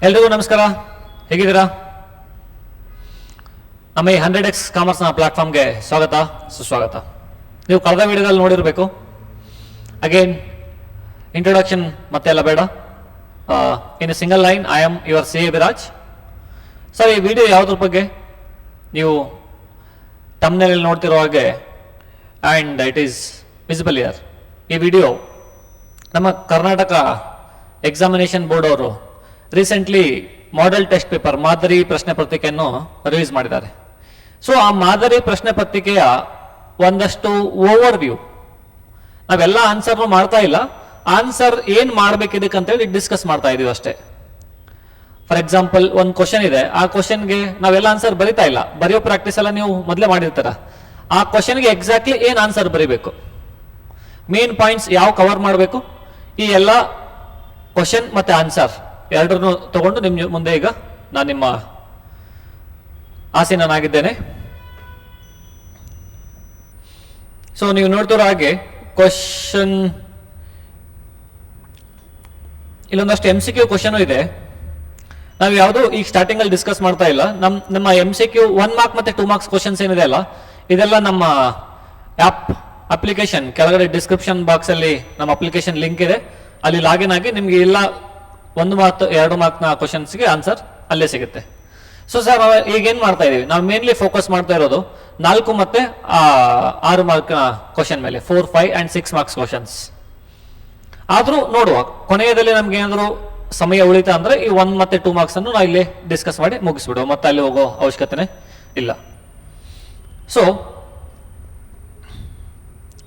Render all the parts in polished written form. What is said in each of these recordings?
ಎಲ್ರಿಗೂ ನಮಸ್ಕಾರ, ಹೇಗಿದ್ದೀರಾ? ನಮ್ಮ ಈ 100x ಕಾಮರ್ಸ್ನ ಪ್ಲಾಟ್ಫಾರ್ಮ್ಗೆ ಸ್ವಾಗತ ಸುಸ್ವಾಗತ. ನೀವು ಕಳೆದ ವಿಡಿಯೋದಲ್ಲಿ ನೋಡಿರಬೇಕು. ಅಗೇನ್ ಇಂಟ್ರೊಡಕ್ಷನ್ ಮತ್ತೆ ಎಲ್ಲ ಬೇಡ. In a single line, I am your C A Viraj. Sir, ಈ ವಿಡಿಯೋ ಯಾವುದ್ರ ಬಗ್ಗೆ ನೀವು ತಮ್ನೇಲಿ ನೋಡ್ತಿರೋ ಹಾಗೆ and it is visible year. ಈ ವಿಡಿಯೋ ನಮ್ಮ ಕರ್ನಾಟಕ ಎಕ್ಸಾಮಿನೇಷನ್ ಬೋರ್ಡ್ ಅವರು ರೀಸೆಂಟ್ಲಿ ಮಾಡೆಲ್ ಟೆಸ್ಟ್ ಪೇಪರ್ ಮಾದರಿ ಪ್ರಶ್ನೆ ಪತ್ರಿಕೆಯನ್ನು ರಿಲೀಸ್ ಮಾಡಿದ್ದಾರೆ. ಸೊ ಆ ಮಾದರಿ ಪ್ರಶ್ನೆ ಪತ್ರಿಕೆಯ ಒಂದಷ್ಟು ಓವರ್ ವ್ಯೂ, ನಾವೆಲ್ಲ ಆನ್ಸರ್ನು ಮಾಡ್ತಾ ಇಲ್ಲ, ಆನ್ಸರ್ ಏನ್ ಮಾಡ್ಬೇಕಿದಕ್ಕಂತೇಳಿ ಡಿಸ್ಕಸ್ ಮಾಡ್ತಾ ಇದೀವಿ ಅಷ್ಟೇ. ಫಾರ್ ಎಕ್ಸಾಂಪಲ್, ಒಂದು ಕ್ವಶನ್ ಇದೆ, ಆ ಕ್ವಶನ್ಗೆ ನಾವೆಲ್ಲ ಆನ್ಸರ್ ಬರಿತಾ ಇಲ್ಲ, ಬರೆಯೋ ಪ್ರಾಕ್ಟೀಸ್ ಎಲ್ಲ ನೀವು ಮೊದಲೇ ಮಾಡಿರ್ತಾರ. ಆ ಕ್ವಶನ್ಗೆ ಎಕ್ಸಾಕ್ಟ್ಲಿ ಏನ್ ಆನ್ಸರ್ ಬರೀಬೇಕು, ಮೇನ್ ಪಾಯಿಂಟ್ಸ್ ಯಾವ ಕವರ್ ಮಾಡಬೇಕು, ಈ ಎಲ್ಲ ಕ್ವಶನ್ ಮತ್ತೆ ಆನ್ಸರ್ ಎರಡನ್ನೂ ತಗೊಂಡು ನಿಮ್ಮ ಮುಂದೆ ಈಗ ನಾನು ನಿಮ್ಮ ಆಸೀನನಾಗಿದ್ದೇನೆ. ಸೊ ನೀವು ನೋಡ್ತಿರೋ ಹಾಗೆ ಕ್ವಶನ್ ಇಲ್ಲೊಂದಷ್ಟು MCQ ಕ್ವಶನ್ ಇದೆ. ನಾವು ಯಾವುದು ಈಗ ಸ್ಟಾರ್ಟಿಂಗ್ ಅಲ್ಲಿ ಡಿಸ್ಕಸ್ ಮಾಡ್ತಾ ಇಲ್ಲ. ನಮ್ಮ MCQ 1 ಮಾರ್ಕ್ ಮತ್ತೆ 2 ಮಾರ್ಕ್ಸ್ ಕ್ವಶನ್ಸ್ ಏನಿದೆ ಅಲ್ಲ, ಇದೆಲ್ಲ ನಮ್ಮ ಅಪ್ಲಿಕೇಶನ್ ಕೆಳಗಡೆ ಡಿಸ್ಕ್ರಿಪ್ಷನ್ ಬಾಕ್ಸ್ ಅಲ್ಲಿ ನಮ್ಮ ಅಪ್ಲಿಕೇಶನ್ ಲಿಂಕ್ ಇದೆ, ಅಲ್ಲಿ ಲಾಗಿನ್ ಆಗಿ ನಿಮ್ಗೆ ಇಲ್ಲ 1 ಮಾರ್ಕ್ 2 ಮಾರ್ಕ್ನ ಕ್ವಶನ್ಸ್ಗೆ ಆನ್ಸರ್ ಅಲ್ಲೇ ಸಿಗುತ್ತೆ. ಸೊ ಸರ್, ಈಗ ಏನ್ ಮಾಡ್ತಾ ಇದೀವಿ, ನಾವು ಮೇನ್ಲಿ ಫೋಕಸ್ ಮಾಡ್ತಾ ಇರೋದು 4 ಮತ್ತೆ 6 ಮಾರ್ಕ್ ಕ್ವಶನ್ ಮೇಲೆ, 4, 5 and 6 ಮಾರ್ಕ್ಸ್ ಕ್ವಶನ್ಸ್. ಆದ್ರೂ ನೋಡುವ ಕೊನೆಯದಲ್ಲಿ ನಮ್ಗೆ ಏನಾದ್ರು ಸಮಯ ಉಳಿತಾ ಅಂದ್ರೆ ಈ 1 ಮತ್ತೆ 2 ಮಾರ್ಕ್ಸ್ ಅನ್ನು ನಾವು ಇಲ್ಲಿ ಡಿಸ್ಕಸ್ ಮಾಡಿ ಮುಗಿಸ್ಬಿಡುವ, ಮತ್ತೆ ಅಲ್ಲಿ ಹೋಗೋ ಅವಶ್ಯಕತೆನೇ ಇಲ್ಲ. ಸೊ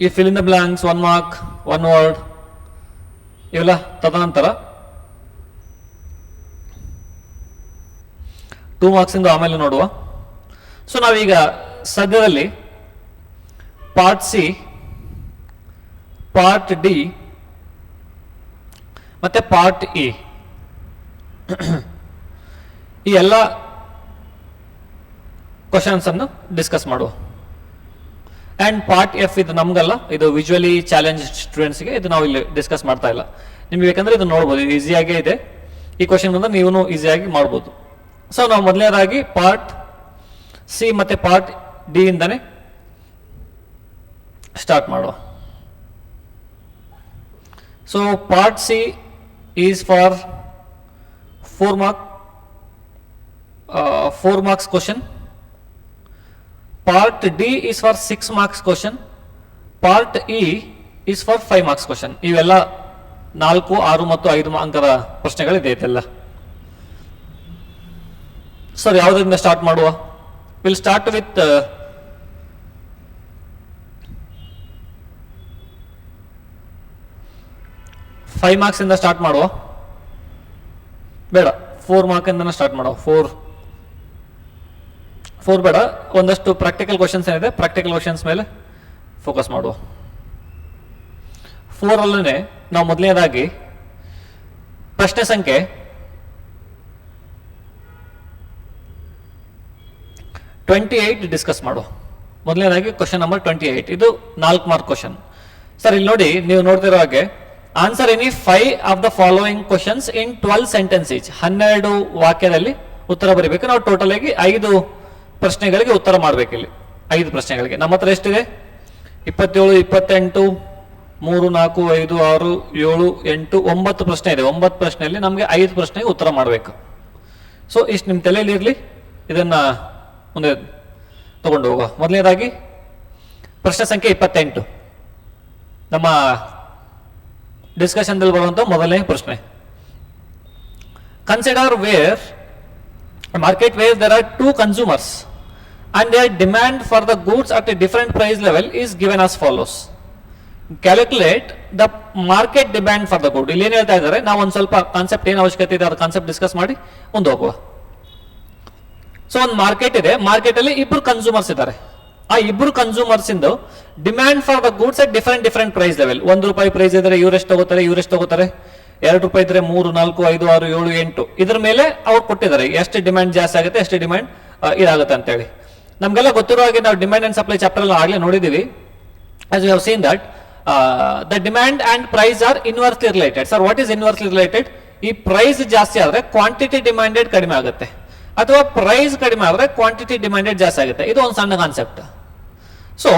ಈ fill in the blanks, 1 mark, 1 word ಇವೆಲ್ಲ ತದನಂತರ 2 ಮಾರ್ಕ್ಸ್ ಇಂದ ಆಮೇಲೆ ನೋಡುವ. ಸೊ ನಾವೀಗ ಸದ್ಯದಲ್ಲಿ ಪಾರ್ಟ್ ಸಿ, ಪಾರ್ಟ್ ಡಿ ಮತ್ತೆ ಪಾರ್ಟ್ ಇ ಈ ಎಲ್ಲ ಕ್ವಶನ್ಸ್ ಅನ್ನು ಡಿಸ್ಕಸ್ ಮಾಡುವ. ಅಂಡ್ ಪಾರ್ಟ್ ಎಫ್ ಇದು ನಮ್ಗಲ್ಲ, ಇದು ವಿಜುವಲಿ ಚಾಲೆಂಜ್ ಸ್ಟೂಡೆಂಟ್ಸ್ಗೆ, ಇದು ನಾವು ಇಲ್ಲಿ ಡಿಸ್ಕಸ್ ಮಾಡ್ತಾ ಇಲ್ಲ. ನಿಮ್ಗೆ ಬೇಕಂದ್ರೆ ಇದು ನೋಡ್ಬೋದು, ಇದು ಈಸಿಯಾಗೇ ಇದೆ. ಈ ಕ್ವಶನ್ ಬಂದ್ರೆ ನೀವು ಈಸಿಯಾಗಿ ಮಾಡ್ಬೋದು. ಸೊ ನಾವು ಮೊದಲನೇದಾಗಿ ಪಾರ್ಟ್ ಸಿ ಮತ್ತೆ ಪಾರ್ಟ್ ಡಿ ಇಂದಾನೆ ಸ್ಟಾರ್ಟ್ ಮಾಡುವ. So part C is for 4 marks question. Part D is for 6 marks question. Part E is for 5 marks question. ಇವೆಲ್ಲ 4, 6 ಮತ್ತು 5 ಅಂಕದ ಪ್ರಶ್ನೆಗಳಿದೆ ಇದೆಲ್ಲ. ಸರ್, ಯಾವುದರಿಂದ ಸ್ಟಾರ್ಟ್ ಮಾಡುವ? Will start with five marks ಇಂದ ಸ್ಟಾರ್ಟ್ ಮಾಡುವ, ಬೇಡ 4 ಮಾರ್ಕ್ ಇಂದ ಸ್ಟಾರ್ಟ್ ಮಾಡುವ. 4 ಬೇಡ, ಒಂದಷ್ಟು ಪ್ರಾಕ್ಟಿಕಲ್ ಕ್ವಶನ್ಸ್ ಏನಿದೆ, ಪ್ರಾಕ್ಟಿಕಲ್ ಕ್ವಶನ್ಸ್ ಮೇಲೆ ಫೋಕಸ್ ಮಾಡುವ. 4 ಅಲ್ಲೇ ನಾವು ಮೊದಲನೇದಾಗಿ ಪ್ರಶ್ನೆ ಸಂಖ್ಯೆ 28 ಡಿಸ್ಕಸ್ ಮಾಡುವ. ಮೊದಲನೇದಾಗಿ ಕ್ವಶನ್ ನಂಬರ್ 28, ಇದು 4 ಮಾರ್ಕ್ ಕ್ವಶನ್. ಸರ್, ಇಲ್ಲಿ ನೋಡಿ, ನೀವು ನೋಡ್ತಿರೋ ಹಾಗೆ answer any 5 of the following questions in 12 sentence each. 12 ವಾಕ್ಯದಲ್ಲಿ ಉತ್ತರ ಬರೀಬೇಕು. ನಾವು ಟೋಟಲ್ ಆಗಿ 5 ಪ್ರಶ್ನೆಗಳಿಗೆ ಉತ್ತರ ಮಾಡಬೇಕು. ಇಲ್ಲಿ 5 ಪ್ರಶ್ನೆಗಳಿಗೆ ನಮ್ಮ ಹತ್ರ ಎಷ್ಟಿದೆ? 27, 28, 3, 4, 5, 6, 7, 8, 9 ಪ್ರಶ್ನೆ ಇದೆ. 9 ಪ್ರಶ್ನೆಯಲ್ಲಿ ನಮಗೆ 5 ಪ್ರಶ್ನೆಗೆ ಉತ್ತರ ಮಾಡಬೇಕು. ಸೊ ಇಷ್ಟು ನಿಮ್ಮ ತಲೆಯಲ್ಲಿ ಇರಲಿ, ಇದನ್ನ ಮುಂದೆ ತಗೊಂಡು ಹೋಗುವ. ಮೊದಲನೇದಾಗಿ ಪ್ರಶ್ನೆ ಸಂಖ್ಯೆ 28, ನಮ್ಮ ಡಿಸ್ಕಷನ್ ದಲ್ಲಿ ಬರುವಂತ ಮೊದಲನೇ ಪ್ರಶ್ನೆ. Consider market where there are 2 consumers and their demand for the goods at a different price level is given as follows. Calculate the market demand for the good. ಇಲ್ಲಿ ಏನು ಹೇಳ್ತಾ ಇದ್ದಾರೆ, ನಾವು ಒಂದು ಸ್ವಲ್ಪ ಕಾನ್ಸೆಪ್ಟ್ ಏನು ಅವಶ್ಯಕತೆ ಇದೆ, ಅದು ಕಾನ್ಸೆಪ್ಟ್ ಡಿಸ್ಕಸ್ ಮಾಡಿ ಮುಂದೆ ಹೋಗುವ. ಸೊ ಒಂದು ಮಾರ್ಕೆಟ್ ಇದೆ, ಮಾರ್ಕೆಟ್ ಅಲ್ಲಿ 2 ಕನ್ಸ್ಯೂಮರ್ಸ್ ಇದ್ದಾರೆ. ಆ 2 ಕನ್ಸ್ಯೂಮರ್ಸ್ ಇಂದು demand for the goods at different price level. 1 ರೂಪಾಯಿ ಪ್ರೈಸ್ ಇದ್ರೆ ಇವರೆಷ್ಟು ತಗೋತಾರೆ, 2 ರೂಪಾಯಿ ಇದ್ರೆ 3, 4, 5, 6, 7, 8 ಇದ್ರ ಮೇಲೆ ಅವ್ರು ಕೊಟ್ಟಿದ್ದಾರೆ ಎಷ್ಟು ಡಿಮ್ಯಾಂಡ್ ಜಾಸ್ತಿ ಆಗುತ್ತೆ, ಎಷ್ಟು ಡಿಮ್ಯಾಂಡ್ ಇದಾಗುತ್ತೆ ಅಂತ ಹೇಳಿ. ನಮ್ಗೆಲ್ಲ ಗೊತ್ತಿರೋ ಹಾಗೆ ನಾವು ಡಿಮ್ಯಾಂಡ್ ಅಂಡ್ ಸಪ್ಲೈ ಚಾಪ್ಟರ್ ಎಲ್ಲ ಆಗ್ಲೇ ನೋಡಿದೀವಿ. as we have seen that the demand and price are inversely related. Sir, what is inversely related? ಈ ಪ್ರೈಸ್ ಜಾಸ್ತಿ ಆದ್ರೆ ಕ್ವಾಂಟಿಟಿ ಡಿಮ್ಯಾಂಡೆಡ್ ಕಡಿಮೆ ಆಗುತ್ತೆ, ಅಥವಾ ಪ್ರೈಸ್ ಕಡಿಮೆ ಆದ್ರೆ ಕ್ವಾಂಟಿಟಿ ಡಿಮ್ಯಾಂಡೆಡ್ ಜಾಸ್ತಿ ಆಗುತ್ತೆ. ಇದು ಒಂದು ಸಣ್ಣ ಕಾನ್ಸೆಪ್ಟ್. ಸೊ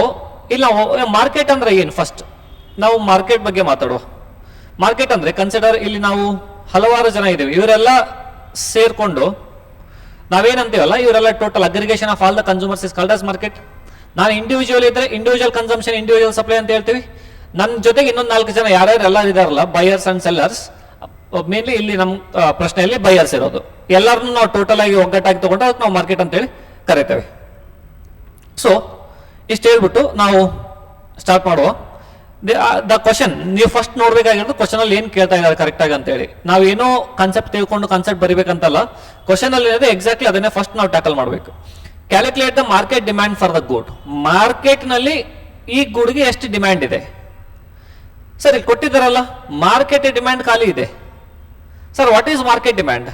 ಇಲ್ಲಿ ನಾವು ಮಾರ್ಕೆಟ್ ಅಂದ್ರೆ ಏನು, ಫಸ್ಟ್ ನಾವು ಮಾರ್ಕೆಟ್ ಬಗ್ಗೆ ಮಾತಾಡುವ. ಮಾರ್ಕೆಟ್ ಅಂದ್ರೆ ಕನ್ಸಿಡರ್, ಇಲ್ಲಿ ನಾವು ಹಲವಾರು ಜನ ಇದ್ದೀವಿ, ಇವರೆಲ್ಲ ಸೇರ್ಕೊಂಡು ನಾವೇನಂತೀವಲ್ಲ, ಇವರೆಲ್ಲ total aggregation of all the consumers is called as market. ನಾನು ಇಂಡಿವಿಜುವಲ್ ಇದ್ರೆ ಇಂಡಿವಿಜುವಲ್ ಕನ್ಸಂಪ್ಷನ್, ಇಂಡಿವಿಜುವಲ್ ಸಪ್ಲೈ ಅಂತ ಹೇಳ್ತೀವಿ. ನನ್ನ ಜೊತೆಗೆ ಇನ್ನೊಂದು 4 ಜನ ಯಾರ್ಯಾರು ಇದಾರಲ್ಲ, ಬೈಯರ್ಸ್ ಅಂಡ್ ಸೆಲ್ಲರ್ಸ್, ಮೇನ್ಲಿ ಇಲ್ಲಿ ನಮ್ಮ ಪ್ರಶ್ನೆಯಲ್ಲಿ ಬೈಯರ್ಸ್ ಇರೋದು, ಎಲ್ಲರನ್ನು ನಾವು ಟೋಟಲ್ ಆಗಿ ಒಗ್ಗಟ್ಟಾಗಿ ತಗೊಂಡು ಅದಕ್ಕೆ ನಾವು ಮಾರ್ಕೆಟ್ ಅಂತೇಳಿ ಕರಿತೇವೆ. ಸೊ ಇಷ್ಟು ಹೇಳ್ಬಿಟ್ಟು ನಾವು ಸ್ಟಾರ್ಟ್ ಮಾಡುವ. ದ ಕ್ವಶನ್ ನೀವು ಫಸ್ಟ್ ನೋಡ್ಬೇಕಾಗಿರೋದು, ಕ್ವಶನ್ ಅಲ್ಲಿ ಏನ್ ಕೇಳ್ತಾ ಇದ್ದಾರೆ ಕರೆಕ್ಟ್ ಆಗಿ ಅಂತ ಹೇಳಿ. ನಾವು ಏನೋ ಕಾನ್ಸೆಪ್ಟ್ ತಿಳ್ಕೊಂಡು ಕಾನ್ಸೆಪ್ಟ್ ಬರಿಬೇಕಂತಲ್ಲ, ಕ್ವಶನ್ ಅಲ್ಲಿ ಏನಿದೆ ಎಕ್ಸಾಕ್ಟ್ಲಿ ಅದನ್ನೇ ಫಸ್ಟ್ ನಾವು ಟ್ಯಾಕಲ್ ಮಾಡಬೇಕು. Calculate the market demand for the good. Market ನಲ್ಲಿ ಈ ಗುಡ್ಗೆ ಎಷ್ಟು ಡಿಮ್ಯಾಂಡ್ ಇದೆ ಸರ್, ಇಲ್ಲಿ ಕೊಟ್ಟಿದ್ದಾರಲ್ಲ, ಮಾರ್ಕೆಟ್ ಡಿಮ್ಯಾಂಡ್ ಖಾಲಿ ಇದೆ. Sir what is market demand?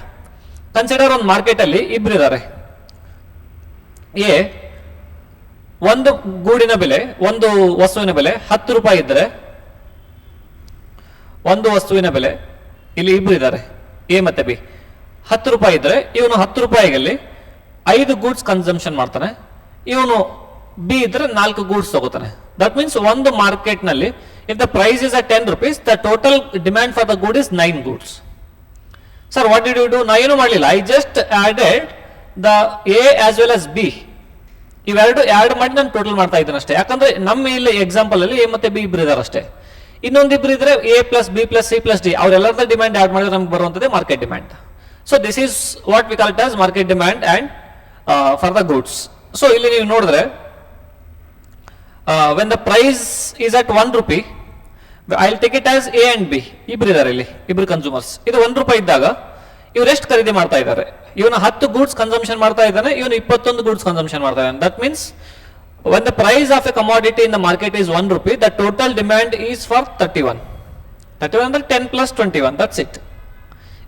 Consider ಒಂದು ಮಾರ್ಕೆಟ್ ಅಲ್ಲಿ ಇಬ್ರು ಇದ್ದಾರೆ. ಒಂದು ಗೂಡಿನ ಬೆಲೆ, ಒಂದು ವಸ್ತುವಿನ ಬೆಲೆ 10 ರೂಪಾಯಿ ಇದ್ರೆ, ಒಂದು ವಸ್ತುವಿನ ಬೆಲೆ, ಇಲ್ಲಿ ಇಬ್ರು ಇದ್ದಾರೆ ಎ ಮತ್ತೆ ಬಿ, 10 ರೂಪಾಯಿ ಇದ್ರೆ ಇವನು 10 ರೂಪಾಯಿಗಳಲ್ಲಿ 5 ಗೂಡ್ಸ್ ಕನ್ಸಂಪ್ಷನ್ ಮಾಡ್ತಾನೆ, ಇವನು ಬಿ ಇದ್ರೆ 4 ಗೂಡ್ಸ್ ತಗೋತಾನೆ. ದಟ್ ಮೀನ್ಸ್ ಒಂದು ಮಾರ್ಕೆಟ್ ನಲ್ಲಿ if the price is at 10 rupees, the total demand for the good is 9 goods. Sir what did you do? ನಾ ಏನು ಮಾಡಲಿಲ್ಲ, I just added the A as well as B. ಇವೆರಡು add ಮಾಡಿ ನಾನು total ಮಾಡ್ತಾ ಇದ್ದೇನೆ ಅಷ್ಟೇ. ಯಾಕಂದ್ರೆ ನಮ್ಮ ಇಲ್ಲಿ ಎಕ್ಸಾಂಪಲ್ ಅಲ್ಲಿ ಎ ಮತ್ತೆ ಬಿ ಇಬ್ರು ಇದಾರೆ ಅಷ್ಟೇ. ಇನ್ನೊಂದಿಬ್ರು ಇದ್ರೆ A plus B plus C plus D, ಅವರೆಲ್ಲರದ ಡಿಮ್ಯಾಂಡ್ ಆಡ್ ಮಾಡಿದ್ರೆ ನಮ್ಗೆ ಬರುವಂತದ್ದೇ market demand. So this is what we call it as market demand and for the goods. ಸೊ ಇಲ್ಲಿ ನೀವು ನೋಡಿದ್ರೆ when the price is at 1 rupee, I will take it as A and B. ಇಬ್ರು ಇದಾರೆ ಇಲ್ಲಿ, ಇಬ್ರು ಕನ್ಸೂಮರ್ಸ್. ಇದು 1 ರೂಪಾಯಿ ಇದ್ದಾಗ ಇವ್ರು ಎಷ್ಟು ಖರೀದಿ ಮಾಡ್ತಾ ಇದ್ದಾರೆ? ಇವನು 10 ಗೂಡ್ಸ್ ಕನ್ಸಂಪ್ಷನ್ ಮಾಡ್ತಾ ಇದ್ದಾನೆ, ಇವನು 21 ಗೂಡ್ಸ್ ಕನ್ಸಂಪ್ಷನ್ ಮಾಡ್ತಾ ಇದ್ದಾನೆ. That means when the price of a commodity in the market is 1 rupee, the total demand is for 31. 31 ಅಂದ್ರೆ 10 plus 21, that's it.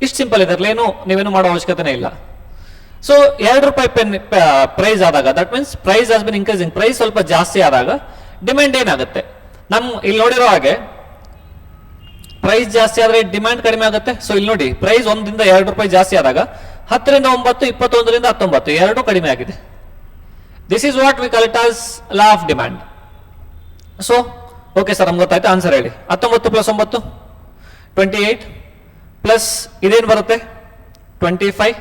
ಇಷ್ಟು ಸಿಂಪಲ್ ಇದೆ, ಏನು ನೀವೇನು ಮಾಡೋ ಅವಶ್ಯಕತೆ ಇಲ್ಲ. ಸೊ 2 ರೂಪಾಯಿ ಪ್ರೈಸ್ ಆದಾಗ, that means price has been increasing, price ಸ್ವಲ್ಪ ಜಾಸ್ತಿ ಆದಾಗ ಡಿಮ್ಯಾಂಡ್ ಏನಾಗುತ್ತೆ? ಇಲ್ಲಿ ನೋಡಿರೋ ಹಾಗೆ ಪ್ರೈಸ್ ಜಾಸ್ತಿ ಆದ್ರೆ ಡಿಮ್ಯಾಂಡ್ ಕಡಿಮೆ ಆಗುತ್ತೆ. ಸೊ ಇಲ್ಲಿ ನೋಡಿ, ಪ್ರೈಸ್ 1 ರಿಂದ 2 ರೂಪಾಯಿ ಜಾಸ್ತಿ ಆದಾಗ 10 ರಿಂದ 9, 21 ರಿಂದ 19 ಎರಡು ಕಡಿಮೆ ಆಗಿದೆ. This is what we call it as law of demand. So okay sir, ನಮ್ಗೆ ಗೊತ್ತಾಯ್ತು. ಆನ್ಸರ್ ಹೇಳಿ. 19 ಪ್ಲಸ್ 9 28 ಪ್ಲಸ್ ಇದೇನು ಬರುತ್ತೆ 25,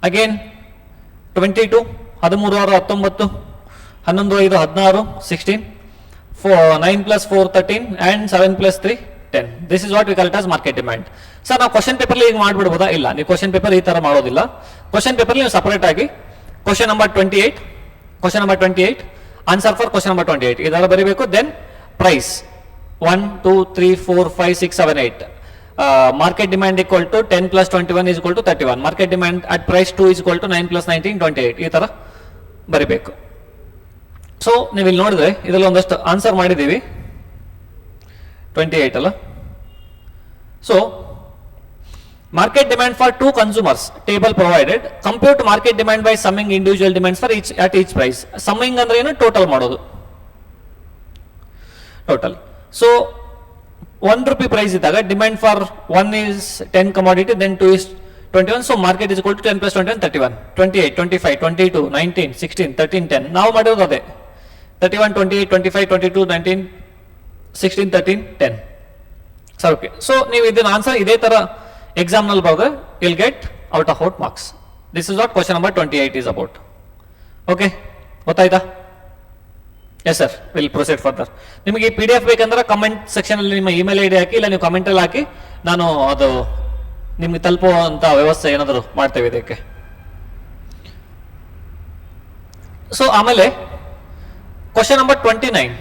again 22, 13 6 19, 11 5 16, 16, 9 plus 4 13 and 7 plus 3 10. This is what we call it as market demand. Sir ನಾವು ಕ್ವಶನ್ ಪೇಪರ್ ಈಗ ಮಾಡ್ಬಿಡ್ಬೋದಾ? ಇಲ್ಲ, ನೀವು ಕ್ವಶನ್ ಪೇಪರ್ ಈ ತರ ಮಾಡೋದಿಲ್ಲ. ಕ್ವಶನ್ ಪೇಪರ್ ನೀವು ಸಪರೇಟ್ ಆಗಿ question number 28 answer for question number 28 ಇದೆಲ್ಲ ಬರೀಬೇಕು. Then price 1 2 3 4 5 6 7 8, market demand equal to 10 plus 21 is equal to 31, market demand at price 2 is equal to 9 plus 19 28, ಈ ತರ ಬರಿಬೇಕು. ಸೊ ನೀವು ಇಲ್ಲಿ ನೋಡಿದ್ರೆ ಇದರಲ್ಲಿ ಒಂದಷ್ಟು ಆನ್ಸರ್ ಮಾಡಿದ್ದೀವಿ. 28 ಅಲ್ಲ. So market demand for 2 consumers, table provided. Compute market demand by summing individual demands for each price. Summing ಅಂದ್ರೆ ಏನು? ಟೋಟಲ್ ಮಾಡೋದು, ಟೋಟಲ್. ಸೊ 1 rupee ಪ್ರೈಸ್ ಇದ್ದಾಗ demand for 1 is 10 commodity, then 2 is 21. So market is equal to 10 plus 21 31, 28 25 22 19 16 13 10. ನಾವು ಮಾಡಿರೋದು ಅದೇ 31 28 25 22 19 16 13 10. Sir okay. So ನೀವು ಇದನ್ನ answer ಇದೇ ತರ ಎಕ್ಸಾಮ್ ನಲ್ಲಿ ಬರೆದ್ರೆ will get out of out marks. This is what question number 28 is about. Okay, ಗೊತ್ತಾಯ್ತಾ? Yes sir, will proceed further. ನಿಮಗೆ ಪಿ ಡಿ ಎಫ್ ಬೇಕಂದ್ರೆ ಕಮೆಂಟ್ ಸೆಕ್ಷನ್ ಅಲ್ಲಿ ನಿಮ್ಮ ಇಮೇಲ್ ಐಡಿ ಹಾಕಿ, ಇಲ್ಲ ನೀವು ಕಮೆಂಟ್ ಅಲ್ಲಿ ಹಾಕಿ, ನಾನು ಅದು ನಿಮ್ಗೆ ತಲುಪುವಂತ ವ್ಯವಸ್ಥೆ ಏನಾದರೂ ಮಾಡ್ತೇವೆ ಇದಕ್ಕೆ. ಸೊ ಆಮೇಲೆ ಕ್ವಶನ್ ನಂಬರ್ 29.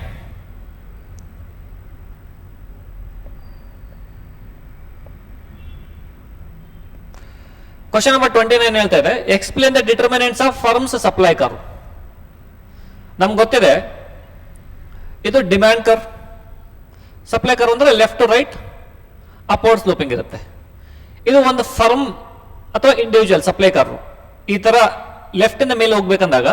ಕ್ವಶನ್ ನಂಬರ್ 29 ಹೇಳ್ತಾ ಇದೆ, explain the determinants of firms supply curve. ನಮ್ಗೆ ಗೊತ್ತಿದೆ ಇದು ಡಿಮ್ಯಾಂಡ್ ಕರ್ವ್. ಸಪ್ಲೈ ಕರ್ವ್ ಅಂದ್ರೆ left to right upward sloping ಇರುತ್ತೆ. ಇದು ಒಂದು ಫರ್ಮ್ ಅಥವಾ ಇಂಡಿವಿಜುವಲ್ ಸಪ್ಲೈ ಕರ್ವ್ ಈ ತರ ಲೆಫ್ಟ್ ಇಂದ ಮೇಲೆ ಹೋಗ್ಬೇಕಂದಾಗ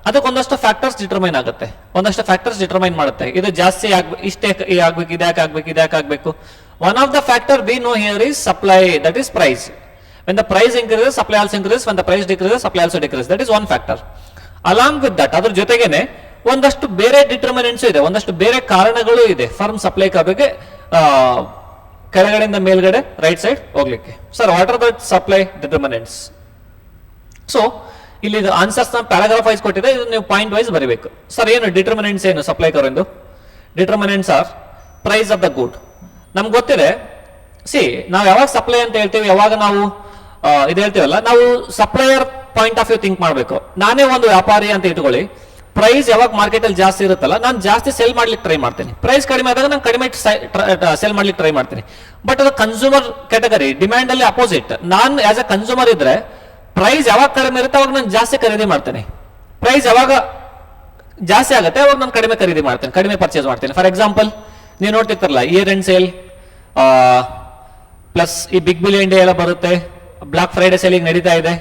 ಅದಕ್ಕೆ ಒಂದಷ್ಟು ಫ್ಯಾಕ್ಟರ್ಸ್ ಡಿಟರ್ಮೈನ್ ಆಗುತ್ತೆ, ಒಂದಷ್ಟು ಫ್ಯಾಕ್ಟರ್ಸ್ ಡಿಟರ್ಮೈನ್ ಮಾಡುತ್ತೆ. ಇದು ಜಾಸ್ತಿ ಇಷ್ಟೇ ಆಗ್ಬೇಕು, ಇದ್ಯಾಕೆ ಆಗ್ಬೇಕು, One of the factor we know here is supply, that is price. When the price increases, supply also increases. When the price decreases, supply also decreases. That is one factor. Along with that, ಅದ್ರ ಜೊತೆಗೇನೆ ಒಂದಷ್ಟು ಬೇರೆ determinants ಇದೆ, ಒಂದಷ್ಟು ಬೇರೆ ಕಾರಣಗಳು ಇದೆ firm supply ಕರ್ವ್ಗೆ ಕೆಳಗಡೆಯಿಂದ ಮೇಲ್ಗಡೆ ರೈಟ್ ಸೈಡ್ ಹೋಗ್ಲಿಕ್ಕೆ. Sir, what are that supply determinants? So ಇಲ್ಲಿ ಆನ್ಸರ್ಸ್ ನ ಪ್ಯಾರಾಗ್ರಾಫ್ ವೈಸ್ ಕೊಟ್ಟಿದೆ, ಇದು ನೀವು ಪಾಯಿಂಟ್ ವೈಸ್ ಬರೀಬೇಕು. ಸರ್, ಏನು ಡಿಟರ್ಮಿನೆಂಟ್ಸ್, ಏನು ಸಪ್ಲೈ ಕರ್ವ್ ಎಂದು? Determinants are price of the good. ನಮ್ಗೆ ಗೊತ್ತಿದೆ, ನಾವು ಯಾವಾಗ ಸಪ್ಲೈ ಅಂತ ಹೇಳ್ತೀವಿ, ಯಾವಾಗ ನಾವು ಇದು ಹೇಳ್ತೀವಲ್ಲ, ನಾವು supplier point of view think ಮಾಡಬೇಕು. ನಾನೇ ಒಂದು ವ್ಯಾಪಾರಿ ಅಂತ ಇಟ್ಕೊಳ್ಳಿ, ಪ್ರೈಸ್ ಯಾವಾಗ ಮಾರ್ಕೆಟ್ ಅಲ್ಲಿ ಜಾಸ್ತಿ ಇರುತ್ತಲ್ಲ, ನಾನು ಜಾಸ್ತಿ ಸೆಲ್ ಮಾಡ್ಲಿಕ್ಕೆ ಟ್ರೈ ಮಾಡ್ತೀನಿ. ಪ್ರೈಸ್ ಕಡಿಮೆ ಆದಾಗ ನಾನು ಕಡಿಮೆ ಸೆಲ್ ಮಾಡ್ಲಿಕ್ಕೆ ಟ್ರೈ ಮಾಡ್ತೀನಿ. ಬಟ್ ಅದು ಕನ್ಸ್ಯೂಮರ್ ಕ್ಯಾಟಗರಿ, ಡಿಮ್ಯಾಂಡ್ ಅಲ್ಲಿ ಅಪೋಸಿಟ್. ನಾನು ಆಸ್ ಎ ಕನ್ಸ್ಯೂಮರ್ ಇದ್ರೆ ಪ್ರೈಸ್ ಯಾವಾಗ ಕಡಿಮೆ ಇರುತ್ತೆ ಅವಾಗ ನಾನು ಜಾಸ್ತಿ ಖರೀದಿ ಮಾಡ್ತೇನೆ. ಪ್ರೈಸ್ ಯಾವಾಗ ಜಾಸ್ತಿ ಆಗುತ್ತೆ ಅವಾಗ ನಾನು ಕಡಿಮೆ ಖರೀದಿ ಮಾಡ್ತೇನೆ, ಕಡಿಮೆ ಪರ್ಚೇಸ್ ಮಾಡ್ತೇನೆ. ಫಾರ್ ಎಕ್ಸಾಂಪಲ್, ನೀವು ನೋಡ್ತಿರ್ತಾರಲ್ಲ, ಇಯರ್ ಎಂಡ್ ಸೇಲ್ ಪ್ಲಸ್ ಈ ಬಿಗ್ ಬಿಲಿಯನ್ ಡೇ ಎಲ್ಲ ಬರುತ್ತೆ, ಬ್ಲಾಕ್ ಫ್ರೈಡೆ ಸೇಲಿಂಗ್ ನಡೀತಾ ಇದೆ.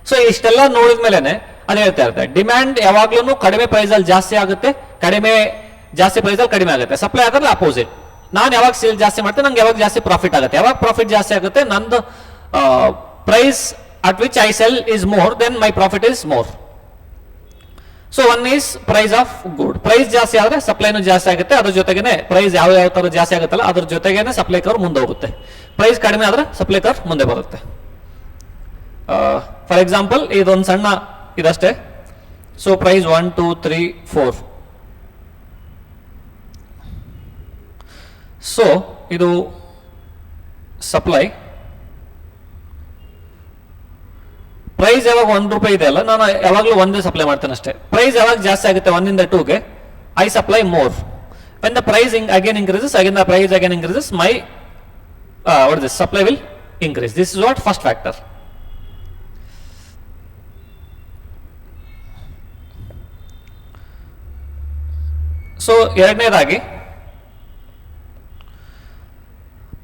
ಸೊ ಇಷ್ಟೆಲ್ಲ ನೋಡಿದ ಮೇಲೆನೆ ಅದು ಹೇಳ್ತಾ ಇರುತ್ತೆ, ಡಿಮ್ಯಾಂಡ್ ಯಾವಾಗ್ಲೂ ಕಡಿಮೆ ಪ್ರೈಸ್ ಅಲ್ಲಿ ಜಾಸ್ತಿ ಆಗುತ್ತೆ, ಜಾಸ್ತಿ ಪ್ರೈಸ್ ಅಲ್ಲಿ ಕಡಿಮೆ ಆಗುತ್ತೆ. ಸಪ್ಲೈ ಆದ್ರೆ ಅಪೋಸಿಟ್. ನಾನು ಯಾವಾಗ ಸೇಲ್ ಜಾಸ್ತಿ ಮಾಡ್ತೇನೆ, ನಂಗೆ ಯಾವಾಗ ಜಾಸ್ತಿ ಪ್ರಾಫಿಟ್ ಆಗುತ್ತೆ. ಯಾವಾಗ ಪ್ರಾಫಿಟ್ ಜಾಸ್ತಿ ಆಗುತ್ತೆ, ನಂದು price at which I sell is more, then my profit is more. So one is price of good. Price ಜಾಸ್ತಿ ಆದ್ರೆ ಸಪ್ಲೈನು ಜಾಸ್ತಿ ಆಗುತ್ತೆ, ಅದ್ರ ಜೊತೆಗೇನೆ ಪ್ರೈಸ್ ಯಾವ ತರ ಜಾಸ್ತಿ ಆಗುತ್ತಲ್ಲ ಅದ್ರ ಜೊತೆಗೇನೆ ಸಪ್ಲೈ ಕರ್ವ್ ಮುಂದೆ ಹೋಗುತ್ತೆ. ಪ್ರೈಸ್ ಕಡಿಮೆ ಆದ್ರೆ ಸಪ್ಲೈ ಕರ್ವ್ ಮುಂದೆ ಬರುತ್ತೆ. ಫಾರ್ ಎಕ್ಸಾಂಪಲ್, ಇದೊಂದು ಸಣ್ಣ ಇದಷ್ಟೇ. So price 1 2 3 4. ಸೊ ಇದು ಸಪ್ಲೈ. ಪ್ರೈಸ್ ಯಾವಾಗ ₹1 ಇದೆ ಅಲ್ಲ, ನಾನು ಯಾವಾಗಲೂ ಒಂದೇ ಸಪ್ಲೈ ಮಾಡ್ತೇನೆ ಅಷ್ಟೇ. ಪ್ರೈಸ್ ಯಾವಾಗ ಜಾಸ್ತಿ ಆಗುತ್ತೆ 1 ಇಂದ 2ಗೆ, I supply more. When the price again increases, again the price again increases, my what is this, supply will increase. This is what first factor. So ಎರಡನೇದಾಗಿ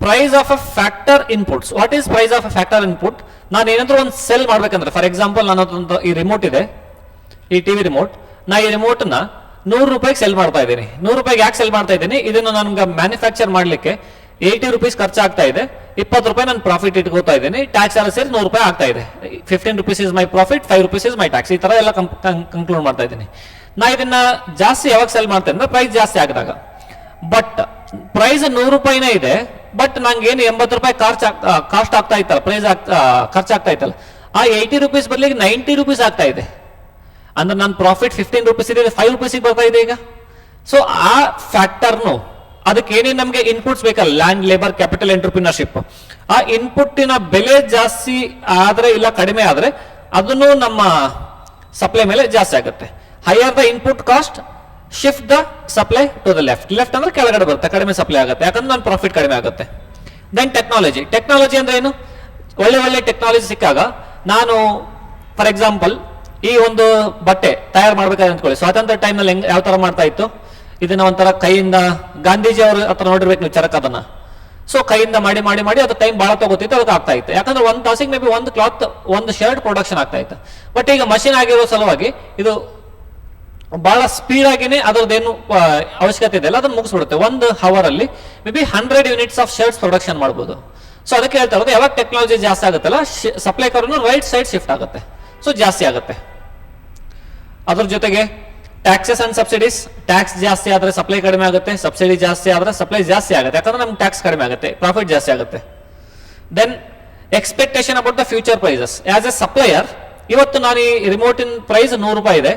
price of a factor inputs. What is price of a factor input? ನಾನು ಏನಾದ್ರೂ ಒಂದು cell ಮಾಡ್ಬೇಕಂದ್ರೆ, for example, ನನ್ನ ಈ remote ಇದೆ, ಈ TV remote. ನಾ ಈ ರಿಮೋಟ್ ನ ₹100 ಸೆಲ್ ಮಾಡ್ತಾ ಇದ್ದೀನಿ. ₹100 ಯಾಕೆ ಸೆಲ್ ಮಾಡ್ತಾ ಇದ್ದೀನಿ? ಇದನ್ನು ನನ್ಗೆ ಮ್ಯಾನುಫ್ಯಾಕ್ಚರ್ ಮಾಡ್ಲಿಕ್ಕೆ ₹80 ಖರ್ಚಾಗ್ತಾ ಇದೆ, ₹20 ನಾನು ಪ್ರಾಫಿಟ್ ಇಟ್ಕೋತಾ ಇದ್ದೀನಿ. ಟ್ಯಾಕ್ಸ್ ಎಲ್ಲ ಸೇರಿ ₹100 ಆಗ್ತಾ ಇದೆ. ₹15 is my profit, ₹5 is my tax. ಈ ತರ ಎಲ್ಲ ಕನ್ಕ್ಲೂಡ್ ಮಾಡ್ತಾ ಇದ್ದೀನಿ. ನಾ ಇದನ್ನ ಜಾಸ್ತಿ ಯಾವಾಗ ಸೆಲ್ ಮಾಡ್ತೇನೆ ಅಂದ್ರೆ ಪ್ರೈಸ್ ಜಾಸ್ತಿ ಆಗಿದಾಗ. ಬಟ್ ಪ್ರೈಸ್ ₹100 ಇದೆ, ಬಟ್ ನಂಗೆ ಏನು ₹80 ಕಾಸ್ಟ್ ಆಗ್ತಾ ಇತ್ತಲ್ಲ, ಪ್ರೈಸ್ ಖರ್ಚಾಗ್ತಾ ಇತ್ತಲ್ಲ, ಆ ₹80 ಬದಲಿಗೆ ₹90 ಆಗ್ತಾ ಇದೆ. ಅಂದ್ರೆ ನನ್ನ ಪ್ರಾಫಿಟ್ ₹15 ಇದೆ, ₹5 ಬರ್ತಾ ಇದೆ ಈಗ. ಸೊ ಆ ಫ್ಯಾಕ್ಟರ್ನು, ಅದಕ್ಕೆ ಏನೇನು ನಮಗೆ ಇನ್ಪುಟ್ಸ್ ಬೇಕಲ್ಲ, ಲ್ಯಾಂಡ್, ಲೇಬರ್, ಕ್ಯಾಪಿಟಲ್, ಎಂಟರ್ಪ್ರಿನರ್ಶಿಪ್, ಆ ಇನ್ಪುಟ್ಟಿನ ಬೆಲೆ ಜಾಸ್ತಿ ಆದ್ರೆ ಇಲ್ಲ ಕಡಿಮೆ ಆದ್ರೆ ಅದನ್ನು ನಮ್ಮ ಸಪ್ಲೈ ಮೇಲೆ ಜಾಸ್ತಿ ಆಗುತ್ತೆ. Higher the input cost, shift the supply to the left. Left ಅಂದ್ರೆ ಕೆಳಗಡೆ ಬರುತ್ತೆ, ಕಡಿಮೆ ಸಪ್ಲೈ ಆಗುತ್ತೆ, ಯಾಕಂದ್ರೆ ನನ್ನ ಪ್ರಾಫಿಟ್ ಕಡಿಮೆ ಆಗುತ್ತೆ. ದೆನ್ ಟೆಕ್ನಾಲಜಿ ಅಂದ್ರೆ ಏನು? ಒಳ್ಳೆ ಟೆಕ್ನಾಲಜಿ ಸಿಕ್ಕಾಗ, ನಾನು ಫಾರ್ ಎಕ್ಸಾಂಪಲ್ ಈ ಒಂದು ಬಟ್ಟೆ ತಯಾರು ಮಾಡ್ಬೇಕಾದ್ರೆ ಅಂದ್ಕೊಳ್ಳಿ, ಸ್ವಾತಂತ್ರ್ಯ ಟೈಮ್ನಲ್ಲಿ ಯಾವ ತರ ಮಾಡ್ತಾ ಇತ್ತು, ಇದನ್ನ ಒಂಥರ ಕೈಯಿಂದ, ಗಾಂಧೀಜಿ ಅವ್ರ ಹತ್ರ ನೋಡಿರ್ಬೇಕು ನೀವು ಚರಕ್ ಅದನ್ನ. ಸೊ ಕೈಯಿಂದ ಮಾಡಿ ಅದು ಟೈಮ್ ಬಹಳ ತಗೋತಿತ್ತು, ಅದಕ್ಕೆ ಆಗ್ತಾ ಇತ್ತು. ಯಾಕಂದ್ರೆ ಒಂದು ತಾಸಿಗೆ ಮೇ ಬಿ ಒಂದು ಕ್ಲಾತ್, ಒಂದು ಶರ್ಟ್ ಪ್ರೊಡಕ್ಷನ್ ಆಗ್ತಾ ಇತ್ತು. ಬಟ್ ಈಗ ಮಷಿನ್ ಆಗಿರೋ ಸಲುವಾಗಿ ಇದು ಬಹಳ ಸ್ಪೀಡ್ ಆಗಿನೇ ಅದರದ್ದೇನು ಅವಶ್ಯಕತೆ ಇದೆ ಅಲ್ಲ ಅದನ್ನ ಮುಗಿಸ್ಬಿಡುತ್ತೆ. 1 hour ಅಲ್ಲಿ may be 100 units of shirts production ಮಾಡ್ಬೋದು. ಸೊ ಅದಕ್ಕೆ ಹೇಳ್ತಾ ಇರೋದು, ಯಾವಾಗ ಟೆಕ್ನಾಲಜಿ ಜಾಸ್ತಿ ಆಗುತ್ತಲ್ಲ, ಸಪ್ಲೈ ಕರ್ವ್ನು ರೈಟ್ ಸೈಡ್ ಶಿಫ್ಟ್ ಆಗುತ್ತೆ, ಸೊ ಜಾಸ್ತಿ ಆಗುತ್ತೆ. ಅದ್ರ ಜೊತೆಗೆ ಟ್ಯಾಕ್ಸಸ್ ಅಂಡ್ ಸಬ್ಸಿಡೀಸ್. ಟ್ಯಾಕ್ಸ್ ಜಾಸ್ತಿ ಆದ್ರೆ ಸಪ್ಲೈ ಕಡಿಮೆ ಆಗುತ್ತೆ, ಸಬ್ಸಿಡಿ ಜಾಸ್ತಿ ಆದ್ರೆ ಸಪ್ಲೈ ಜಾಸ್ತಿ ಆಗುತ್ತೆ, ಯಾಕಂದ್ರೆ ನಮ್ಗೆ ಟ್ಯಾಕ್ಸ್ ಕಡಿಮೆ ಆಗುತ್ತೆ, ಪ್ರಾಫಿಟ್ ಜಾಸ್ತಿ ಆಗುತ್ತೆ. Then expectation about the future prices. As a supplier, ಇವತ್ತು ನಾನು ಈ ರಿಮೋಟಿನ ಪ್ರೈಸ್ ₹100 ಇದೆ,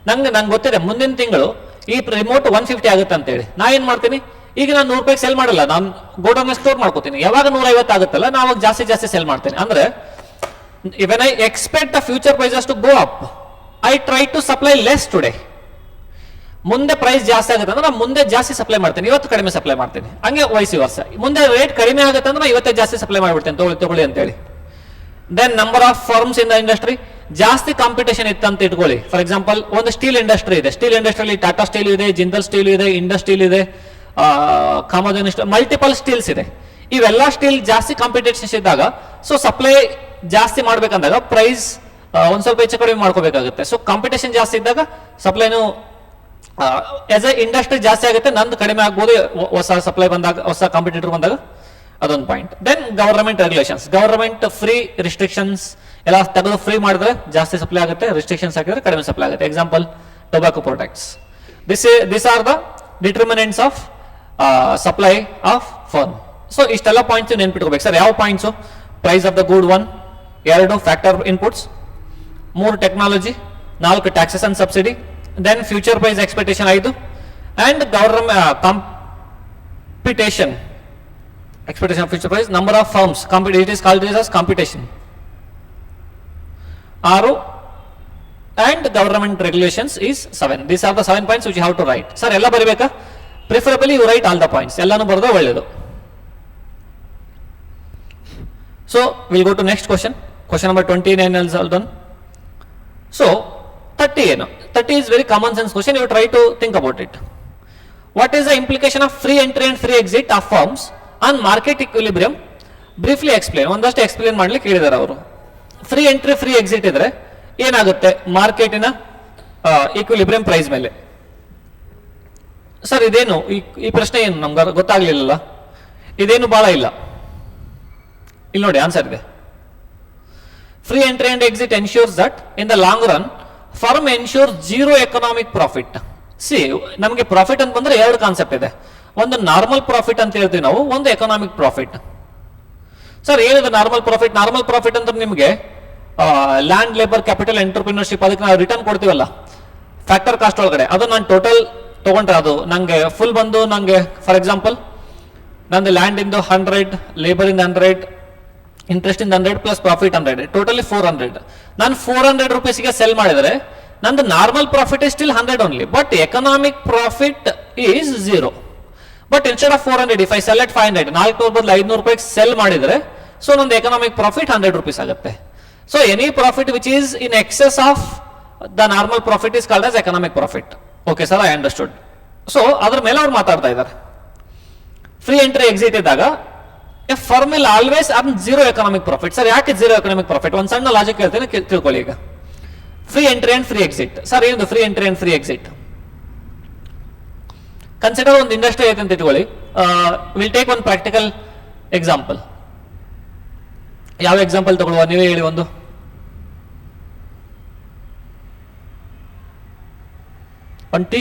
ನಂಗೆ ಗೊತ್ತಿದೆ ಮುಂದಿನ ತಿಂಗಳು ಈ ರಿಮೋಟ್ 150 ಆಗುತ್ತೆ ಅಂತೇಳಿ. ನಾ ಏನ್ ಮಾಡ್ತೀನಿ, ಈಗ ನಾನು ₹100 ಸೆಲ್ ಮಾಡಲ್ಲ, ನಾನು ಗೋಡೌನ್ ಸ್ಟೋರ್ ಮಾಡ್ಕೋತೀನಿ. ಯಾವಾಗ 150 ಆಗುತ್ತಲ್ಲ, ನಾವು ಜಾಸ್ತಿ ಸೆಲ್ ಮಾಡ್ತೀನಿ. ಅಂದ್ರೆ when I expect the future prices to go up, I try to supply less today. ಮುಂದೆ ಪ್ರೈಸ್ ಜಾಸ್ತಿ ಆಗುತ್ತೆ ಅಂದ್ರೆ ನಾನು ಮುಂದೆ ಜಾಸ್ತಿ ಸಪ್ಲೈ ಮಾಡ್ತೀನಿ, ಇವತ್ತು ಕಡಿಮೆ ಸಪ್ಲೈ ಮಾಡ್ತೀನಿ. ಹಂಗೆ ವೈಸಿ ವರ್ಷ, ಮುಂದೆ ರೇಟ್ ಕಡಿಮೆ ಆಗುತ್ತೆ ಅಂದ್ರೆ ಇವತ್ತೇ ಜಾಸ್ತಿ ಸಪ್ಲೈ ಮಾಡ್ಬಿಡ್ತೇನೆ, ತಗೊಳ್ಳಿ ಅಂತೇಳಿ. Then number of firms in the industry. ಜಾಸ್ತಿ ಕಾಂಪಿಟೇಷನ್ ಇತ್ತು ಅಂತ ಇಟ್ಕೊಳ್ಳಿ. ಫಾರ್ ಎಕ್ಸಾಂಪಲ್, ಒಂದು ಸ್ಟೀಲ್ ಇಂಡಸ್ಟ್ರಿ ಇದೆ. ಸ್ಟೀಲ್ ಇಂಡಸ್ಟ್ರಿಯಲ್ಲಿ ಟಾಟಾ ಸ್ಟೀಲ್ ಇದೆ, ಜಿಂದಲ್ ಸ್ಟೀಲ್ ಇದೆ, ಇಂಡಸ್ ಸ್ಟೀಲ್ ಇದೆ, ಕಾಮಧೇನು ಸ್ಟೀಲ್, ಮಲ್ಟಿಪಲ್ ಸ್ಟೀಲ್ಸ್ ಇದೆ. ಇವೆಲ್ಲ ಸ್ಟೀಲ್ ಜಾಸ್ತಿ ಕಾಂಪಿಟೇಷನ್ ಇದ್ದಾಗ, ಸೊ ಸಪ್ಲೈ ಜಾಸ್ತಿ ಮಾಡ್ಬೇಕಂದಾಗ ಪ್ರೈಸ್ ಒಂದ್ ಸ್ವಲ್ಪ ಹೆಚ್ಚು ಕಡಿಮೆ ಮಾಡ್ಕೋಬೇಕಾಗುತ್ತೆ. ಸೊ ಕಾಂಪಿಟೇಷನ್ ಜಾಸ್ತಿ ಇದ್ದಾಗ ಸಪ್ಲೈನು ಆಸ್ ಎ ಇಂಡಸ್ಟ್ರಿ ಜಾಸ್ತಿ ಆಗುತ್ತೆ, ನಂದು ಕಡಿಮೆ ಆಗ್ಬೋದು. ಹೊಸ ಸಪ್ಲೈ ಬಂದಾಗ, ಹೊಸ ಕಾಂಪಿಟೇಟರ್ ಬಂದಾಗ ಅದೊಂದು point. Then government regulations, government free restrictions ಎಲ್ಲ ತೆಗೆದು ಫ್ರೀ ಮಾಡಿದ್ರೆ ಜಾಸ್ತಿ ಸಪ್ಲೈ ಆಗುತ್ತೆ, ರಿಸ್ಟ್ರಿಕ್ಷನ್ಸ್ ಹಾಕಿದ್ರೆ ಕಡಿಮೆ ಸಪ್ಲೈ ಆಗುತ್ತೆ. Example tobacco products. This are the determinants of supply of firm. So ಇಷ್ಟೆಲ್ಲ ಪಾಯಿಂಟ್ಸ್ ನೆನ್ಪಿಟ್ಕೋಬೇಕು ಸರ್. ಯಾವ points? Price of the good 1, 2 factor inputs, 3 technology, 4 taxes and subsidy, then future price expectation 5, and government competition expectation of future price, number of firms, it is called as computation, 6, and government regulations is 7. These are the 7 points which you have to write. Sir ella baribeka? Preferably you write all the points, ellanu barada ಒಳ್ಳೆಯದು. So we'll go to next question. Question number 29 is all done. So 30 ಏನು? 30 is very common sense question. You try to think about it. What is the implication of free entry and free exit of firms on market equilibrium? Briefly explain, ಒಂದಷ್ಟು explain ಮಾಡ್ಲಿಕ್ಕೆ ಹೇಳಿದ್ದಾರೆ ಅವರು. Free entry free exit ಇದ್ರೆ ಏನಾಗುತ್ತೆ ಮಾರ್ಕೆಟಿನ equilibrium price ಮೇಲೆ? Sir ಇದೇನು ಈ ಪ್ರಶ್ನೆ ಏನು ನಮ್ಗೆ ಗೊತ್ತಾಗ್ಲಿಲ್ಲ, ಇದೇನು ಬಹಳ ಇಲ್ಲ. ಇಲ್ಲಿ ನೋಡಿ ಆನ್ಸರ್ ಇದೆ. Free entry and exit ensures that in the long run firm ensure zero economic profit. C ನಮಗೆ ಪ್ರಾಫಿಟ್ ಅಂತ ಬಂದ್ರೆ 2 ಕಾನ್ಸೆಪ್ಟ್ ಇದೆ. ಒಂದು ನಾರ್ಮಲ್ ಪ್ರಾಫಿಟ್ ಅಂತ ಹೇಳ್ತೀವಿ ನಾವು, ಒಂದು ಎಕನಾಮಿಕ್ ಪ್ರಾಫಿಟ್. ಸರ್ ಏನಿದೆ ನಾರ್ಮಲ್ ಪ್ರಾಫಿಟ್? ನಾರ್ಮಲ್ ಪ್ರಾಫಿಟ್ ಅಂದ್ರೆ ನಿಮಗೆ ಲ್ಯಾಂಡ್, ಲೇಬರ್, ಕ್ಯಾಪಿಟಲ್, ಎಂಟರ್ಪ್ರಿನರ್ಶಿಪ್, ಅದಕ್ಕೆ ನಾವು ರಿಟರ್ನ್ ಕೊಡ್ತೀವಲ್ಲ ಫ್ಯಾಕ್ಟರ್ ಕಾಸ್ಟ್ ಒಳಗಡೆ, ಅದು ನಾನು ಟೋಟಲ್ ತಗೊಂಡ್ರೆ ಅದು ನಂಗೆ ಫುಲ್ ಬಂದು ನಂಗೆ ಫಾರ್ ಎಕ್ಸಾಂಪಲ್ ನಂದು ಲ್ಯಾಂಡ್ ಇಂದು 100, ಲೇಬರ್ ಇಂದ 100, ಇಂಟ್ರೆಸ್ಟ್ ಇಂದ 100 ಪ್ಲಸ್ ಪ್ರಾಫಿಟ್ 100, ಟೋಟಲಿ 400. ನಾನು 400 ರೂಪೀಸ್ಗೆ ಸೆಲ್ ಮಾಡಿದರೆ ನಂದು normal profit is still 100 only, but economic profit is 0. But instead of 400 if I sell at 500, 400 ಬದಲು 500 ರೂಪಾಯಿಗೆ ಸೆಲ್ ಮಾಡಿದ್ರೆ ಸೊ ನಂದು ಎಕನಾಮಿಕ್ ಪ್ರಾಫಿಟ್ 100 ರೂಪೀಸ್ ಆಗುತ್ತೆ. So any profit which is in excess of the normal profit is called as economic profit. Okay sir, I understood. So ಅದ್ರ ಮೇಲೆ ಅವ್ರು ಮಾತಾಡ್ತಾ ಇದ್ದಾರೆ. ಫ್ರೀ ಎಂಟ್ರಿ ಎಕ್ಸಿಟ್ ಇದ್ದಾಗ a firm will always earn 0 economic profit. Sir ಯಾಕೆ 0 economic profit? ಒಂದು ಸಣ್ಣ logic ಹೇಳ್ತೀನಿ, ತಿಳ್ಕೊಳ್ಳಿ. ಈಗ free entry and free exit. Sir ಏನು free entry and free exit? Consider ಒಂದು ಇಂಡಸ್ಟ್ರಿ ಐತೆ ಅಂತ ಇಟ್ಕೊಳ್ಳಿ. Will take one practical example. ಯಾವ ಎಕ್ಸಾಂಪಲ್ ತಗೊಳ್ಳುವ ನೀವೇ ಹೇಳಿ ಒಂದು. ಟೀ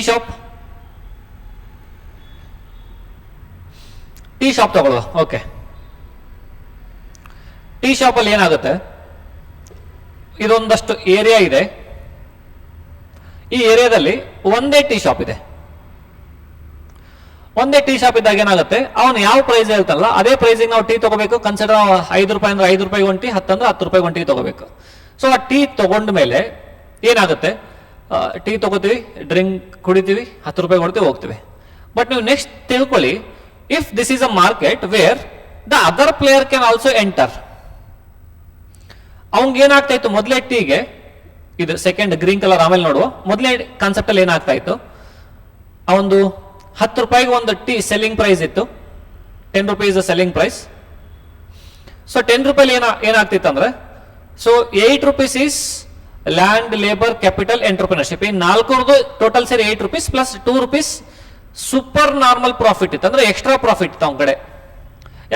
ಶಾಪ್ ತಗೊಳ್ಳುವ. ಓಕೆ, ಟೀ ಶಾಪ್ ಅಲ್ಲಿ ಏನಾಗುತ್ತೆ, ಇದೊಂದಷ್ಟು ಏರಿಯಾ ಇದೆ. ಈ ಏರಿಯಾದಲ್ಲಿ ಒಂದೇ ಟೀ ಶಾಪ್ ಇದೆ. ಒಂದೇ ಟೀ ಶಾಪ್ ಇದ್ದಾಗ ಏನಾಗುತ್ತೆ, ಅವನು ಯಾವ ಪ್ರೈಸ್ ಹೇಳ್ತಾನಲ್ಲ ಅದೇ ಪ್ರೈಸಿಗೆ ನಾವು ಟೀ ತಗೋಬೇಕು. ಕನ್ಸಿಡರ್ 5 ರೂಪಾಯಿ ಅಂದ್ರೆ 5 ರೂಪಾಯಿ ಒಂದು ಟೀ, 10 ಅಂದ್ರೆ 10 ರೂಪಾಯಿ ಒಂದು ಟೀ ತಗೋಬೇಕು. ಸೊ ಆ ಟೀ ತಗೊಂಡ ಮೇಲೆ ಏನಾಗುತ್ತೆ, ಟೀ ತಗೋತೀವಿ, ಡ್ರಿಂಕ್ ಕುಡಿತೀವಿ, 10 ರೂಪಾಯಿ ಕೊಡ್ತೀವಿ, ಹೋಗ್ತೀವಿ. ಬಟ್ ನೀವು ನೆಕ್ಸ್ಟ್ ತಿಳ್ಕೊಳ್ಳಿ, if this is a market where the other player can also enter. ಅವಂಗ ಏನಾಗ್ತಾ ಇತ್ತು ಮೊದಲೇ ಟೀಗೆ, ಇದು ಸೆಕೆಂಡ್ ಗ್ರೀನ್ ಕಲರ್ ಆಮೇಲೆ ನೋಡುವ, ಮೊದಲೇ ಕಾನ್ಸೆಪ್ಟ್ ಅಲ್ಲಿ ಏನಾಗ್ತಾ ಇತ್ತು, ಆ ಒಂದು 10 ರೂಪಾಯಿಗೆ ಒಂದು ಟೀ ಸೆಲ್ಲಿಂಗ್ ಪ್ರೈಸ್ ಇತ್ತು, 10 ರೂಪೀಸ್ ಸೆಲ್ಲಿಂಗ್ ಪ್ರೈಸ್. ಸೊ 10 ರೂಪಾಯಿ ಏನಾಗ್ತಿತ್ತು ಅಂದ್ರೆ, so 8 rupees is land, labour, capital, entrepreneurship. ಈ 4 ಟೋಟಲ್ ಸೇರಿ 8 rupees plus 2 rupees super normal profit ಇತ್ತು, ಅಂದ್ರೆ ಎಕ್ಸ್ಟ್ರಾ ಪ್ರಾಫಿಟ್ ಇತ್ತು ಅವನ ಕಡೆ.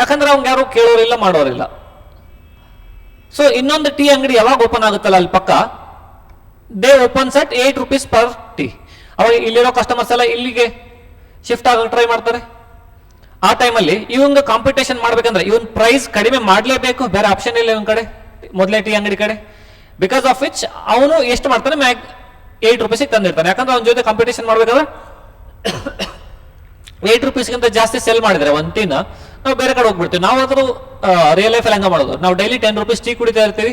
ಯಾಕಂದ್ರೆ ಅವ್ಗೆ ಯಾರು ಕೇಳೋರಿಲ್ಲ, ಮಾಡೋರಿಲ್ಲ. ಸೊ ಇನ್ನೊಂದು ಟೀ ಅಂಗಡಿ ಯಾವಾಗ ಓಪನ್ ಆಗುತ್ತಲ್ಲ ಅಲ್ಲಿ ಪಕ್ಕ, they opens at 8 rupees per tea. ಅವಾಗ ಇಲ್ಲಿರೋ ಕಸ್ಟಮರ್ಸ್ ಎಲ್ಲ ಇಲ್ಲಿಗೆ ಶಿಫ್ಟ್ ಆಗಕ್ಕೆ ಟ್ರೈ ಮಾಡ್ತಾರೆ. ಆ ಟೈಮಲ್ಲಿ ಇವಂಗ ಕಾಂಪಿಟೇಷನ್ ಮಾಡ್ಬೇಕಂದ್ರೆ ಇವನ್ ಪ್ರೈಸ್ ಕಡಿಮೆ ಮಾಡಲೇಬೇಕು, ಬೇರೆ ಆಪ್ಷನ್ ಇಲ್ಲ ಇವನ್ ಕಡೆ, ಮೊದಲೇ ಟೀ ಅಂಗಡಿ ಕಡೆ. ಬಿಕಾಸ್ ಆಫ್ ವಿಚ್ ಅವನು ಎಷ್ಟು ಮಾಡ್ತಾನೆ, 8 ರೂಪೀಸಿಗೆ ತಂದಿರ್ತಾನೆ. ಯಾಕಂದ್ರೆ ಅವನ ಜೊತೆ ಕಾಂಪಿಟೇಷನ್ ಮಾಡ್ಬೇಕಾದ್ರೆ 8 ರೂಪೀಸ್ಗಿಂತ ಜಾಸ್ತಿ ಸೆಲ್ ಮಾಡಿದ್ರೆ ಒಂದು ಟೀನ, ನಾವು ಬೇರೆ ಕಡೆ ಹೋಗ್ಬಿಡ್ತೀವಿ. ನಾವಾದ್ರೂ ರಿಯಲ್ ಲೈಫ್ ಅಲ್ಲಿ ಹಂಗ ಮಾಡೋದು, ನಾವು ಡೈಲಿ 10 ರೂಪೀಸ್ ಟೀ ಕುಡಿತಾ ಇರ್ತೀವಿ.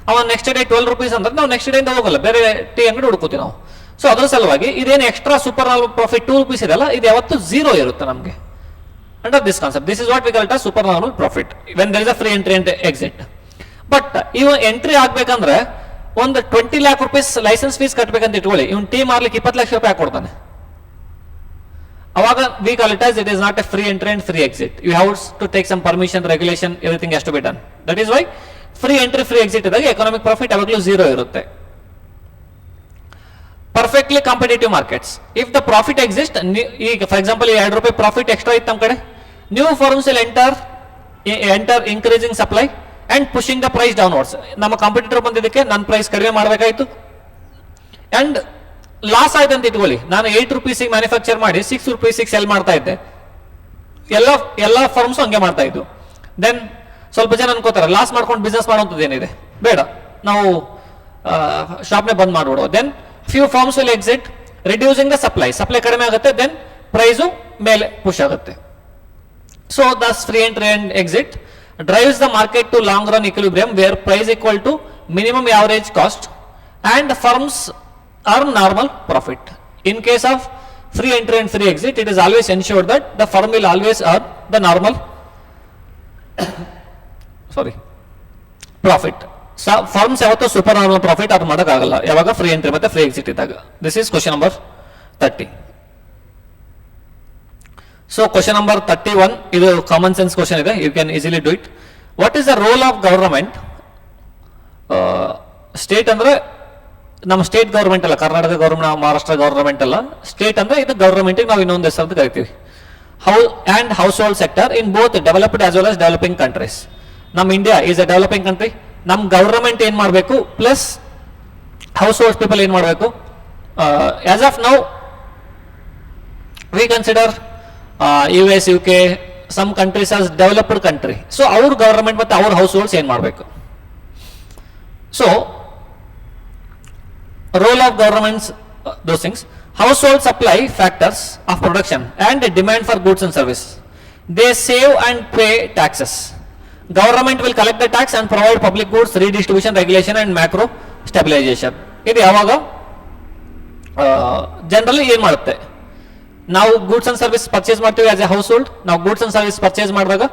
ಅವ ನೆಕ್ಸ್ಟ್ ಡೇ 12 ರೂಪೀಸ್ ಅಂದ್ರೆ ನಾವು ನೆಕ್ಸ್ಟ್ ಡೇ ಇಂದ ಹೋಗಲ್ಲ, ಬೇರೆ ಟೀ ಅಂಗಡಿ ಹುಡುಕೋತೀವಿ ನಾವು. ಸೊ ಅದ್ರ ಸಲುವಾಗಿ ಇದೇನು extra super normal profit 2 rupees ಇದೆಲ್ಲ, ಇದು ಯಾವತ್ತು 0 ಇರುತ್ತೆ ನಮಗೆ. Under this concept, this is what we call it super normal profit when there is a free entry and exit. But ಇವ ಎಂಟ್ರಿ ಆಗ್ಬೇಕಂದ್ರೆ ಒಂದು 20 lakh ರೂಪೀಸ್ ಲೈಸೆನ್ಸ್ ಫೀಸ್ ಕಟ್ಬೇಕಂತ ಇಟ್ಕೊಳ್ಳಿ. ಇವ್ನು ಟೀ ಮಾರ್ಲಿಕ್ಕೆ 20 ಲಕ್ಷ ರೂಪಾಯಿ ಕೊಡ್ತಾನೆ. ಅವಾಗ we call it as it is not a free entry and free exit. You have to take some permission, regulation, everything has to be done. That is why free entry free exit ಇದ್ದಾಗ economic profit ಯಾವಾಗಲೂ 0 ಇರುತ್ತೆ. Perfectly competitive markets, if the profit exist, ಈಗ for example 2 ರೂಪಾಯಿ profit extra ಇತ್ತು ನಮ್ಮ ಕಡೆ, new firms will enter enter increasing supply and pushing the price downwards. ನಮ್ಮ competitor ಬಂದಿದ್ದಕ್ಕೆ ನನ್ನ ಪ್ರೈಸ್ ಕಡಿಮೆ ಮಾಡಬೇಕಾಯ್ತು ಅಂಡ್ ಲಾಸ್ ಆಯ್ತು ಅಂತ ಇಟ್ಕೊಳ್ಳಿ. ನಾನು 8 ರೂಪೀಸಿಗೆ ಮ್ಯಾನುಫ್ಯಾಕ್ಚರ್ ಮಾಡಿ 6 ರೂಪೀಸಿಗೆ ಸೆಲ್ ಮಾಡ್ತಾ ಇದ್ದೆ. ಎಲ್ಲ ಫರ್ಮ್ಸ್ ಹಂಗೆ ಮಾಡ್ತಾ ಇದ್ದು. ದೆನ್ ಸ್ವಲ್ಪ ಜನ ಅನ್ಕೋತಾರೆ ಲಾಸ್ ಮಾಡ್ಕೊಂಡು ಬಿಸ್ನೆಸ್ ಮಾಡುವಂಥದ್ದು ಏನಿದೆ, ಬೇಡ, ನಾವು ಶಾಪ್ನೇ ಬಂದ್ ಮಾಡ್ಬಿಡುವ. Then few firms will exit reducing the supply ಕಡಿಮೆ ಆಗುತ್ತೆ, ದೆನ್ ಪ್ರೈಸು ಮೇಲೆ ಪುಷ್ ಆಗುತ್ತೆ. So thus free entry and exit drives the market to long run equilibrium where price equal to minimum average cost and firms earn normal profit. In case of free entry and free exit, it is always ensured that the firm will always earn the normal profit. So firms ಯಾವತ್ತೂ super normal profit ಅದು ಮಾಡೋಕ್ಕಾಗಲ್ಲ ಯಾವಾಗ free entry ಮತ್ತೆ free exit ಇದ್ದಾಗ. This is question number 30. So question number 31 ಇದು common sense question ಇದೆ, you can easily do it. What is the role of government? State ಅಂದ್ರೆ ನಮ್ಮ ಸ್ಟೇಟ್ ಗವರ್ಮೆಂಟ್ ಅಲ್ಲ, ಕರ್ನಾಟಕ ಗವರ್ಮೆಂಟ್, ಮಹಾರಾಷ್ಟ್ರ ಗವರ್ಮೆಂಟ್ ಅಲ್ಲ, ಸ್ಟೇಟ್ ಅಂದ್ರೆ ಇದು ಗವರ್ಮೆಂಟ್ ನಾವು ಇನ್ನೊಂದು ಹೆಸರು ಅಂತ ಕರಿತೀವಿ. Household sector in both developed as well as developing countries. ನಮ್ಮ India is a developing country. ನಮ್ಮ ಗವರ್ಮೆಂಟ್ ಏನ್ ಮಾಡಬೇಕು ಪ್ಲಸ್ ಹೌಸ್ ಹೋಲ್ಡ್ ಪೀಪಲ್ ಏನ್ ಮಾಡಬೇಕು? As of now we consider US, UK, some countries as developed country. So ಅವ್ರ government ಮತ್ತೆ ಅವ್ರ households ಏನ್ ಮಾಡಬೇಕು? So role of governments, those things. Household supply factors of production and demand for goods and service. They save and pay taxes. Government will collect the tax and provide public goods redistribution, regulation and macro stabilization. ಇದು ಯಾವಾಗ generally ಏನ್ ಮಾಡುತ್ತೆ? ನಾವು goods and service purchase ಮಾಡ್ತೀವಿ as A house hold. ನಾವು goods and service purchase ಮಾಡಿದಾಗ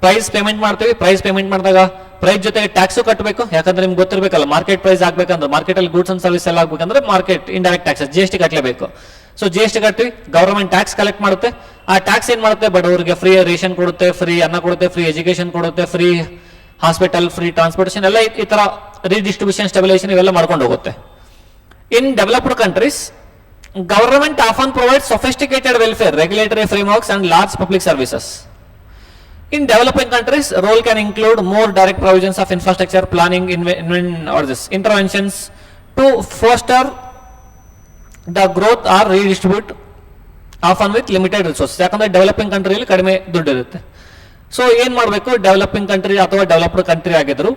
price payment ಮಾಡ್ತೀವಿ. Price payment ಮಾಡಿದಾಗ ಪ್ರೈಸ್ ಜೊತೆಗೆ ಟ್ಯಾಕ್ಸು ಕಟ್ಟಬೇಕು. ಯಾಕಂದ್ರೆ ನಿಮ್ಗೆ ಗೊತ್ತಿರಬೇಕಲ್ಲ, ಮಾರ್ಕೆಟ್ ಪ್ರೈಸ್ ಆಗ್ಬೇಕಂದ್ರೆ, ಮಾರ್ಕೆಟ್ ಅಲ್ಲಿ ಗೂಡ್ಸ್ ಅಂಡ್ ಸರ್ವಿಸ್ ಎಲ್ಲ ಆಗ್ಬೇಕಂದ್ರೆ ಮಾರ್ಕೆಟ್ ಇಂಡೈರೆಕ್ಟ್ ಟ್ಯಾಕ್ಸಸ್ GST ಕಟ್ಟಲೇಬೇಕು. ಸೊ GST ಕಟ್ತೀವಿ, ಗವರ್ಮೆಂಟ್ ಟ್ಯಾಕ್ಸ್ ಕಲೆಕ್ಟ್ ಮಾಡುತ್ತೆ. ಆ ಟ್ಯಾಕ್ಸ್ ಏನ್ ಮಾಡುತ್ತೆ? ಬಡವರಿಗೆ ಫ್ರೀ ರೇಷನ್ ಕೊಡುತ್ತೆ, ಫ್ರೀ ಅನ್ನ ಕೊಡುತ್ತೆ, ಫ್ರೀ ಎಜುಕೇಶನ್ ಕೊಡುತ್ತೆ, ಫ್ರೀ ಹಾಸ್ಪಿಟಲ್, ಫ್ರೀ ಟ್ರಾನ್ಸ್ಪೋರ್ಟೇಷನ್ ಎಲ್ಲ ಈ ತರ ರೀಡಿಸ್ಟ್ರಿಬ್ಯೂಷನ್, ಸ್ಟೆಬಿಲೈಸೇಷನ್ ಇವೆಲ್ಲ ಮಾಡ್ಕೊಂಡು ಹೋಗುತ್ತೆ. In developed countries government often provides sophisticated welfare, regulatory frameworks and large public services. In developing countries, role can include more direct provisions of infrastructure, planning, interventions to foster the growth or redistribute often with limited resources. ಯಾಕಂದ್ರೆ developing ಕಂಟ್ರಿಯಲ್ಲಿ ಕಡಿಮೆ ದುಡ್ಡು ಇರುತ್ತೆ. So ಏನ್ ಮಾಡಬೇಕು? Developing country ಅಥವಾ developed country ಆಗಿದ್ರು,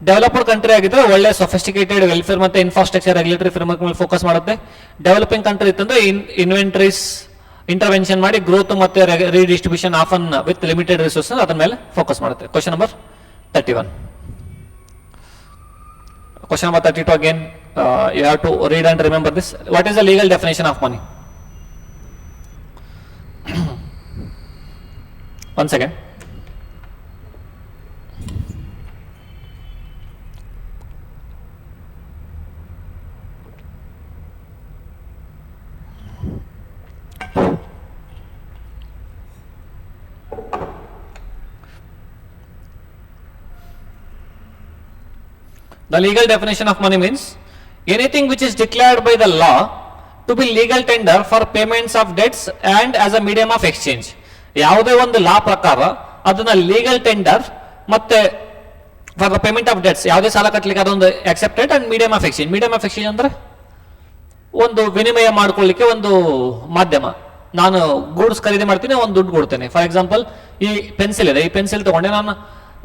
developed country ಆಗಿದ್ರೆ ಒಳ್ಳೆ ಸೊಫಿಸ್ಟಿಕೇಟೆಡ್ ವೆಲ್ಫೇರ್ ಮತ್ತೆ ಇನ್ಫ್ರಾಸ್ಟ್ರಕ್ಚರ್, ರೆಗ್ಯುಲೇಟರಿ ಫ್ರೇಮ್ವರ್ಕ್ ಮೇಲೆ ಫೋಕಸ್ ಮಾಡುತ್ತೆ. ಡೆವಲಪಿಂಗ್ ಕಂಟ್ರಿ ಇತ್ತಂದ್ರೆ ಇನ್ವೆಂಟರೀಸ್ ಇಂಟರ್ವೆನ್ಷನ್ ಮಾಡಿ ಗ್ರೋತ್ ಮತ್ತೆ ರೀಡಿಸ್ಟ್ರಿಬ್ಯೂಷನ್ ಆಫನ್ ವಿತ್ ಲಿಮಿಟೆಡ್ ರಿಸೋರ್ಸಸ್ ಅದರ ಮೇಲೆ ಫೋಕಸ್ ಮಾಡುತ್ತೆ. Question number 31. Question number 32 again you have to read and remember this. What is the legal definition of money? One second. The legal definition of money means anything which is declared by the law to be legal tender for payments of debts and as a medium of exchange. ಯಾವುದೇ ಒಂದು ಲಾ ಪ್ರಕಾರ ಅದನ್ನ legal tender ಮತ್ತೆ for the payment of debts, ಯಾವುದೇ ಸಾಲ ಕಟ್ಟಲಿಕ್ಕೆ ಅದೊಂದು accepted and medium of exchange. Medium of exchange ಅಂದ್ರೆ ಒಂದು ವಿನಿಮಯ ಮಾಡ್ಕೊಳ್ಳಿಕ್ಕೆ ಒಂದು ಮಾಧ್ಯಮ. ನಾನು ಗೂಡ್ಸ್ ಖರೀದಿ ಮಾಡ್ತೀನಿ, ಒಂದು ದುಡ್ಡು ಕೊಡ್ತೇನೆ. ಫಾರ್ ಎಕ್ಸಾಂಪಲ್, ಈ ಪೆನ್ಸಿಲ್ ಇದೆ, ಈ ಪೆನ್ಸಿಲ್ ತಗೊಂಡೆ ನಾನು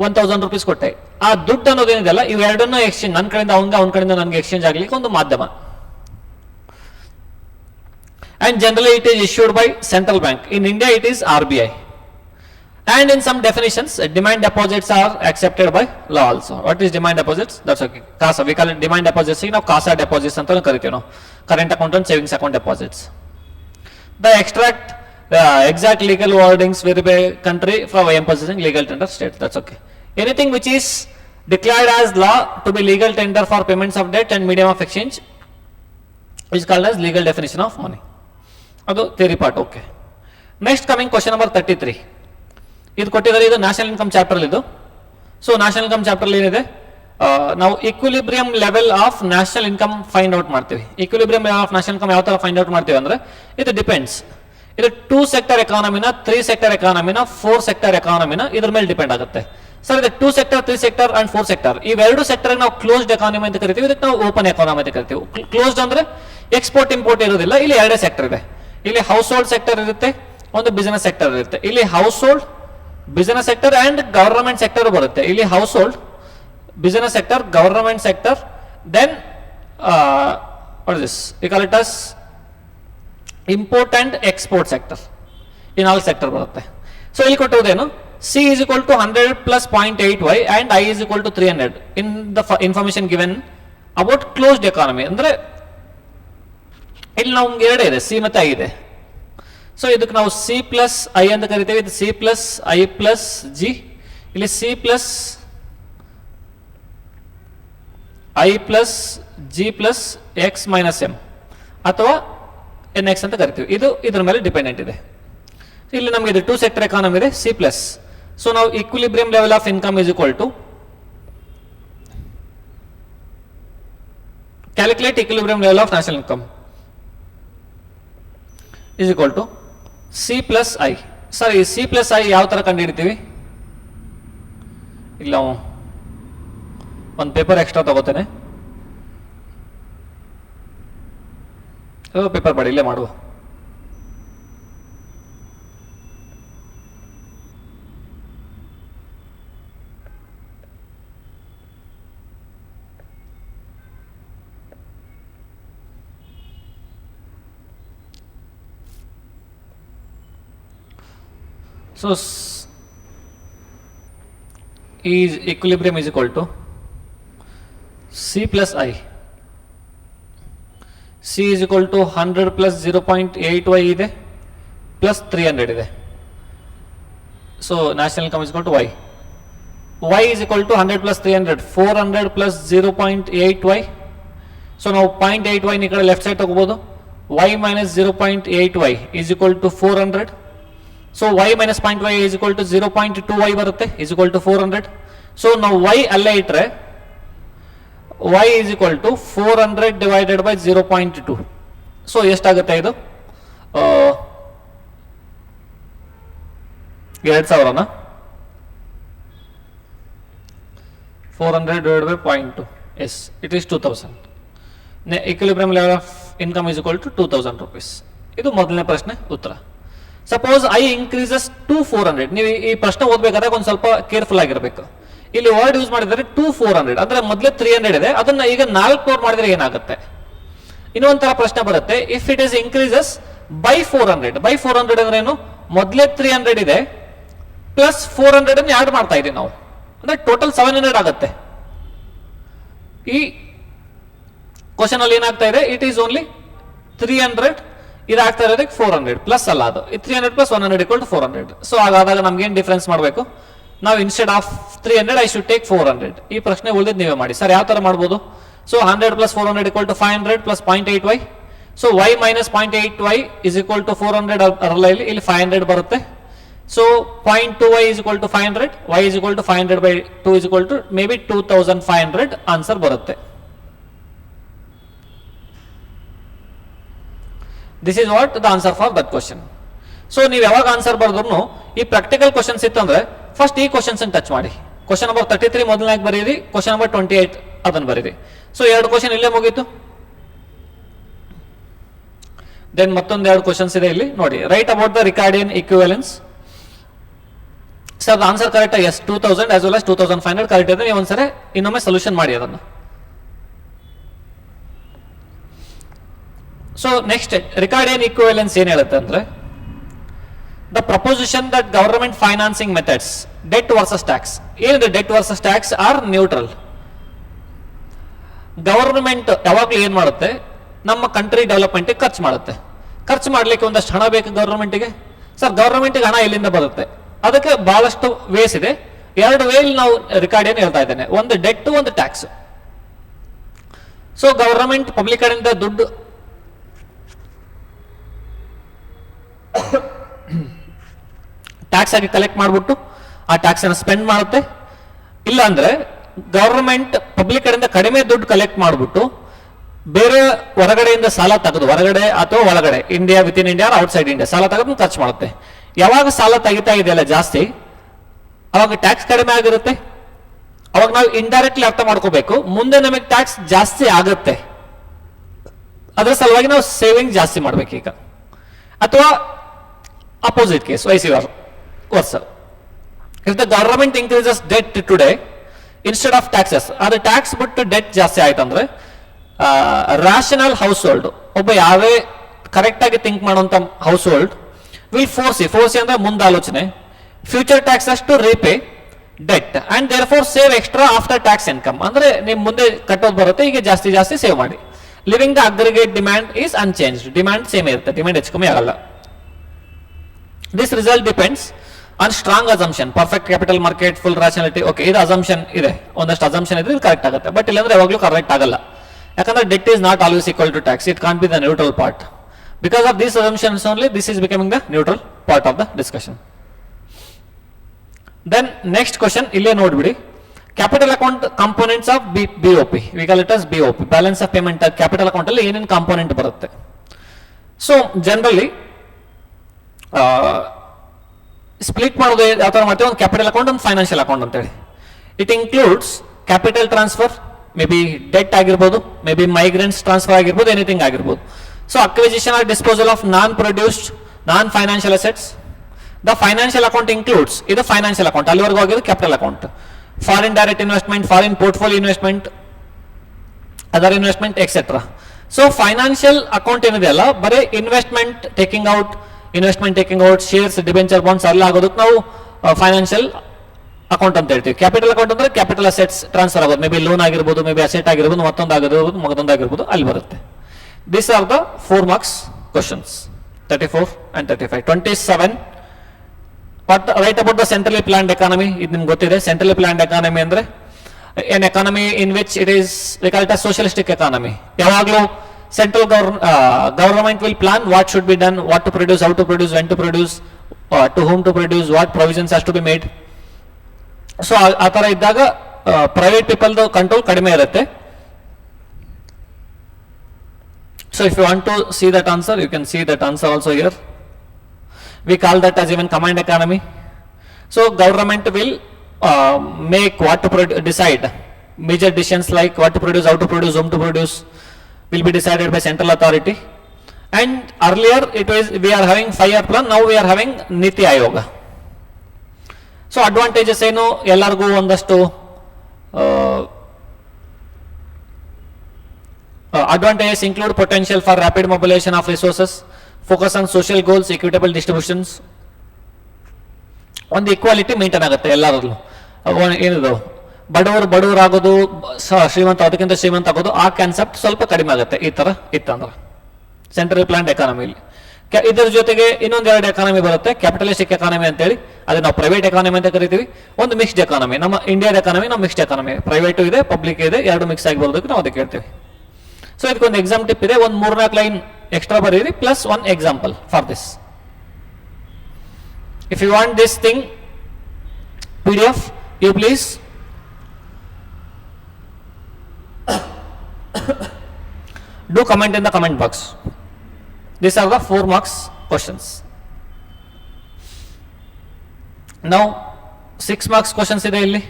1000 ರೂಪೀಸ್ ಕೊಟ್ಟೆ. ಆ ದುಡ್ಡು ಅನ್ನೋದೇನಿದೆಲ್ಲ ಇವೆರಡನ್ನೂ ಎಕ್ಸ್ಚೇಂಜ್, ನನ್ನ ಕಡೆಯಿಂದ ಅವನ ಕಡೆಯಿಂದ ನನಗೆ ಎಕ್ಸ್ಚೇಂಜ್ ಆಗ್ಲಿಕ್ಕೆ ಒಂದು ಮಾಧ್ಯಮ. And generally it is issued by central bank. In India it is RBI. And in some definitions, demand deposits are accepted by law also. What is demand deposits? That's okay. CASA, we call it demand deposits. Now CASA deposits ಅಂತ ಕರಿತೀವಿ ನಾವು, current account and savings account deposits. The exact legal wordings vary by country for emphasizing legal tender state. That's okay. Anything which is declared as law to be legal tender for payments of debt and medium of exchange is called as legal definition of money. ಅದು theory part. Okay, next coming question number 33. ಇದು ಕೊಟ್ಟಿದ್ದಾರೆ, ಇದು national income chapter ಇದು. So national income chapter ಏನಿದೆ, ನಾವು equilibrium level of national income find out ಮಾಡ್ತೀವಿ. Equilibrium level of national income ಯಾವ ತರ ಫೈಂಡ್ ಔಟ್ ಮಾಡ್ತೀವಿ ಅಂದ್ರೆ, ಇದು ಡಿಪೆಂಡ್ಸ್. ಇದು 2 ಸೆಕ್ಟರ್ ಎಕಾನಮಿನ, 3 ಸೆಕ್ಟರ್ ಎಕಾನಮಿನ, 4 ಸೆಕ್ಟರ್ ಎಕಾನಮಿನ, ಇದ್ರ ಮೇಲೆ ಡಿಪೆಂಡ್ ಆಗುತ್ತೆ. ಸರ್ ಇದು 2 ಸೆಕ್ಟರ್, 3 ಸೆಕ್ಟರ್ ಅಂಡ್ 4 ಸೆಕ್ಟರ್, ಇವೆರಡು ಸೆಕ್ಟರ್ ನಾವು ಕ್ಲೋಸ್ಡ್ ಎಕಾನಮಿ ಅಂತ ಕರಿತೀವಿ, ಇದಕ್ಕೆ ನಾವು ಓಪನ್ ಎಕಾನಮಿ ಅಂತ ಕರಿತೀವಿ. ಕ್ಲೋಸ್ಡ್ ಅಂದ್ರೆ ಎಕ್ಸ್ಪೋರ್ಟ್ ಇಂಪೋರ್ಟ್ ಇರೋದಿಲ್ಲ. ಇಲ್ಲಿ ಎರಡೇ ಸೆಕ್ಟರ್ ಇದೆ. ಇಲ್ಲಿ ಹೌಸ್ ಹೋಲ್ಡ್ ಸೆಕ್ಟರ್ ಇರುತ್ತೆ, ಒಂದು ಬಿಸಿನೆಸ್ ಸೆಕ್ಟರ್ ಇರುತ್ತೆ. ಇಲ್ಲಿ household, business sector and government sector ಬರುತ್ತೆ. ಇಲ್ಲಿ household, business sector, government sector, then what is this, we call it as import and export sector. ಈ 4 sector ಬರುತ್ತೆ. So ಇಲ್ಲಿ ಕೊಟ್ಟಿರೋದೇನು, C is equal to 100 plus 0.8y and I is equal to 300 in the information given about closed economy. ಅಂದ್ರೆ ಇಲ್ಲಿ ನಾವು ಎರಡೇ ಇದೆ, C ಮತ್ತೆ I ಇದೆ. ಸೊ ಇದಕ್ಕೆ ನಾವು C plus I ಅಂತ ಕರಿತೇವೆ, ಇದು C plus I plus G, ಇಲ್ಲಿ C plus I plus G plus X minus M ಅಥವಾ NX ಅಂತ ಕರಿತೀವಿ. ಇದು ಇದರ ಮೇಲೆ ಡಿಪೆಂಡೆಂಟ್ ಇದೆ. ಇಲ್ಲಿ ನಮಗೆ ಇದು 2 ಸೆಕ್ಟರ್ ಎಕಾನಮಿ ಇದೆ, C plus. So now equilibrium level of income is equal to, calculate equilibrium level of national income is equal to C plus I. Sir ಈ C plus I ಯಾವ ತರ ಕಂಡು ಹಿಡಿತೀವಿ, ಇಲ್ಲ ಒಂದು ಪೇಪರ್ ಎಕ್ಸ್ಟ್ರಾ ತಗೋತೇನೆ, ಪೇಪರ್ ಬೇಡ ಇಲ್ಲೇ ಮಾಡುವ. So equilibrium is equal to C plus I. C is equal to 100 plus 0.8y ಇದೆ plus 300 ಇದೆ. So national income is equal to Y. Y is equal to 100 plus 300, 400 plus 0.8y. So ನಾವು 0.8y ಈ ಕಡೆ left side ತಗೋಬಹುದು. Y minus 0.8y is equal to 400. So y minus 0.y is equal to 0.2y ಬರುತ್ತೆ, is equal to 400. So ನಾವು y ಅಲ್ಲೇ ಇಟ್ರೆ y is equal to 400 divided by 0.2. So ಎಷ್ಟಾಗುತ್ತೆ ಇದು, 2000ನ 400 divided by 0.2, yes, it is 2000. Equilibrium level of income is equal to 2000 rupees. ಇದು ಮೊದಲನೇ ಪ್ರಶ್ನೆ ಉತ್ತರ. ಸಪೋಸ್ ಐ ಇನ್ಕ್ರೀಸಸ್ ಟು 400, ನೀವು ಈ ಪ್ರಶ್ನೆ ಓದ್ಬೇಕಾದಾಗ ಒಂದು ಸ್ವಲ್ಪ ಕೇರ್ಫುಲ್ ಆಗಿರಬೇಕು. ಇಲ್ಲಿ ವರ್ಡ್ ಯೂಸ್ ಮಾಡಿದರೆ ಟು 400 ಅಂದ್ರೆ ಮೊದಲೇ 300 ಇದೆ, ಅದನ್ನ ಈಗ 400 ಮಾಡಿದ್ರೆ ಏನಾಗುತ್ತೆ. ಇನ್ನೊಂಥರ ಪ್ರಶ್ನೆ ಬರುತ್ತೆ, if it is increases by 400. By 400 ಅಂದ್ರೆ ಏನು, ಮೊದಲೇ 300 ಇದೆ ಪ್ಲಸ್ 400 ಅನ್ನು ಆಡ್ ಮಾಡ್ತಾ ಇದೀವಿ ನಾವು, ಅಂದ್ರೆ ಟೋಟಲ್ 700 ಆಗುತ್ತೆ. ಈ ಕ್ವಶನ್ ಅಲ್ಲಿ ಏನಾಗ್ತಾ ಇದೆ, ಇಟ್ ಈಸ್ ಓನ್ಲಿ 300, ಇದಾಗ್ತಾ ಇರೋದಕ್ಕೆ 400 ಪ್ಲಸ್ ಅಲ್ಲ, ಅದು 300 ಪ್ಲಸ್ 100 equal to 400. ಸೊ ಹಾಗಾದಾಗ ನಮ್ಗೆ ಏನು ಡಿಫ್ರೆನ್ಸ್ ಮಾಡಬೇಕು, ನಾವು instead of 300 I should take 400. ಈ ಪ್ರಶ್ನೆ ಉಳಿದಿದ್ದು ನೀವೇ ಮಾಡಿ. ಸರ್ ಯಾವ ತರ ಮಾಡ್ಬೋದು, so 100 plus 400 equal to 500 plus 0.8y. So y minus 0.8y is equal to 400 ಅರಲ್ಲ, ಇಲ್ಲಿ 500 ಬರುತ್ತೆ. So 0.2y is equal to 500, y is equal to 500 by 2 is equal to maybe 2500 answer ಬರುತ್ತೆ. This is what the answer for that question. So ನೀವು ಯಾವಾಗ answer ಬರೆದ್ರು ಈ practical questions ಇತ್ತಂದ್ರೆ first ಈ questions touch ಮಾಡಿ. ಕ್ವಶನ್ ನಂಬರ್ 33 ಮೊದಲನಾಗಿ ಬರೀರಿ, question number 28 ಅದನ್ನ ಬರೀರಿ. ಸೊ 2 ಕ್ವಶನ್ ಇಲ್ಲೇ ಮುಗೀತು. ದೆನ್ ಮತ್ತೊಂದು 2 ಕ್ವಶನ್ಸ್ ಇದೆ ಇಲ್ಲಿ ನೋಡಿ. Right about the Ricardian equivalence. Sir answer correct, yes 2000 as well as 2500 correct ಇದೆ. ನೀವು ಒಂದ್ಸರಿ ಇನ್ನೊಮ್ಮೆ ಸೊಲ್ಯೂಷನ್ ಮಾಡಿ ಅದನ್ನು. ಸೊ ನೆಕ್ಸ್ಟ್ ರಿಕಾರ್ಡಿಯನ್ ಇಕ್ವಿವೆಲೆನ್ಸ್ ಏನ್ ಹೇಳುತ್ತೆ ಅಂದ್ರೆ, the proposition that government financing methods debt versus tax. ಏನಿದೆ, debt versus tax are neutral. Government ಯಾವಾಗಲೂ ಏನ್ ಮಾಡುತ್ತೆ, ನಮ್ಮ ಕಂಟ್ರಿ ಡೆವಲಪ್ಮೆಂಟ್ ಖರ್ಚು ಮಾಡುತ್ತೆ. ಖರ್ಚು ಮಾಡ್ಲಿಕ್ಕೆ ಒಂದಷ್ಟು ಹಣ ಬೇಕು ಗವರ್ಮೆಂಟ್ಗೆ. ಸರ್ ಗವರ್ಮೆಂಟ್ಗೆ ಹಣ ಎಲ್ಲಿಂದ ಬರುತ್ತೆ, ಅದಕ್ಕೆ ಬಹಳಷ್ಟು ವೇಸ್ ಇದೆ. 2 ವೇಲ್ ನಾವು ರಿಕಾರ್ಡಿಯನ್ ಹೇಳ್ತಾ ಇದ್ದೇನೆ, ಒಂದು ಡೆಟ್, ಒಂದು ಟ್ಯಾಕ್ಸ್. ಸೊ ಗವರ್ಮೆಂಟ್ ಪಬ್ಲಿಕ್ ಕಡೆಯಿಂದ ದುಡ್ಡು ಟ್ಯಾಕ್ಸ್ ಆಗಿ ಕಲೆಕ್ಟ್ ಮಾಡಿಬಿಟ್ಟು ಆ ಟ್ಯಾಕ್ಸ್ ಅನ್ನು ಸ್ಪೆಂಡ್ ಮಾಡುತ್ತೆ. ಇಲ್ಲ ಅಂದ್ರೆ ಗವರ್ಮೆಂಟ್ ಪಬ್ಲಿಕ್ ಕಡೆಯಿಂದ ಕಡಿಮೆ ದುಡ್ಡು ಕಲೆಕ್ಟ್ ಮಾಡಿಬಿಟ್ಟು ಬೇರೆ ಹೊರಗಡೆಯಿಂದ ಸಾಲ ತೆಗೆದು, ಹೊರಗಡೆ ಅಥವಾ ಒಳಗಡೆ, India, with in India, outside India ಸಾಲ ತೆಗೆದು ಖರ್ಚು ಮಾಡುತ್ತೆ. ಯಾವಾಗ ಸಾಲ ತೆಗಿತಾ ಇದೆಯಲ್ಲ ಜಾಸ್ತಿ, ಅವಾಗ ಟ್ಯಾಕ್ಸ್ ಕಡಿಮೆ ಆಗಿರುತ್ತೆ. ಅವಾಗ ನಾವು ಇಂಡೈರೆಕ್ಟ್ಲಿ ಅರ್ಥ ಮಾಡ್ಕೋಬೇಕು, ಮುಂದೆ ನಮಗೆ ಟ್ಯಾಕ್ಸ್ ಜಾಸ್ತಿ ಆಗುತ್ತೆ, ಅದರ ಸಲುವಾಗಿ ನಾವು ಸೇವಿಂಗ್ ಜಾಸ್ತಿ ಮಾಡ್ಬೇಕು ಈಗ. ಅಥವಾ opposite case, vice versa, if the government increases debt today instead of taxes, ಅದು ಟ್ಯಾಕ್ಸ್ ಬಿಟ್ಟು ಡೆಟ್ ಜಾಸ್ತಿ ಆಯ್ತಂದ್ರೆ ರಾಷನಲ್ ಹೌಸ್ ಹೋಲ್ಡ್, ಒಬ್ಬ ಯಾವೇ ಕರೆಕ್ಟ್ ಆಗಿ ಥಿಂಕ್ ಮಾಡುವಂತ ಹೌಸ್ ಹೋಲ್ಡ್ ವಿಲ್ ಫೋರ್ಸಿ ಅಂದ್ರೆ ಮುಂದಾಲೋಚನೆ, ಫ್ಯೂಚರ್ ಟ್ಯಾಕ್ಸ್ ಅಷ್ಟು repay debt and therefore save extra after tax income. ಅಂದ್ರೆ ನಿಮ್ ಮುಂದೆ ಕಟ್ಟೋದು ಬರುತ್ತೆ, ಈಗ ಜಾಸ್ತಿ ಜಾಸ್ತಿ ಸೇವ್ ಮಾಡಿ. Living the aggregate demand is unchanged, demand same ಇರುತ್ತೆ, ಡಿಮ್ಯಾಂಡ್ ಹೆಚ್ಚು ಕಮ್ಮಿ ಆಗಲ್ಲ. This result depends on strong assumption, perfect capital market, full ರಾಷನಾಲಿಟಿ. Okay, ಇದು ಅಸಂಪ್ಷನ್ ಇದೆ, ಒಂದಷ್ಟು ಅಸಂಪ್ಷನ್ ಇದ್ರೆ ಕರೆಕ್ಟ್ ಆಗುತ್ತೆ, ಬಟ್ ಇಲ್ಲಾಂದ್ರೆ ಯಾವಾಗಲೂ ಕರೆಕ್ಟ್ ಆಗಲ್ಲ. ಯಾಕಂದ್ರೆ debt is not always equal to tax, it can't be the neutral part. Because of these assumptions only this is becoming the neutral part of the discussion. Then next question ಇಲ್ಲೇ ನೋಡ್ಬಿಡಿ. Capital account components of BOP, we call it as BOP, balance of payment. Capital account ಅಲ್ಲಿ ಏನೇನು component ಬರುತ್ತೆ? So generally split ಮಾಡೋದು ಯಾವ ತರ ಮಾಡ್ತೀವಿ, ಒಂದು ಕ್ಯಾಪಿಟಲ್ ಅಕೌಂಟ್, ಒಂದು ಫೈನಾನ್ಷಿಯಲ್ ಅಕೌಂಟ್ ಅಂತೇಳಿ. It includes capital transfer, may be debt ಆಗಿರ್ಬೋದು, ಮೇ ಬಿ ಮೈಗ್ರೆಂಟ್ಸ್ ಟ್ರಾನ್ಸ್ಫರ್ ಆಗಿರ್ಬೋದು, ಎನಿಥಿಂಗ್ ಆಗಿರ್ಬೋದು. So acquisition or disposal of non produced non financial assets. The financial account includes, ಇದು ಫೈನಾನ್ಷಿಯಲ್ ಅಕೌಂಟ್, ಅಲ್ಲಿವರೆಗೂ ಹೋಗಿದ್ದು capital account. Foreign direct investment, foreign portfolio investment, other investment etcetera. So financial account ಏನಿದೆ ಅಲ್ಲ, ಬರೀ investment taking out, shares, debenture, bonds ಎಲ್ಲ ಆಗೋದಕ್ಕೆ ನಾವು financial account ಅಂತ ಹೇಳ್ತೀವಿ. ಕ್ಯಾಪಿಟಲ್ ಅಕೌಂಟ್ ಅಂದ್ರೆ ಕ್ಯಾಪಿಟಲ್ ಅಸೆಟ್ಸ್ ಟ್ರಾನ್ಸ್ಫರ್ ಆಗೋದು, ಮೇ ಬಿ ಲೋನ್ ಆಗಿರ್ಬೋದು, ಮೇ ಬಿ ಅಸೆಟ್ ಆಗಿರ್ಬೋದು, ಮತ್ತೊಂದಾಗಿರ್ಬೋದು, ಅಲ್ಲಿ ಬರುತ್ತೆ. These are the 4 marks questions, 34 and 35. 27. What write about the centrally planned economy? ಇದು ನಿಮ್ಗೆ ಗೊತ್ತಿದೆ. centrally planned economy ಅಂದ್ರೆ an economy in which it is, we call it a socialistic economy. ಯಾವಾಗಲೂ central government will plan what should be done, what to produce, how to produce, when to produce, to whom to produce, what provisions has to be made. So ಆ ತರ ಇದ್ದಾಗ private ಪೀಪಲ್ದು control ಕಡಿಮೆ ಇರುತ್ತೆ. So if you want to see that answer, you can see that answer also here. We call that as even command economy. So government will make what to decide. Major decisions like what to produce, how to produce, whom to produce will be decided by central authority. And earlier it was, we are having 5-year plan, now we are having Niti Ayoga. So advantages ಏನು, ಎಲ್ಲರಿಗೂ ಒಂದಷ್ಟು advantages include potential for rapid mobilization of resources, focus on social goals, equitable distributions, ಒಂದು equality maintain ಆಗುತ್ತೆ ಎಲ್ಲರಲ್ಲೂ. ಏನಿದು ಬಡವರು ಆಗೋದು, ಶ್ರೀಮಂತ ಅದಕ್ಕಿಂತ ಶ್ರೀಮಂತ ಆಗೋದು, ಆ ಕಾನ್ಸೆಪ್ಟ್ ಸ್ವಲ್ಪ ಕಡಿಮೆ ಆಗುತ್ತೆ ಈ ತರ ಇತ್ತಂದ್ರೆ ಸೆಂಟ್ರಲ್ ಪ್ಲಾನ್ಡ್ ಎಕಾನಮಿಲಿ. ಇದರ ಜೊತೆಗೆ ಇನ್ನೊಂದೆರಡು ಎಕಾನಮಿ ಬರುತ್ತೆ, ಕ್ಯಾಪಿಟಲಿಸ್ಟಿಕ್ ಎಕಾನಮಿ ಅಂತೇಳಿ, ಅದು ನಾವು ಪ್ರೈವೇಟ್ ಎಕಾನಮಿ ಅಂತ ಕರಿತೀವಿ. ಒಂದು ಮಿಕ್ಸ್ಡ್ ಎಕಾನಮಿ, ನಮ್ಮ ಇಂಡಿಯಾದ ಎಕಾನಮಿ ನಾವು ಮಿಕ್ಸ್ಡ್ ಎಕಾನಮಿ, ಪ್ರೈವೇಟು ಇದೆ, ಪಬ್ಲಿಕ್ ಇದೆ, ಎರಡು ಮಿಕ್ಸ್ ಆಗಿ ಬರೋದಕ್ಕೆ ನಾವು ಅದಕ್ಕೆ ಹೇಳ್ತೀವಿ. ಸೊ ಇದಕ್ಕೊಂದು ಎಕ್ಸಾಮ್ ಟಿಪ್ ಇದೆ, ಒಂದು 3-4 ಲೈನ್ ಎಕ್ಸ್ಟ್ರಾ ಬರೀರಿ, plus 1 example for this. If you want this thing PDF, you please do comment in the comment box. These are the 4 marks questions. Now 6 marks questions ಇದೆ ಇಲ್ಲಿ.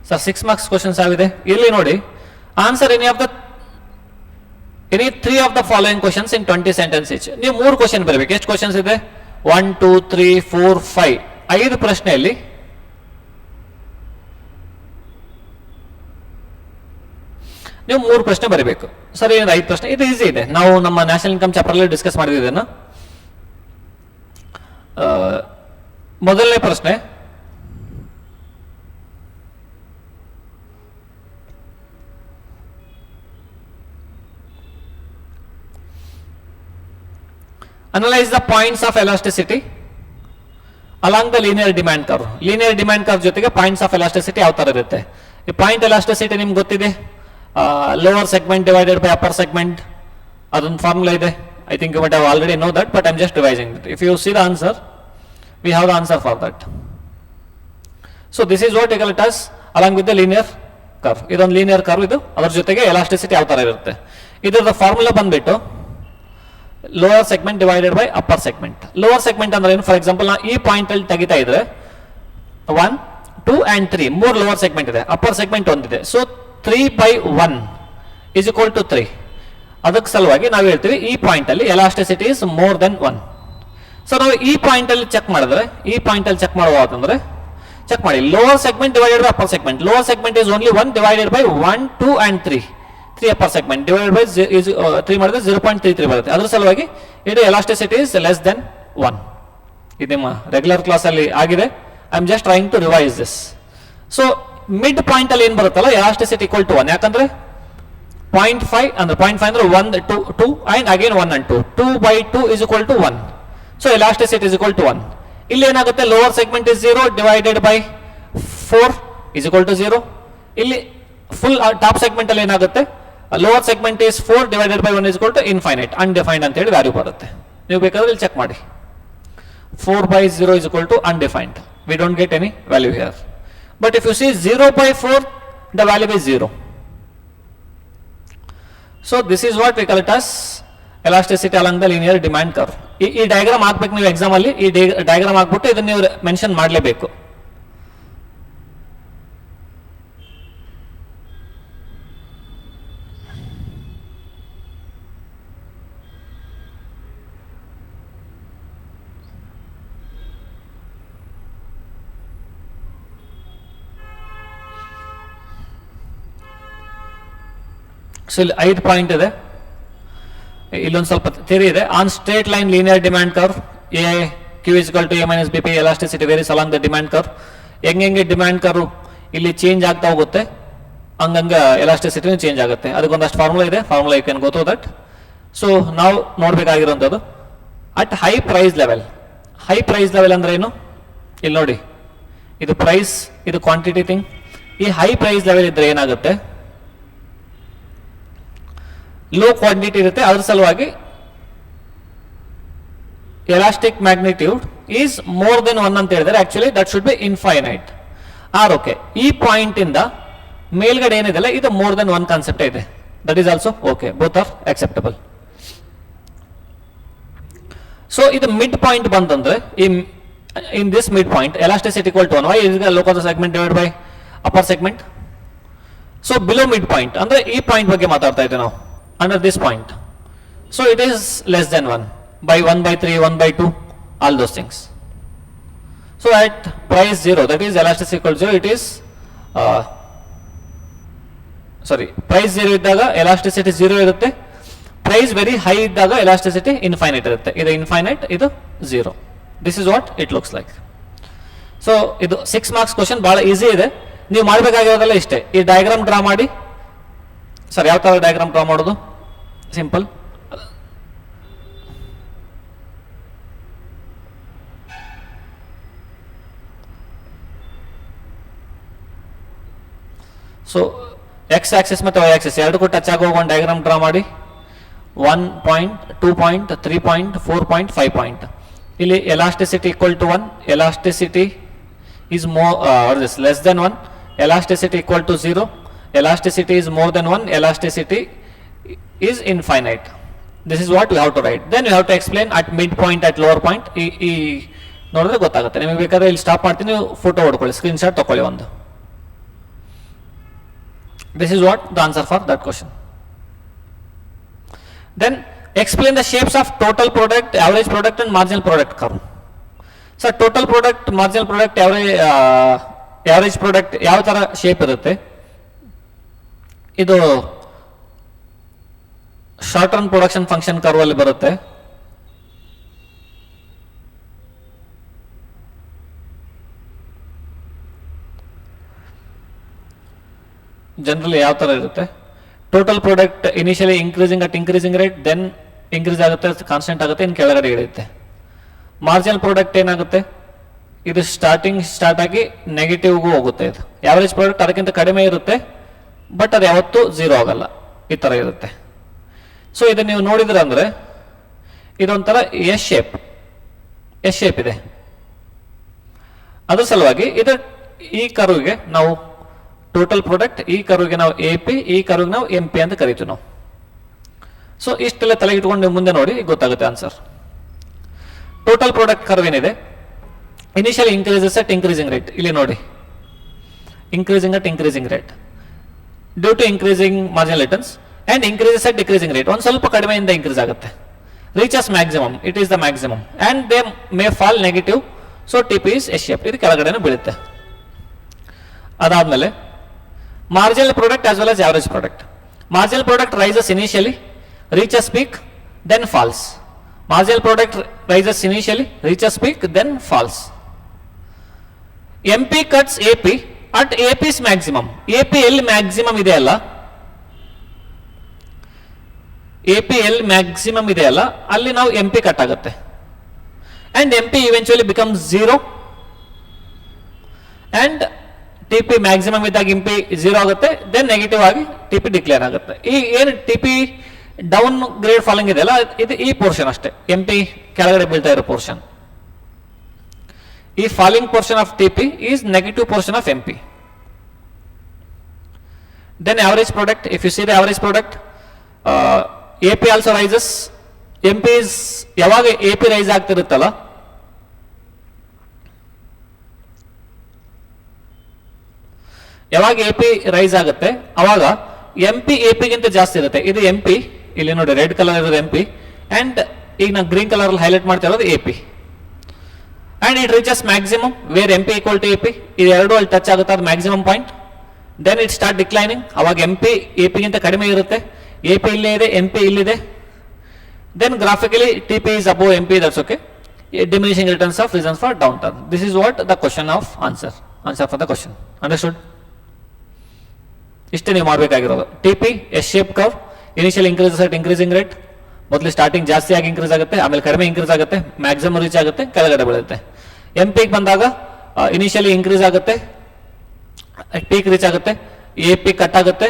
So 6 marks questions ಆಗಿದೆ. ಇಲ್ಲಿ ನೋಡಿ, answer any 3 of the following questions in 20 sentences each. ನೀವು 3 question ಬರಬೇಕು. ಎಷ್ಟು questions ಇದೆ? 1 2 3 4 5 5 ಪ್ರಶ್ನೆಯಲ್ಲಿ ನೀವು 3 ಪ್ರಶ್ನೆ ಬರಬೇಕು. ಸರಿ, 5 ಪ್ರಶ್ನೆ, ಇದು ಈಸಿ ಇದೆ. ನಾವು ನಮ್ಮ ನ್ಯಾಷನಲ್ ಇನ್ಕಮ್ ಚಾಪ್ಟರ್ ಅಲ್ಲಿ ಡಿಸ್ಕಸ್ ಮಾಡಿದ್ದೇನೆ. ಮೊದಲನೇ ಪ್ರಶ್ನೆ, analyze the points of elasticity along the linear demand curve. linear demand curve ಜೊತೆಗೆ points of elasticity ಯಾವ ತರ ಇರುತ್ತೆ? ಈ ಪಾಯಿಂಟ್ ಎಲಾಸ್ಟಿಸಿಟಿ ನಿಮ್ಗೆ ಗೊತ್ತಿದೆ, lower segment divided by upper segment, ಅದೊಂದು ಫಾರ್ಮುಲಾ ಇದೆ. I think you might have already know that, but I'm just revising it. If you see the answer, we have the answer for that. So this is what we call it as along with the linear curve. ಇದೊಂದು linear curve, ಇದು ಅದರ ಜೊತೆಗೆ elasticity ಯಾವ ತರ ಇರುತ್ತೆ. ಇದರ formula ಬಂದ್ಬಿಟ್ಟು lower segment divided by upper segment. Lower segment ಅಂದ್ರೆ ಏನು? ಫಾರ್ ಎಕ್ಸಾಂಪಲ್ ನಾ ಈ ಪಾಯಿಂಟ್ ಅಲ್ಲಿ ತೆಗಿತಾ ಇದ್ರೆ 1, 2 and 3 ಮೂರು ಲೋವರ್ ಸೆಗ್ಮೆಂಟ್ ಇದೆ, ಅಪ್ಪರ್ ಸೆಗ್ಮೆಂಟ್ ಒಂದಿದೆ. So 3/1 is equal to 3. ಅದಕ್ಕೆ ಸಲುವಾಗಿ ನಾವು ಹೇಳ್ತೀವಿ ಈ ಪಾಯಿಂಟ್ ಅಲ್ಲಿ elasticity is more than 1. So ನಾವು ಈ ಪಾಯಿಂಟ್ ಅಲ್ಲಿ ಚೆಕ್ ಮಾಡಿದ್ರೆ, ಈ ಪಾಯಿಂಟ್ ಅಲ್ಲಿ ಚೆಕ್ ಮಾಡುವುದಂದ್ರೆ ಚೆಕ್ ಮಾಡಿ lower segment divided by upper segment. Lower segment is only 1 divided by 1, 2 and 3. 3 upper segment divided by 3 ಮಾಡಿದ್ರೆ 0.33 ಬರುತ್ತೆ. ಅದ್ರ ಸಲುವಾಗಿ ಇದು ಎಲಾಸ್ಟಿಸಿಟಿ ಇಸ್ ಲೆಸ್ ದೆನ್ 1. ಇದು ನಿಮ್ಮ ರೆಗ್ಯುಲರ್ ಕ್ಲಾಸ್ ಅಲ್ಲಿ ಆಗಿದೆ. I am just trying to revise this. So mid point ಅಲ್ಲಿ ಏನ್ ಬರುತ್ತಲ್ಲ ಎಲಾಸ್ಟಿಸಿಟಿ ಈಕ್ವಲ್ ಟು 1. ಯಾಕಂದ್ರೆ 0.5 ಅಂದ್ರೆ 0.5 ಅಂದ್ರೆ 1, 2 and again 1 and 2. 2/2 is equal to 1. So elasticity is equal to 1. ಇಲ್ಲಿ ಏನಾಗುತ್ತೆ? Lower segment is 0 divided by 4 is equal to 0. ಇಲ್ಲಿ full top segment ಅಲ್ಲಿ ಏನಾಗುತ್ತೆ? Lower segment is 4 divided by 1 is equal to infinite, undefined ಅಂತ ಹೇಳಿ value ಬರುತ್ತೆ. ನೀವು ಬೇಕಾದ್ರೆ ಇಲ್ಲಿ ಚೆಕ್ ಮಾಡಿ. 4/0 is equal to undefined. We don't get any value here. But if you see 0/4, the value is 0. So this is what we call it as elasticity along the linear demand curve. ಈ diagram ಹಾಕ್ಬೇಕು ನೀವು exam ಅಲ್ಲಿ. ಈ diagram ಹಾಕ್ಬಿಟ್ಟು ಇದನ್ನ ನೀವು mention ಮಾಡಲೇಬೇಕು. So ಇಲ್ಲಿ 5 ಪಾಯಿಂಟ್ ಇದೆ. ಇಲ್ಲೊಂದು ಸ್ವಲ್ಪ ಥಿಯರಿ ಇದೆ. On straight line linear demand curve A Q is equal to A minus B P elasticity varies along the demand curve. ಹೆಂಗೆ ಡಿಮ್ಯಾಂಡ್ ಕರ್ವ್ ಇಲ್ಲಿ ಚೇಂಜ್ ಆಗ್ತಾ ಹೋಗುತ್ತೆ ಹಂಗಂಗ ಎಲಾಸ್ಟಿಸಿಟಿನೂ ಚೇಂಜ್ ಆಗುತ್ತೆ. ಅದಕ್ಕೊಂದಷ್ಟು ಫಾರ್ಮುಲಾ ಇದೆ. Formula you can go through that. So ನಾವು ನೋಡ್ಬೇಕಾಗಿರುವಂಥದ್ದು at high price level. High price level ಅಂದ್ರೆ ಏನು? ಇಲ್ಲಿ ನೋಡಿ, ಇದು ಪ್ರೈಸ್, ಇದು ಕ್ವಾಂಟಿಟಿ ಥಿಂಗ್. ಈ ಹೈ ಪ್ರೈಸ್ ಲೆವೆಲ್ ಇದ್ರೆ ಏನಾಗುತ್ತೆ? ಲೋ ಕ್ವಾಂಟಿಟಿ ಇರುತ್ತೆ. ಅದ್ರ ಸಲುವಾಗಿ elastic magnitude is more than 1 ಅಂತ ಹೇಳಿದ್ರೆ actually that should be infinite. Okay, ಈ ಪಾಯಿಂಟ್ ಇಂದ ಮೇಲ್ಗಡೆ ಏನಿದೆ ಇದು ಮೋರ್ ದೆನ್ 1 ಕಾನ್ಸೆಪ್ಟ್ ಇದೆ. That is also okay, both are acceptable. So ಇದು ಮಿಡ್ ಪಾಯಿಂಟ್ ಬಂತಂದ್ರೆ in this mid point elasticity equal to 1. Why is local segment divide by upper segment. So below mid point ಅಂದ್ರೆ ಈ point ಬಗ್ಗೆ ಮಾತಾಡ್ತಾ ಇದ್ದೇವೆ ನಾವು. Under this point, so it is less than 1 by 1/3, 1/2, all those things. So at price 0, that is elasticity equal to 0, it is price 0 ಇದ್ದಾಗ elasticity 0 ಇರುತ್ತೆ. Price very high ಇದ್ದಾಗ elasticity infinite ಇರುತ್ತೆ. ಇದು infinite, ಇದು 0. This is what it looks like. So ಇದು 6 marks question, ಬಹಳ easy ಇದೆ. ನೀವು ಮಾಡಬೇಕಾಗಿರೋದೆಲ್ಲ ಇಷ್ಟೇ. ಈ ಡಯಾಗ್ರಾಮ್ ಡ್ರಾ ಮಾಡಿ. ಸರ್, ಯಾವ ತರ ಡಯಾಗ್ರಾಮ್ ಡ್ರಾ ಮಾಡೋದು? ಸಿಂಪಲ್. ಸೊ ಎಕ್ಸ್ ಆಕ್ಸಿಸ್ ಮತ್ತು ವೈ ಆಕ್ಸಿಸ್ ಎರಡಕ್ಕೂ ಟಚ್ ಆಗೋ ಒಂದು ಡಯಾಗ್ರಾಮ್ ಡ್ರಾ ಮಾಡಿ. 1 point, 2 point, 3 point, 4 point, 5 point. ಇಲ್ಲಿ elasticity equal to 1, elasticity is less than 1, elasticity equal to 0, elasticity is more than 1, elasticity is infinite. This is what we have to write. Then we have to explain at midpoint, at lower point. ಈ ನೋಡಿದ್ರೆ ಗೊತ್ತಾಗುತ್ತೆ. ನಿಮಗೆ ಬೇಕಾದ್ರೆ ಇಲ್ಲಿ stop ಮಾಡ್ತೀನಿ, ನೀವು photo ಹೊಡ್ಕೊಳ್ಳಿ, screen shot ತಗೊಳ್ಳಿ ಒಂದು. This is what the answer for that question. Then explain the shapes of total product, average product and marginal product curve. So total product, marginal product, average product ಯಾವ ತರ shape ಇರುತ್ತೆ? ಇದು short run production function curve ಅಲ್ಲಿ ಬರುತ್ತೆ. Generally ಯಾವ ತರ ಇರುತ್ತೆ? Total product initially increasing at increasing rate, then increase ಆಗುತ್ತೆ, ಕಾನ್ಸ್ಟೆಂಟ್ ಆಗುತ್ತೆ, ಇನ್ನು ಕೆಳಗಡೆ ಇಳಿಯುತ್ತೆ. ಮಾರ್ಜಿನಲ್ ಪ್ರಾಡಕ್ಟ್ ಏನಾಗುತ್ತೆ? ಇದು ಸ್ಟಾರ್ಟ್ ಆಗಿ ನೆಗೆಟಿವ್ಗೂ ಹೋಗುತ್ತೆ. ಇದು ಆವರೇಜ್ ಪ್ರಾಡಕ್ಟ್ ಅದಕ್ಕಿಂತ ಕಡಿಮೆ ಇರುತ್ತೆ, ಬಟ್ ಅದು ಯಾವತ್ತೂ 0 ಆಗಲ್ಲ. ಈ ತರ ಇರುತ್ತೆ. ಸೊ ಇದನ್ನ ನೀವು ನೋಡಿದ್ರೆ ಅಂದ್ರೆ ಇದೊಂಥರ ಎಸ್ ಶೇಪ್ ಇದೆ. ಅದ್ರ ಸಲುವಾಗಿ ಈ ಕರ್ವ್ಗೆ ನಾವು ಟೋಟಲ್ ಪ್ರಾಡಕ್ಟ್, ಈ ಕರ್ವ್ಗೆ ನಾವು ಎ ಪಿ, ಈ ಕರ್ವ್ಗೆ ನಾವು ಎಂ ಪಿ ಅಂತ ಕರಿತೀವಿ ನಾವು. ಸೊ ಇಷ್ಟೆಲ್ಲ ತಲೆಗೆ ಇಟ್ಕೊಂಡು ನೀವು ಮುಂದೆ ನೋಡಿ ಗೊತ್ತಾಗುತ್ತೆ ಆನ್ಸರ್. ಟೋಟಲ್ ಪ್ರಾಡಕ್ಟ್ ಕರ್ವ್ ಏನಿದೆ, initial increases at increasing rate. ಇಲ್ಲಿ ನೋಡಿ, increasing at increasing rate due to increasing marginal returns and increases at decreasing rate. ಒಂದು ಸ್ವಲ್ಪ ಕಡಿಮೆಯಿಂದ ಇನ್ಕ್ರೀಸ್ ಆಗುತ್ತೆ. Reaches maximum, it is the maximum and they may fall negative. So T P is S shape, ಇದು ಕೆಳಗಡೆನೂ ಬೀಳುತ್ತೆ. ಅದಾದ್ಮೇಲೆ marginal product as well as average product. Marginal product rises initially, reaches peak, then falls. Marginal product rises initially, reaches peak, then falls. MP cuts AP at AP's maximum. AP ಎಲ್ಲಿ maximum ಇದೆ ಅಲ್ಲ, AP ಎಲ್ಲಿ maximum ಇದೆ ಅಲ್ಲ, ಅಲ್ಲಿ ನಾವು MP cut ಆಗುತ್ತೆ. And MP eventually becomes 0 and TP maximum ಇದ್ದಾಗ MP 0 ಆಗುತ್ತೆ, ದೆನ್ ನೆಗೆಟಿವ್ ಆಗಿ TP ಡಿಕ್ಲೇರ್ ಆಗುತ್ತೆ. ಈ ಏನು TP ಡೌನ್ ಗ್ರೇಡ್ ಫಾಲಿಂಗ್ ಇದೆಯಲ್ಲ, ಇದು ಈ ಪೋರ್ಷನ್ ಅಷ್ಟೇ, ಎಂ ಪಿ ಕೆಳಗಡೆ ಬೀಳ್ತಾ ಇರೋ ಪೋರ್ಷನ್. ಈ falling portion of T P is negative portion of M P. Then average product, if you see the average product, A P also rises. M P is ಯಾವಾಗ A P rise ಆಗ್ತಿರುತ್ತಲ್ಲ, ಯಾವಾಗ A P rice ಆಗುತ್ತೆ ಅವಾಗ M P A ಪಿಗಿಂತ ಜಾಸ್ತಿ ಇರುತ್ತೆ. ಇದು M P, ಇಲ್ಲಿ ನೋಡಿ ರೆಡ್ ಕಲರ್ ಇರೋದು ಎಂ ಪಿ, ಅಂಡ್ ಈಗ ನಾವು ಗ್ರೀನ್ ಕಲರ್ ಅಲ್ಲಿ ಹೈಲೈಟ್ ಮಾಡ್ತಾ ಇರೋದು A P. And it reaches maximum where M P equal to A P. ಇದು ಎರಡು ಅಲ್ಲಿ ಟಚ್ ಆಗುತ್ತೆ, ಅದು maximum point. Then it start declining. ಅವಾಗ ಎಂ ಪಿ ಎ ಪಿಗಿಂತ ಕಡಿಮೆ ಇರುತ್ತೆ, ಎ ಪಿ ಇಲ್ಲೇ ಇದೆ, ಎಂ ಪಿ ಇಲ್ಲಿದೆ. Then graphically T P is above M P, that's okay. Diminishing returns of reasons for downturn. This is what the question of answer for the question. Understood? ಇಷ್ಟೇ ನೀವು ಮಾಡಬೇಕಾಗಿರೋದು. T P S shape curve, initial increase at increasing rate. ಮೊದಲು starting ಜಾಸ್ತಿ ಆಗಿ increase ಆಗುತ್ತೆ, ಆಮೇಲೆ ಕಡಿಮೆ increase ಆಗುತ್ತೆ, ಮ್ಯಾಕ್ಸಿಮಮ್ ರೀಚ್ ಆಗುತ್ತೆ, ಕೆಳಗಡೆ ಬೀಳುತ್ತೆ. ಎಂ ಪಿಗೆ ಬಂದಾಗ ಇನಿಷಿಯಲಿ ಇನ್ಕ್ರೀಸ್ ಆಗುತ್ತೆ, ಪೀಕ್ ರೀಚ್ ಆಗುತ್ತೆ, ಎ ಪಿ ಕಟ್ ಆಗುತ್ತೆ,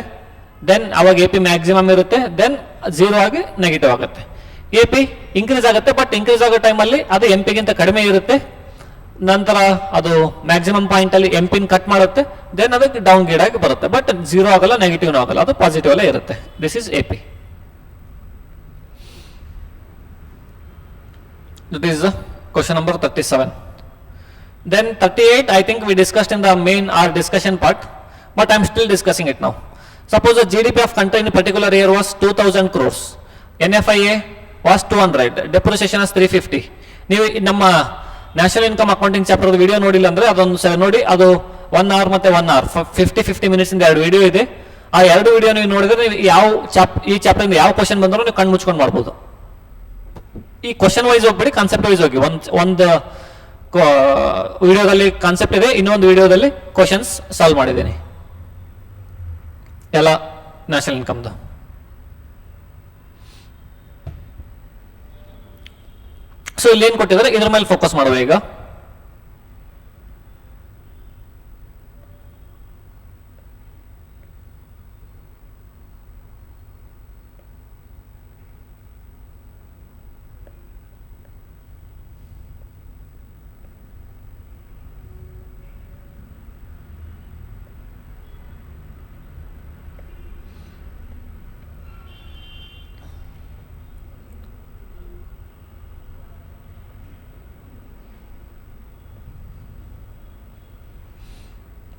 ದೆನ್ ಅವಾಗ ಎ ಪಿ ಮ್ಯಾಕ್ಸಿಮಮ್ ಇರುತ್ತೆ, ದೆನ್ 0 ಆಗಿ ನೆಗೆಟಿವ್ ಆಗುತ್ತೆ. ಎ ಪಿ ಇನ್ಕ್ರೀಸ್ ಆಗುತ್ತೆ, ಬಟ್ ಇನ್ಕ್ರೀಸ್ ಆಗೋ ಟೈಮಲ್ಲಿ ಅದು ಎಂ ಪಿಗಿಂತ ಕಡಿಮೆ ಇರುತ್ತೆ. ನಂತರ ಅದು ಮ್ಯಾಕ್ಸಿಮಮ್ ಪಾಯಿಂಟ್ ಅಲ್ಲಿ ಎಂ ಪಿನ್ ಕಟ್ ಮಾಡುತ್ತೆ, ದೆನ್ ಅದಕ್ಕೆ ಡೌನ್ ಗ್ರೇಡ್ ಆಗಿ ಬರುತ್ತೆ. ಬಟ್ 0 ಆಗಲ್ಲ, ನೆಗೆಟಿವ್ ಆಗಲ್ಲ, ಅದು ಪಾಸಿಟಿವ್ ಅಲ್ಲೇ ಇರುತ್ತೆ. This is A P. That is question number 37. Then 38, I think we discussed in the main our discussion part, but I am still discussing it now. Suppose the GDP of country in a particular year was 2000 crores, NFIA was 200, depreciation is 350. ನೀವು ನಮ್ಮ national income accounting chapter video ನೋಡಿಲ್ಲ ಅಂದ್ರೆ ಅದೊಂದು ನೋಡಿ, ಅದು 1 hour ಮತ್ತೆ 1 hour 50 minutes ಇಂದ 2 video ಇದೆ. ಆ 2 ವಿಡಿಯೋ ನೀವು ನೋಡಿದ್ರೆ ನೀವು ಈ ಚಾಪ್ಟರ್ ಇಂದ ಯಾವ ಕ್ವಶನ್ ಬಂದರೂ ನೀವು ಕಣ್ಣು ಮುಚ್ಕೊಂಡು ಮಾಡ್ಬೋದು. ಈ ಕ್ವಶನ್ ವೈಸ್ ಹೋಗ್ಬೇಡಿ, ಕಾನ್ಸೆಪ್ಟ್ ವೈಸ್ ಹೋಗಿ. ಒಂದು ವಿಡಿಯೋದಲ್ಲಿ ಕಾನ್ಸೆಪ್ಟ್ ಇದೆ, ಇನ್ನೊಂದು ವಿಡಿಯೋದಲ್ಲಿ ಕ್ವಶನ್ಸ್ ಸಾಲ್ವ್ ಮಾಡಿದ್ದೀನಿ ಎಲ್ಲ ನ್ಯಾಷನಲ್ ಇನ್ಕಮ್ದು. ಸೊ ಇಲ್ಲಿ ಏನ್ ಕೊಟ್ಟಿದ್ದಾರೆ, ಇದ್ರ ಮೇಲೆ ಫೋಕಸ್ ಮಾಡುವ ಈಗ.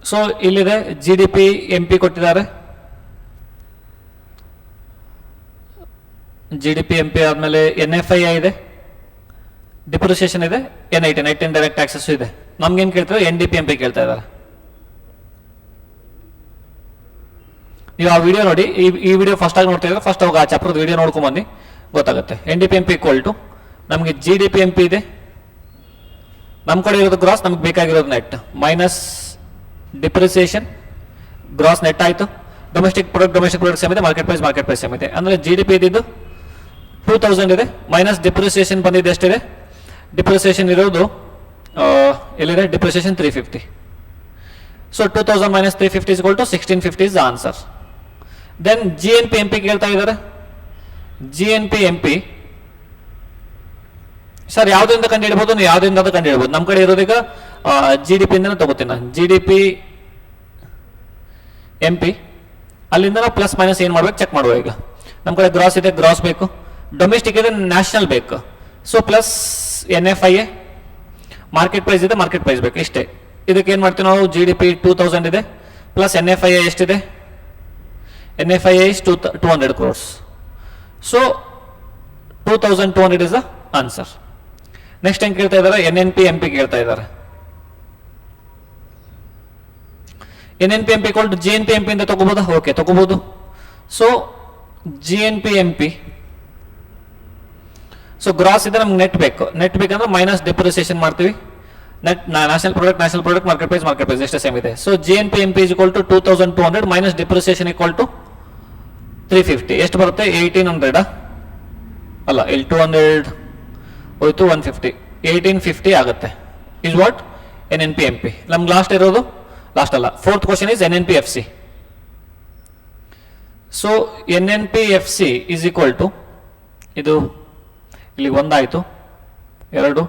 ಸೊ ಇಲ್ಲಿದೆ G D P, M P ಕೊಟ್ಟಿದ್ದಾರೆ. G D P, M P ಆದ್ಮೇಲೆ ಎನ್ ಎಫ್ ಐ ಇದೆ, ಡಿಪ್ರಿಸಿಯೇಷನ್ ಇದೆ, NIT ನೆಟ್ ಇಂಡೈರೆಕ್ಟ್ ಟ್ಯಾಕ್ಸಸ್ ಇದೆ. ನಮ್ಗೇನ್ ಕೇಳ್ತಾರೆ, N D P, M P ಕೇಳ್ತಾ ಇದ್ದಾರೆ. ನೀವು ಆ ವಿಡಿಯೋ ನೋಡಿ, ಈ ವಿಡಿಯೋ ಫಸ್ಟ್ ಆಗಿ ನೋಡ್ತಾ ಇದ್ರೆ ಫಸ್ಟ್ ಅವಾಗ ಆ ಚಾಪ್ಟರ್ ವಿಡಿಯೋ ನೋಡ್ಕೊಂಡ್ ಬನ್ನಿ, ಗೊತ್ತಾಗುತ್ತೆ. N D P, M P equal to ನಮಗೆ G D P, M P ಇದೆ, ನಮ್ಮ ಕಡೆ ಇರೋದು ಗ್ರಾಸ್, ನಮ್ಗೆ ಬೇಕಾಗಿರೋದು net, minus depreciation, gross net ಆಯಿತು. ಡೊಮೆಸ್ಟಿಕ್ ಪ್ರಾಡಕ್ಟ್ ಸೇಮ್ ಇದೆ, ಮಾರ್ಕೆಟ್ ಪ್ರೈಸ್ ಸೇಮ್ ಇದೆ. ಅಂದರೆ ಜಿ ಡಿ ಪಿ ಇದ್ದಿದ್ದು 2000 ಇದೆ, ಮೈನಸ್ ಡಿಪ್ರಿಸಿಯೇಷನ್ ಬಂದಿದ್ದು ಎಷ್ಟಿದೆ, ಡಿಪ್ರಿಸಿಯೇಷನ್ ಇರೋದು ಎಲ್ಲಿದೆ, depreciation 350. So 2000 minus 350 is equal to 1650 is the answer. Then GNP MP ಕೇಳ್ತಾ ಇದ್ದಾರೆ. GNP MP ಸರ್ ಯಾವುದರಿಂದ ಕಂಡು ಹಿಡಬಹುದು, ನೀವು ಯಾವುದರಿಂದ ಕಂಡು ಹಿಡಬಹುದು. ನಮ್ಮ ಕಡೆ ಇರೋದೀಗ ಜಿ ಡಿ ಪಿಯಿಂದನೇ ತಗೋತೀನಿ ನಾನು. G D P M P, ಅಲ್ಲಿಂದ ನಾವು ಪ್ಲಸ್ ಮೈನಸ್ ಏನು ಮಾಡ್ಬೇಕು ಚೆಕ್ ಮಾಡುವ. ಈಗ ನಮ್ಮ ಕಡೆ ಗ್ರಾಸ್ ಇದೆ, ಗ್ರಾಸ್ ಬೇಕು. ಡೊಮೆಸ್ಟಿಕ್ ಇದೆ, ನ್ಯಾಷನಲ್ ಬೇಕು. So plus NFIA, market price ಇದೆ, ಮಾರ್ಕೆಟ್ ಪ್ರೈಸ್ ಬೇಕು. ಇಷ್ಟೇ. ಇದಕ್ಕೆ ಏನು ಮಾಡ್ತೀವಿ ನಾವು, ಜಿ ಡಿ ಪಿ 2000 ಇದೆ, ಪ್ಲಸ್ NFIA ಎಷ್ಟಿದೆ, NFIA is 200 crores. So 2200 is the answer. Next ಹೆಂಗೆ ಕೇಳ್ತಾ ಇದ್ದಾರೆ, NNP MP ಕೇಳ್ತಾ ಇದ್ದಾರೆ. NNP MP equal to GNP MP ಅಂತ ತಗೋಬೋದಾ? ಓಕೆ, ತಗೋಬಹುದು. So GNP MP, so gross ಇದೆ, ನಮ್ಗೆ ನೆಟ್ ಬೇಕು. ನೆಟ್ ಬೇಕಂದ್ರೆ ಮೈನಸ್ ಡೆಪ್ರಿಸಿಯೇಷನ್ ಮಾಡ್ತೀವಿ. Net national product, market price ಎಷ್ಟೇ ಸೇಮ್ ಇದೆ. So GNP MP is equal to 2200 minus depreciation equal to 350. ಎಷ್ಟು ಬರುತ್ತೆ? 1800 ಅಲ್ಲ, ಇಲ್ಲಿ 200 ಹೋಯ್ತು, 150, 1850 ಆಗುತ್ತೆ. Is what NNP MP. ನಮ್ಗೆ ಲಾಸ್ಟ್ ಇರೋದು, ಲಾಸ್ಟ್ ಅಲ್ಲ, fourth question is NNP FC. So NNP FC is equal to, ಇದು ಇಲ್ಲಿ 1 ಆಯಿತು, 2,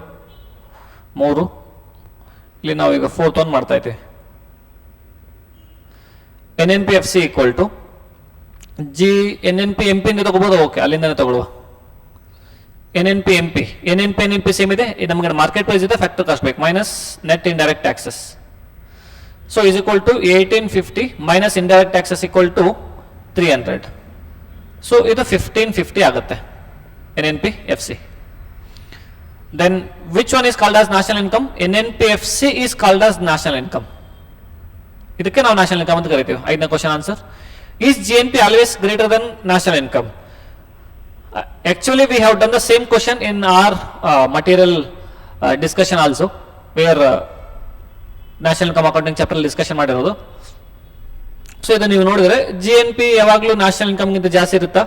3, ಇಲ್ಲಿ ನಾವು ಈಗ ಫೋರ್ತ್ 1 ಮಾಡ್ತಾ ಇದ್ದೀವಿ. NNP FC equal to NNP MP ಇಂದ ತಗೋಬಹುದು. ಓಕೆ, ಅಲ್ಲಿಂದನೇ ತಗೊಳ್ಳುವ. NNP MP ಸೇಮ್ ಇದೆ. ನಮಗೆ ಮಾರ್ಕೆಟ್ ಪ್ರೈಸ್ ಇದೆ, ಫ್ಯಾಕ್ಟರ್ ಕಾಸ್ಟ್ ಬೇಕು, minus net indirect taxes. So is equal to 1850 minus indirect taxes equal to 300. So ಇದು 1550 ಆಗುತ್ತೆ NNP FC. Then which one is called as national income? NNP FC is called as national income. ಇದಕ್ಕೆ ನಾವು national income ಅಂತ ಕರಿತೀವಿ. 5ನೇ question answer. Is GNP always greater than national income? Actually, we have done the same question in our material discussion also, where national income accounting chapter discussion ಮಾಡಿರೋದು. So ಇದನ್ನು ನೀವು ನೋಡಿದ್ರೆ GNP ಯಾವಾಗಲೂ national income ಗಿಂತ ಜಾಸ್ತಿ ಇರುತ್ತಾ?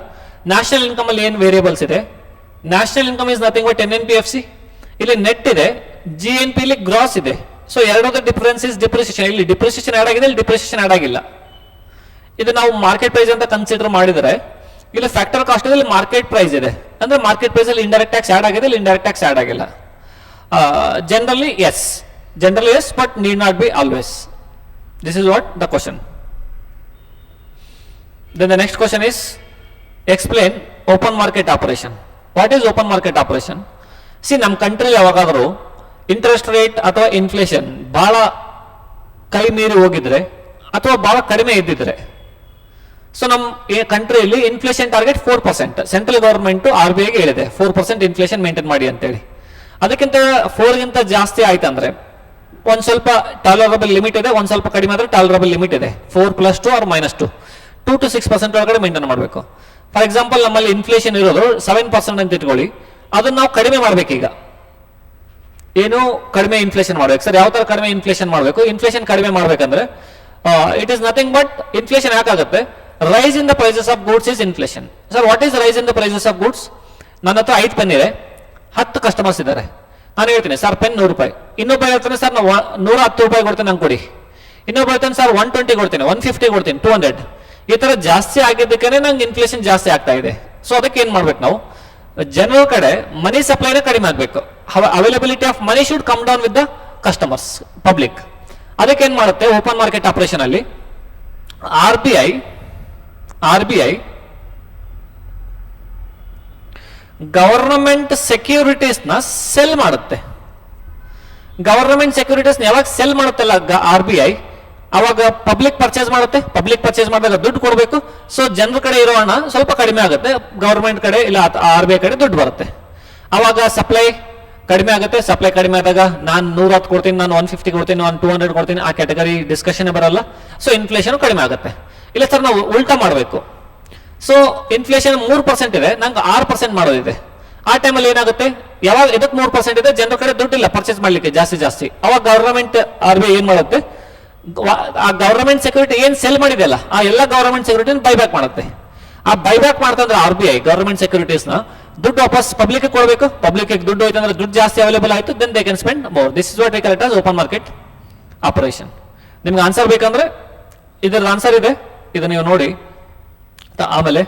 National income ಅಲ್ಲಿ ಏನು ವೇರಿಯೇಬಲ್ಸ್ ಇದೆ? National income is nothing but NNP FC. ಇಲ್ಲಿ ನೆಟ್ ಇದೆ, GNP ಇಲ್ಲಿ ಗ್ರಾಸ್ ಇದೆ. ಸೊ ಎರಡೋದು ಡಿಫರೆನ್ಸ್ ಇಸ್ ಡಿಪ್ರಿಸಿಯೇಷನ್. ಇಲ್ಲಿ ಡಿಪ್ರಿಸಿಯೇಷನ್ ಆಡ್ ಆಗಿದೆ, ಇಲ್ಲಿ ಡಿಪ್ರಿಸಿಯೇಷನ್ ಆಡ್ ಆಗಿಲ್ಲ. ಇದು ನಾವು ಮಾರ್ಕೆಟ್ ಪ್ರೈಸ್ ಅಂತ ಕನ್ಸಿಡರ್ ಮಾಡಿದರೆ, ಇಲ್ಲಿ ಫ್ಯಾಕ್ಟರ್ ಕಾಸ್ಟ್ ಇದೆ, ಇಲ್ಲಿ ಮಾರ್ಕೆಟ್ ಪ್ರೈಸ್ ಇದೆ. ಅಂದ್ರೆ ಮಾರ್ಕೆಟ್ ಪ್ರೈಸ್ ಅಲ್ಲಿ ಇಂಡೈರೆಕ್ಟ್ ಟ್ಯಾಕ್ಸ್ ಆಡ್ ಆಗಿದೆ, ಇಲ್ಲಿ ಇಂಡೈರೆಕ್ಟ್ ಟ್ಯಾಕ್ಸ್ ಆಡ್ ಆಗಿಲ್ಲ. Generally yes, but need not be always. This is what the question. Then the next question is explain open market operation. What is open market operation? See, ನಮ್ಮ ಕಂಟ್ರಿಲಿ ಯಾವಾಗಾದರೂ interest rate ಅಥವಾ inflation ಬಹಳ ಕೈ ಮೀರಿ ಹೋಗಿದ್ರೆ ಅಥವಾ ಬಹಳ ಕಡಿಮೆ ಇದ್ದಿದ್ರೆ, ಸೊ ನಮ್ಮ ಕಂಟ್ರಿಯಲ್ಲಿ inflation target 4%. Central government RBI ಗೆ ಹೇಳಿದೆ 4% ಇನ್ಫ್ಲೇಷನ್ ಮೇಂಟೈನ್ ಮಾಡಿ ಅಂತೇಳಿ. ಅದಕ್ಕಿಂತ 4ಗಿಂತ ಜಾಸ್ತಿ ಆಯ್ತಂದ್ರೆ ಒಂದ್ ಸ್ವಲ್ಪ ಟಾಲರಬಲ್ ಲಿಮಿಟ್ ಇದೆ, ಒಂದ್ ಸ್ವಲ್ಪ ಕಡಿಮೆ ಆದ್ರೆ ಟಾಲರಬಲ್ ಲಿಮಿಟ್ ಇದೆ. 4+2 ಆರ್ -2, 2 to 6% ಒಳಗಡೆ ಮೇಂಟೈನ್ ಮಾಡಬೇಕು. ಫಾರ್ ಎಕ್ಸಾಂಪಲ್, ನಮ್ಮಲ್ಲಿ ಇನ್ಫ್ಲೇಷನ್ ಇರೋದು 7% ಅಂತ ಇಟ್ಕೊಳ್ಳಿ, ಅದನ್ನ ನಾವು ಕಡಿಮೆ ಮಾಡ್ಬೇಕೀಗ. ಏನು ಕಡಿಮೆ ಇನ್ಫ್ಲೇಷನ್ ಮಾಡ್ಬೇಕು ಸರ್? ಯಾವ ತರ ಕಡಿಮೆ ಇನ್ಫ್ಲೇಷನ್ ಮಾಡಬೇಕು? ಇನ್ಫ್ಲೇಷನ್ ಕಡಿಮೆ ಮಾಡ್ಬೇಕಂದ್ರೆ it is nothing but, inflation ಯಾಕಾಗುತ್ತೆ? Rise in the prices of goods is inflation. Sir, what is rise in the prices of goods? ನನ್ನ ಹತ್ರ 5 ಪೆನ್ ಇದೆ, 10 ಕಸ್ಟಮರ್ಸ್ ಇದ್ದಾರೆ. ನಾನು ಹೇಳ್ತೀನಿ ಸರ್ ಪೆನ್ 100 ರೂಪಾಯಿ. ಇನ್ನೊಬ್ಬ ಹೇಳ್ತಾನೆ ಸರ್ ನಾವು 110 ರೂಪಾಯಿ ಕೊಡ್ತೇನೆ, ನಂಗೆ ಕೊಡಿ. ಇನ್ನೊಬ್ಬ ಹೇಳ್ತಾನೆ ಸರ್ 120 ಕೊಡ್ತೀನಿ, 150 ಕೊಡ್ತೀನಿ, 200. ಈ ತರ ಜಾಸ್ತಿ ಆಗಿದ್ದಕ್ಕೆ ನಂಗೆ ಇನ್ಫ್ಲೇಷನ್ ಜಾಸ್ತಿ ಆಗ್ತಾ ಇದೆ. ಸೊ ಅದಕ್ಕೆ ಏನ್ ಮಾಡ್ಬೇಕು ನಾವು? ಜನರ ಕಡೆ ಮನಿ ಸಪ್ಲೈನ ಕಡಿಮೆ ಆಗ್ಬೇಕು. Availability of money should come down with the customers, public. ಅದಕ್ಕೆ ಏನ್ ಮಾಡುತ್ತೆ ಓಪನ್ ಮಾರ್ಕೆಟ್ ಆಪರೇಷನ್ ಅಲ್ಲಿ? RBI ಗವರ್ನಮೆಂಟ್ ಸೆಕ್ಯೂರಿಟೀಸ್ ನ ಸೆಲ್ ಮಾಡುತ್ತೆ. ಗವರ್ನಮೆಂಟ್ ಸೆಕ್ಯೂರಿಟೀಸ್ ಯಾವಾಗ ಸೆಲ್ ಮಾಡುತ್ತಲ್ಲ RBI, ಅವಾಗ ಪಬ್ಲಿಕ್ ಪರ್ಚೇಸ್ ಮಾಡುತ್ತೆ. ಪಬ್ಲಿಕ್ ಪರ್ಚೇಸ್ ಮಾಡಿದಾಗ ದುಡ್ಡು ಕೊಡಬೇಕು. ಸೊ ಜನರ ಕಡೆ ಇರೋ ಹಣ ಸ್ವಲ್ಪ ಕಡಿಮೆ ಆಗುತ್ತೆ, ಗವರ್ಮೆಂಟ್ ಕಡೆ ಇಲ್ಲ RBI ಕಡೆ ದುಡ್ಡು ಬರುತ್ತೆ. ಅವಾಗ ಸಪ್ಲೈ ಕಡಿಮೆ ಆಗುತ್ತೆ. ಸಪ್ಲೈ ಕಡಿಮೆ ಆದಾಗ ನಾನು 110 ಕೊಡ್ತೀನಿ, ನಾನು 150 ಕೊಡ್ತೀನಿ, ನಾನು 200 ಕೊಡ್ತೀನಿ, ಆ ಕ್ಯಾಟಗರಿ ಡಿಸ್ಕಷನ್ ಬರಲ್ಲ. ಸೊ ಇನ್ಫ್ಲೇಷನ್ ಕಡಿಮೆ ಆಗುತ್ತೆ. ಇಲ್ಲ ಸರ್ ನಾವು ಉಲ್ಟಾ ಮಾಡಬೇಕು. ಸೊ ಇನ್ಫ್ಲೇಷನ್ 3% ಇದೆ, ನಂಗೆ 6% ಮಾಡೋದಿದೆ. ಆ ಟೈಮಲ್ಲಿ ಏನಾಗುತ್ತೆ? ಯಾವಾಗ ಇದಕ್ಕೆ 3% ಇದೆ, ಜನರ ಕಡೆ ದುಡ್ಡಿಲ್ಲ ಪರ್ಚೇಸ್ ಮಾಡ್ಲಿಕ್ಕೆ ಜಾಸ್ತಿ. ಅವಾಗ ಗವರ್ನಮೆಂಟ್ RBI ಏನ್ ಮಾಡುತ್ತೆ? ಆ ಗವರ್ನಮೆಂಟ್ ಸೆಕ್ಯೂರಿಟಿ ಏನ್ ಸೆಲ್ ಮಾಡಿದೆಯಲ್ಲ, ಆ ಎಲ್ಲ ಗವರ್ನಮೆಂಟ್ ಸೆಕ್ಯೂರಿಟಿ ಬೈಬ್ಯಾಕ್ ಮಾಡುತ್ತೆ. ಆ ಬೈಬ್ಯಾಕ್ ಮಾಡ್ತಂದ್ರೆ RBI ಗವರ್ನಮೆಂಟ್ ಸೆಕ್ಯೂರಿಟೀಸ್ ನ ದುಡ್ಡು ವಾಪಸ್ ಪಬ್ಲಿಕ್ ಕೊಡಬೇಕು. ಪಬ್ಲಿಕ್ ದುಡ್ಡು ಹೋಯ್ತು ಅಂದ್ರೆ ದುಡ್ಡು ಜಾಸ್ತಿ ಅವೈಲೇಬಲ್ ಆಯ್ತು, then they can spend more. This is what we call it as open market operation. ನಿಮ್ಗೆ ಆನ್ಸರ್ ಬೇಕಂದ್ರೆ ಇದರ ಆನ್ಸರ್ ಇದೆ, ಇದು ನೀವು ನೋಡಿ. ಆಮೇಲೆ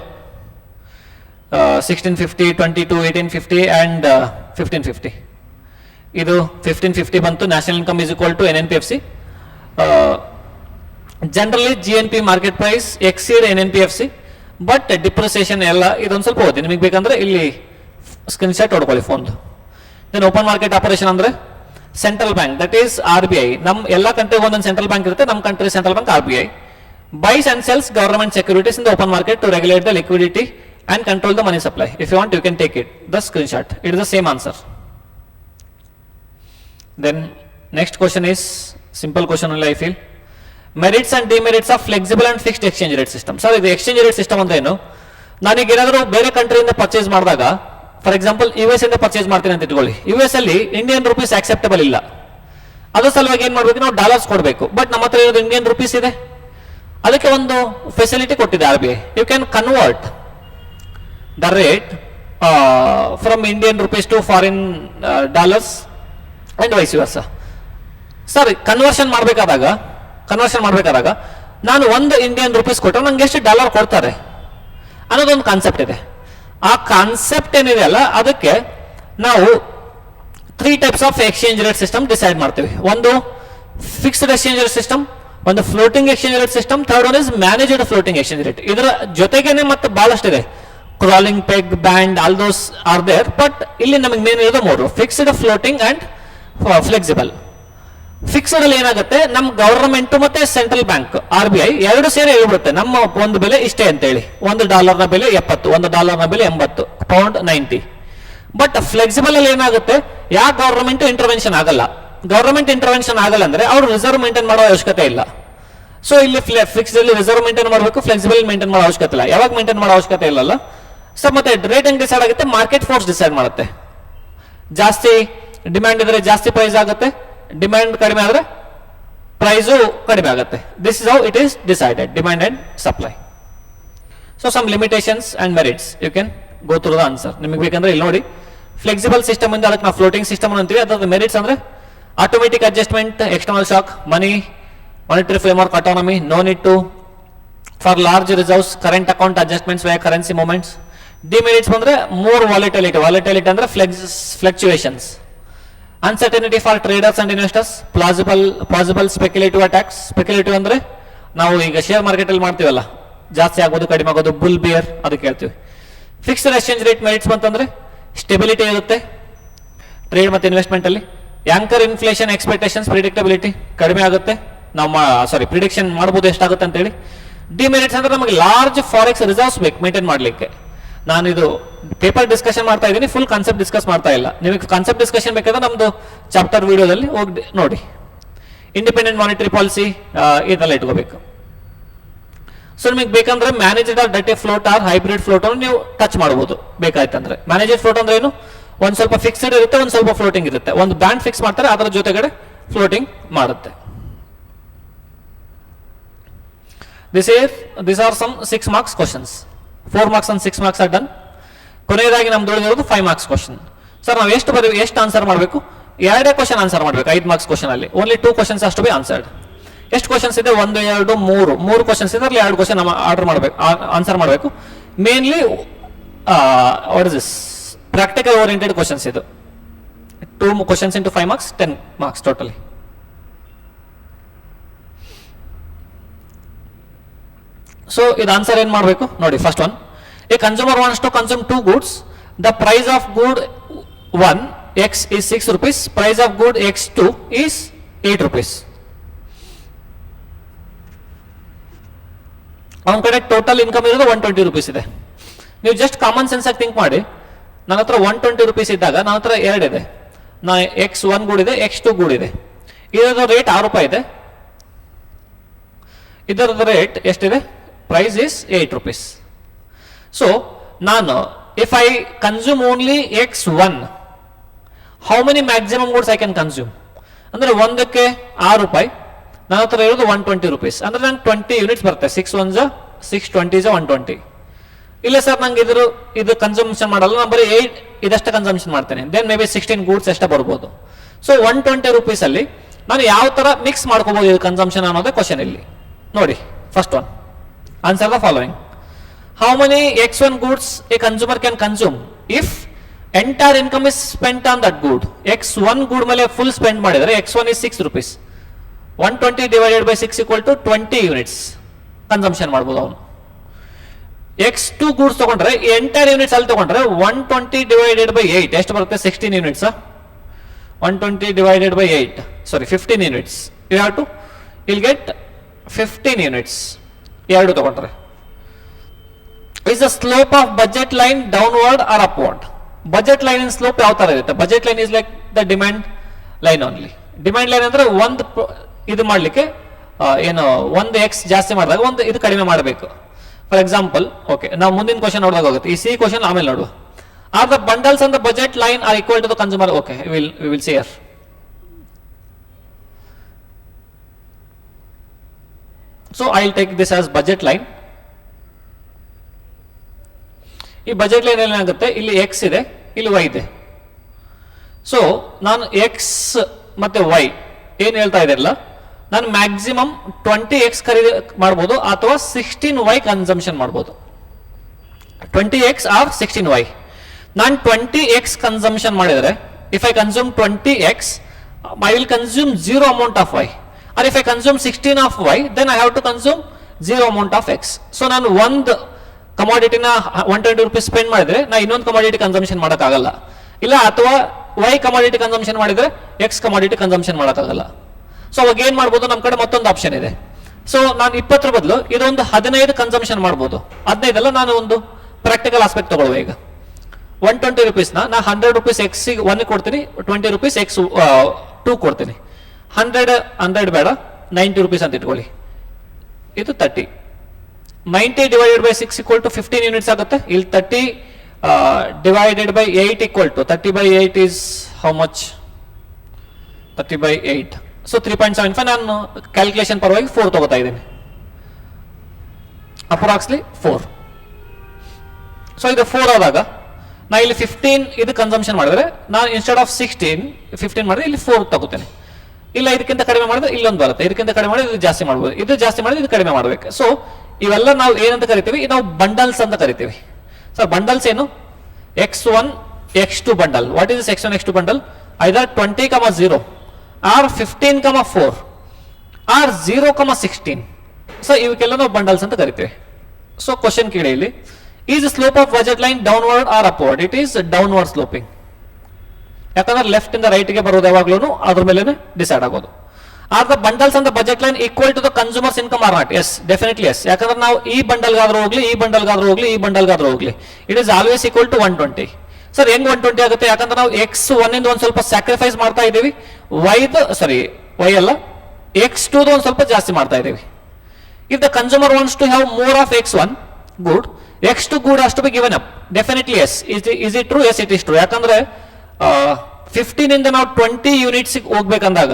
1650, 22, 1850 ಅಂಡ್ 1550. ಇದು 1550 ಬಂತು. National income is equal to NNPFC. Generally GNP market price exceed NNPFC, but depreciation ಎಲ್ಲ ಇದೊಂದು ಸ್ವಲ್ಪ ಓದಿ, ನಿಮಗೆ ಬೇಕಂದ್ರೆ ಇಲ್ಲಿ ಸ್ಕ್ರೀನ್ ಶಾಟ್ ಹೊಡ್ಕೊಳ್ಳಿ ಫೋನ್ದು. ದೆನ್ ಓಪನ್ ಮಾರ್ಕೆಟ್ ಆಪರೇಷನ್ ಅಂದ್ರೆ central bank, that is RBI. ನಮ್ಮ ಎಲ್ಲ ಕಂಟ್ರಿಗೆ ಒಂದೊಂದು ಸೆಂಟ್ರಲ್ ಬ್ಯಾಂಕ್ ಇರುತ್ತೆ, ನಮ್ಮ country central bank RBI buys and sells government securities in the open market to regulate the liquidity and control the money supply. If you want, you can take it, the screenshot. It is the same answer. Then next question is simple question only, I feel. Merits and demerits of flexible and fixed exchange rate system. Sir, ಇದು exchange rate system ಅಂದ್ರೆ ಏನು? ನಾನೀಗ ಏನಾದರೂ ಬೇರೆ ಕಂಟ್ರಿಯಿಂದ purchase ಮಾಡಿದಾಗ, for example US ಇಂದ purchase ಮಾಡ್ತೀನಿ ಅಂತ ಇಟ್ಕೊಳ್ಳಿ. US ಅಲ್ಲಿ ಇಂಡಿಯನ್ ರುಪೀಸ್ ಆಕ್ಸೆಪ್ಟಬಲ್ ಇಲ್ಲ, ಅದ್ರ ಸಲುವಾಗಿ ಏನ್ ಮಾಡ್ಬೇಕು, ನಾವು ಡಾಲರ್ಸ್ ಕೊಡಬೇಕು. ಬಟ್ ನಮ್ಮ ಹತ್ರ ಇರೋದು ಇಂಡಿಯನ್ ರುಪೀಸ್ ಇದೆ, ಅದಕ್ಕೆ ಒಂದು ಫೆಸಿಲಿಟಿ ಕೊಟ್ಟಿದೆ RBI. You can convert the rate from Indian rupees to foreign dollars and vice versa. Sir, conversion ಮಾಡಬೇಕಾದಾಗ ನಾನು ಒಂದು ಇಂಡಿಯನ್ ರುಪೀಸ್ ಕೊಟ್ಟರೆ ನಂಗೆ ಎಷ್ಟು ಡಾಲರ್ ಕೊಡ್ತಾರೆ ಅನ್ನೋದೊಂದು ಕಾನ್ಸೆಪ್ಟ್ ಇದೆ. ಆ ಕಾನ್ಸೆಪ್ಟ್ ಏನಿದೆ ಅಲ್ಲ, ಅದಕ್ಕೆ ನಾವು 3 types of exchange rate system decide ಮಾಡ್ತೀವಿ. ಒಂದು ಫಿಕ್ಸ್ಡ್ ಎಕ್ಸ್ಚೇಂಜ್ ರೇಟ್ ಸಿಸ್ಟಮ್, ಒಂದು floating exchange rate system, third one is managed floating exchange rate. ಇದರ ಜೊತೆಗೇನೆ ಮತ್ತೆ ಬಹಳಷ್ಟಿದೆ, crawling peg, band, all those are there. But ಇಲ್ಲಿ ನಮಗೆ ಮೇನ್ ಇರೋದು 3: fixed, floating and flexible. Fixed ಅಲ್ಲಿ ಏನಾಗುತ್ತೆ, ನಮ್ಮ ಗವರ್ನಮೆಂಟ್ ಮತ್ತೆ ಸೆಂಟ್ರಲ್ ಬ್ಯಾಂಕ್ RBI ಎರಡು ಸೇರಿ ಹೇಳ್ಬಿಡುತ್ತೆ ನಮ್ಮ ಒಂದು ಬೆಲೆ ಇಷ್ಟೇ ಅಂತ ಹೇಳಿ. $1 ಬೆಲೆ 70, $1 ಬೆಲೆ 80, ಪೌಂಡ್ 90. ಬಟ್ ಫ್ಲೆಕ್ಸಿಬಲ್ ಅಲ್ಲಿ ಏನಾಗುತ್ತೆ, ಯಾವ ಗವರ್ನಮೆಂಟ್ ಇಂಟರ್ವೆನ್ಷನ್ ಆಗಲ್ಲ. ಗವರ್ನಮೆಂಟ್ ಇಂಟರ್ವೆನ್ಷನ್ ಆಗಲ್ಲ ಅಂದ್ರೆ ಅವರು ರಿಸರ್ವ್ ಮೇಂಟೈನ್ ಮಾಡೋ ಅವಶ್ಯಕತೆ ಇಲ್ಲ. ಸೊ ಇಲ್ಲಿ ಫಿಕ್ಸ್ಡ್ ಅಲ್ಲಿ ರಿಸರ್ವ್ ಮೇಂಟೈನ್ ಮಾಡಬೇಕು, ಫ್ಲೆಕ್ಸಿಬಲ್ ಮೇಂಟೈನ್ ಮಾಡೋ ಅವಶ್ಯಕತೆ ಇಲ್ಲ. ಯಾವಾಗ ಮೇಂಟೈನ್ ಮಾಡೋ ಅವಶ್ಯಕತೆ ಇಲ್ಲಲ್ಲ. ಸೊ ಮತ್ತೆ ರೇಟ್ ಹೆಂಗ್ ಡಿಸೈಡ್ ಆಗುತ್ತೆ, ಮಾರ್ಕೆಟ್ ಫೋರ್ಸ್ ಡಿಸೈಡ್ ಮಾಡುತ್ತೆ. ಜಾಸ್ತಿ ಡಿಮ್ಯಾಂಡ್ ಇದ್ರೆ ಜಾಸ್ತಿ ಪ್ರೈಸ್ ಆಗುತ್ತೆ, ಡಿಮ್ಯಾಂಡ್ ಕಡಿಮೆ ಆದ್ರೆ ಪ್ರೈಸು ಕಡಿಮೆ ಆಗುತ್ತೆ. This is how it is decided, demand and supply. So some limitations and merits you can go through the answer. ನಿಮಗೆ ಬೇಕಂದ್ರೆ ಇಲ್ಲಿ ನೋಡಿ, ಫ್ಲೆಕ್ಸಿಬಲ್ ಸಿಸ್ಟಮ್ ಇಂದ ಅದಕ್ಕೆ ನಾವು ಫ್ಲೋಟಿಂಗ್ ಸಿಸ್ಟಮ್ ಅಂತೀವಿ. ಅದ್ರ ಮೆರಿಟ್ಸ್ ಅಂದ್ರೆ automatic adjustment, external shock, money monetary framework autonomy, no need to for large reserves, current account adjustments via currency movements. Demerits ಬಂದ್ರೆ ಮೋರ್ ವಾಲಿಟಿಲಿಟಿ ಅಂದ್ರೆ fluctuations, uncertainty for traders and investors, possible speculative attacks. Speculative ಅಂದ್ರೆ ನಾವು ಈಗ share market ಅಲ್ಲಿ ಮಾಡ್ತೀವಲ್ಲ, ಜಾಸ್ತಿ ಆಗೋದು ಕಡಿಮೆ ಆಗೋದು, ಬುಲ್ ಬಿಯರ್, ಅದಕ್ಕೆ ಹೇಳ್ತೀವಿ. ಫಿಕ್ಸ್ಡ್ ಎಕ್ಸ್ಚೇಂಜ್ ರೇಟ್ ಮೆರಿಟ್ಸ್ ಬಂತಂದ್ರೆ ಸ್ಟೆಬಿಲಿಟಿ ಇರುತ್ತೆ ಟ್ರೇಡ್ ಮತ್ತೆ ಇನ್ವೆಸ್ಟ್ಮೆಂಟ್ ಅಲ್ಲಿ. ಯಾಂಕರ್ ಇನ್ಫ್ಲೇಷನ್ ಎಕ್ಸ್ಪೆಕ್ಟೇಷನ್ಸ್, ಪ್ರಿಡಿಕ್ಟಬಿಲಿಟಿ ಕಡಿಮೆ ಆಗುತ್ತೆ. ನಾವು ಪ್ರಿಡಿಕ್ಷನ್ ಮಾಡಬಹುದು ಎಷ್ಟಾಗುತ್ತೆ ಅಂತ ಹೇಳಿ. ಡಿಮೆರಿಟ್ಸ್ ಅಂದ್ರೆ ನಮಗೆ ಲಾರ್ಜ್ ಫಾರೆಕ್ಸ್ ರಿಸರ್ವ್ಸ್ ಬೇಕು ಮೇಂಟೈನ್ ಮಾಡ್ಲಿಕ್ಕೆ. ನಾನು ಇದು ಪೇಪರ್ ಡಿಸ್ಕಷನ್ ಮಾಡ್ತಾ ಇದ್ದೀನಿ, ಫುಲ್ ಕಾನ್ಸೆಪ್ಟ್ ಡಿಸ್ಕಸ್ ಮಾಡ್ತಾ ಇಲ್ಲ. ನಿಮಗೆ ಕಾನ್ಸೆಪ್ಟ್ ಡಿಸ್ಕಷನ್ ಬೇಕಾದ್ರೆ ನಮ್ದು ಚಾಪ್ಟರ್ ವಿಡಿಯೋದಲ್ಲಿ ಹೋಗಿ ನೋಡಿ. ಇಂಡಿಪೆಂಡೆಂಟ್ ಮಾನಿಟರಿ ಪಾಲಿಸಿ ಇದೆಲ್ಲ ಇಟ್ಕೋಬೇಕು. ಸೊ ನಿಮಗೆ ಬೇಕಂದ್ರೆ managed or direct float or hybrid float ಅನ್ನು ನೀವು ಟಚ್ ಮಾಡಬಹುದು ಬೇಕಾಯ್ತಂದ್ರೆ. ಮ್ಯಾನೇಜ್ಡ್ ಫ್ಲೋಟ್ ಅಂದ್ರೆ ಏನು, ಒಂದ್ ಸ್ವಲ್ಪ ಫಿಕ್ಸ್ಡ್ ಇರುತ್ತೆ, ಒಂದ್ ಸ್ವಲ್ಪ ಫ್ಲೋಟಿಂಗ್ ಇರುತ್ತೆ. ಒಂದು ಬ್ಯಾಂಡ್ ಫಿಕ್ಸ್ ಮಾಡ್ತಾರೆ, ಅದರ ಜೊತೆಗಡೆ ಫ್ಲೋಟಿಂಗ್ ಮಾಡುತ್ತೆ. These are some 6 marks questions. 4 marks and 6 marks are done. ಕೊನೆಯದಾಗಿ ನಮ್ದು ಉಳಿದಿರೋದು 5 marks question. ಸರ್ ನಾವು ಎಷ್ಟು ಆನ್ಸರ್ ಮಾಡಬೇಕು, 2 ಕ್ವಶನ್ ಆನ್ಸರ್ ಮಾಡಬೇಕು 5 marks ಕ್ವಶನ್ ಅಲ್ಲಿ. ಓನ್ಲಿ 2 questions ಅಷ್ಟು ಬಿ ಆನ್ಸರ್ಡ್. ಎಷ್ಟು ಕ್ವಶನ್ಸ್ ಇದೆ, 1 2 3 ಕ್ವಶನ್ಸ್ ಇದೆ, ಅಲ್ಲಿ 2 ಕ್ವಶನ್ ಆರ್ಡರ್ ಮಾಡಬೇಕು, ಆನ್ಸರ್ ಮಾಡಬೇಕು. Mainly what is this practical oriented questions ಇದು. 2 questions into 5 marks, 10 marks totally. So ಇದು ಆನ್ಸರ್ ಏನ್ ಮಾಡಬೇಕು ನೋಡಿ. First one, a consumer wants to consume 2 goods. The price of good 1 X is 6 rupees. Price of good X2 is 8 rupees. ಅವನ ಕಡೆ total income ಇರೋದು 120 rupees ಇದೆ. ನೀವು just common sense ಆಗಿ ಥಿಂಕ್ ಮಾಡಿ, ನನ್ನ ಹತ್ರ 120 rupees ಇದ್ದಾಗ ನನ್ನ ಹತ್ರ 2 ಇದೆ. X1 ಗೂಡ್ ಇದೆ, X2 ಗೂಡ್ ಇದೆ. ಇದರ ರೇಟ್ 6 ರೂಪಾಯಿ ಇದೆ. ಇದರದ ರೇಟ್ ಎಷ್ಟಿದೆ, ಪ್ರೈಸ್ ಇಸ್ 8 rupees. ಸೊ ನಾನು if I consume only X1, how many maximum goods I can consume ಅಂದ್ರೆ ಒಂದಕ್ಕೆ 6 ರೂಪಾಯಿ, ನನ್ನ ಹತ್ರ ಇರೋದು 120 rupees. ಅಂದ್ರೆ ನಂಗೆ 20 ಯೂನಿಟ್ಸ್ ಬರುತ್ತೆ. 6 1s 6, 20s 120. ಇಲ್ಲ ಸರ್ ನಂಗೆ ಇದು ಕನ್ಸಂಪ್ಷನ್ ಮಾಡಲ್ಲ, ನಾನು ಬರೀ 8 ಇದಷ್ಟೇ ಕನ್ಸಂಪ್ಷನ್ ಮಾಡ್ತೇನೆ, ದೆನ್ ಮೇ ಬಿ 16 ಗೂಡ್ಸ್ ಅಷ್ಟೇ ಬರ್ಬೋದು. ಸೊ 120 rupees ಅಲ್ಲಿ ನಾನು ಯಾವ ತರ ಮಿಕ್ಸ್ ಮಾಡ್ಕೋಬಹುದು ಇದು ಕನ್ಸಂಪ್ಷನ್ ಅನ್ನೋದೇ ಕ್ವಶನ್ ಇಲ್ಲಿ ನೋಡಿ. First one, answer the following: how many X1 goods a consumer can consume if entire income is spent on that good. X1 ಗೂಡ್ ಮೇಲೆ ಫುಲ್ ಸ್ಪೆಂಡ್ ಮಾಡಿದರೆ X1 is 6 rupees. 120 divided by 6 equal to 20 units consumption ಮಾಡ್ಬೋದು ಅವನು. X2 goods ತಗೊಂಡ್ರೆ entire units ಅಲ್ಲಿ ತಗೊಂಡ್ರೆ 120 divided by 8 ಎಷ್ಟು ಬರುತ್ತೆ? 16 units. 120 divided by 8, sorry 15 units. You have to, you'll get 15 units. ಎರಡು ತಗೊಂಡ್ರೆ. Is the slope of budget line downward or upward? Budget line in slope ಯಾವ ತರ ಇರುತ್ತೆ? Budget line is like the demand line only. Demand line ಅಂದ್ರೆ ಒಂದು ಇದು ಮಾಡ್ಲಿಕ್ಕೆ ಏನು ಒಂದು ಎಕ್ಸ್ ಜಾಸ್ತಿ ಮಾಡಿದಾಗ ಒಂದು ಇದು ಕಡಿಮೆ ಮಾಡಬೇಕು. ಫಾರ್ ಎಕ್ಸಾಂಪಲ್, ಓಕೆ, ನಾವು ಮುಂದಿನ ಕ್ವಶನ್ ನೋಡಿದಾಗ ಹೋಗುತ್ತೆ. ಈ ಸಿ ಕ್ವಶನ್ ಆಮೇಲೆ ನೋಡುವ. Are the bundles on the budget line are equal to the consumer? Okay, we will see here. So I will take this as budget line. ಈ budget line ಏನಾಗುತ್ತೆ? ಇಲ್ಲಿ ಎಕ್ಸ್ ಇದೆ, ಇಲ್ಲಿ ವೈ ಇದೆ. So ನಾನು X ಮತ್ತೆ Y ಏನ್ ಹೇಳ್ತಾ ಇದಿರಲ್ಲ, ನಾನು ಮ್ಯಾಕ್ಸಿಮಮ್ 20x ಖರೀದಿ ಮಾಡ್ಬೋದು ಅಥವಾ 16y ಕನ್ಸಂಪ್ಷನ್ ಮಾಡ್ಬೋದು. 20x R 16y. ನಾನು 20x ಕನ್ಸಂಪ್ಷನ್ ಮಾಡಿದರೆ, if I consume 20x, I will consume 0 amount of y. Or if I consume 16 of y, then I have to consume 0 amount of x. So ನಾನು ಒಂದು ಕಮಾಡಿಟಿನ 120 rupees spend ಮಾಡಿದ್ರೆ ನಾ ಇನ್ನೊಂದು commodity consumption ಮಾಡೋಕ್ಕಾಗಲ್ಲ. ಇಲ್ಲ, ಅಥವಾ Y commodity consumption ಮಾಡಿದ್ರೆ X commodity consumption ಮಾಡೋಕ್ಕಾಗಲ್ಲ. ಸೊ ಅವಾಗ ಏನ್ ಮಾಡ್ಬೋದು? ನಮ್ಮ ಕಡೆ ಮತ್ತೊಂದು ಆಪ್ಷನ್ ಇದೆ. ಸೊ ನಾನು 20 ಬದಲು ಇದೊಂದು 15 ಕನ್ಸಂಪ್ಷನ್ ಮಾಡ್ಬೋದು. 15 ಅಲ್ಲ, ನಾನು ಒಂದು ಪ್ರಾಕ್ಟಿಕಲ್ ಆಸ್ಪೆಕ್ಟ್ ತಗೊಳ್ಳುವ. ಈಗ 120 rupees ನಾ 100 rupees ಎಕ್ಸ್ 1 ಕೊಡ್ತೀನಿ, 20 rupees ಎಕ್ಸ್ 2 ಕೊಡ್ತೀನಿ. 100 ಬೇಡ, 90 rupees ಅಂತ ಇಟ್ಕೊಳ್ಳಿ. ಇದು 30. 90 divided by 6 equal to 15 units ಆಗುತ್ತೆ. ಇಲ್ಲಿ 30 divided by 8 equal to 30 by 8 is how much? 30 by 8. So 3.75. ನಾನು ಕ್ಯಾಲ್ಕುಲೇಷನ್ ಪರವಾಗಿ 4 ತಗೋತಾ ಇದ್ದೀನಿ. ಅಪ್ರಾಕ್ಸ್ಲಿ 4. ಸೊ ಇದು 4 ಆದಾಗ ನಾ ಇಲ್ಲಿ 15 ಇದು ಕನ್ಸಂಪ್ಷನ್ ಮಾಡಿದ್ರೆ ನಾನು ಇನ್ಸ್ಟೆಡ್ ಆಫ್ 15 ಮಾಡಿದ್ರೆ ಇಲ್ಲಿ 4 ತಗೋತೇನೆ. ಇಲ್ಲ, ಇದಕ್ಕಿಂತ ಕಡಿಮೆ ಮಾಡಿದ್ರೆ ಇಲ್ಲೊಂದು ಬರುತ್ತೆ, ಇದಕ್ಕಿಂತ ಕಡಿಮೆ ಮಾಡಿದ್ರೆ ಇದು ಜಾಸ್ತಿ ಮಾಡ್ಬೋದು, ಇದು ಜಾಸ್ತಿ ಮಾಡಿದ್ರೆ ಇದು ಕಡಿಮೆ ಮಾಡ್ಬೇಕು. ಸೊ ಇವೆಲ್ಲ ನಾವು ಏನಂತ ಕರಿತೀವಿ? ನಾವು ಬಂಡಲ್ಸ್ ಅಂತ ಕರಿತೀವಿ. ಸರ್ ಬಂಡಲ್ಸ್ ಏನು? X1 X2 bundle. What is X1 X2 bundle? Either 20,0 or 15,4 or 0,16. So ಇವಕ್ಕೆಲ್ಲ ನಾವು ಬಂಡಲ್ಸ್ ಅಂತ ಕರಿತೀವಿ. ಸೊ ಕ್ವಶನ್ ಕೇಳಿ ಇಲ್ಲಿ, is slope of budget line downward or upward? It is downward sloping. ಯಾಕಂದ್ರೆ ಲೆಫ್ಟ್ ಇಂದ ರೈಟ್ ಗೆ ಬರೋದು ಯಾವಾಗ್ಲೂ ಅದ್ರ ಮೇಲೆ ಡಿಸೈಡ್ ಆಗೋದು. Are the bundles on the budget line equal to the consumer's income or not? Yes, definitely yes. ಯಾಕಂದ್ರೆ ನಾವು ಈ ಬಂಡಲ್ಗಾದ್ರೂ ಹೋಗ್ಲಿ, ಈ ಬಂಡಲ್ಗಾದ್ರೂ ಹೋಗ್ಲಿ, ಈ ಬಂಡಲ್ಗಾದ್ರೂ ಹೋಗ್ಲಿ, it is always equal to 120. Sir ಹೆಂಗ್ 120 ಆಗುತ್ತೆ? ಯಾಕಂದ್ರೆ ನಾವು X1 ಇಂದ ಒಂದ್ ಸ್ವಲ್ಪ ಸ್ಯಾಕ್ರಿಫೈಸ್ ಮಾಡ್ತಾ ಇದೀವಿ, ವೈ ಅಲ್ಲ X2 ಒಂದ್ ಸ್ವಲ್ಪ ಜಾಸ್ತಿ ಮಾಡ್ತಾ ಇದೀವಿ. If the consumer wants to have more of X1 good, X2 good has to be given up. Definitely yes. Is it true? Yes, it is true. ಯಾಕಂದ್ರೆ 15 ಇಂದ ನಾವು 20 ಯೂನಿಟ್ಸ್ ಹೋಗ್ಬೇಕಂದಾಗ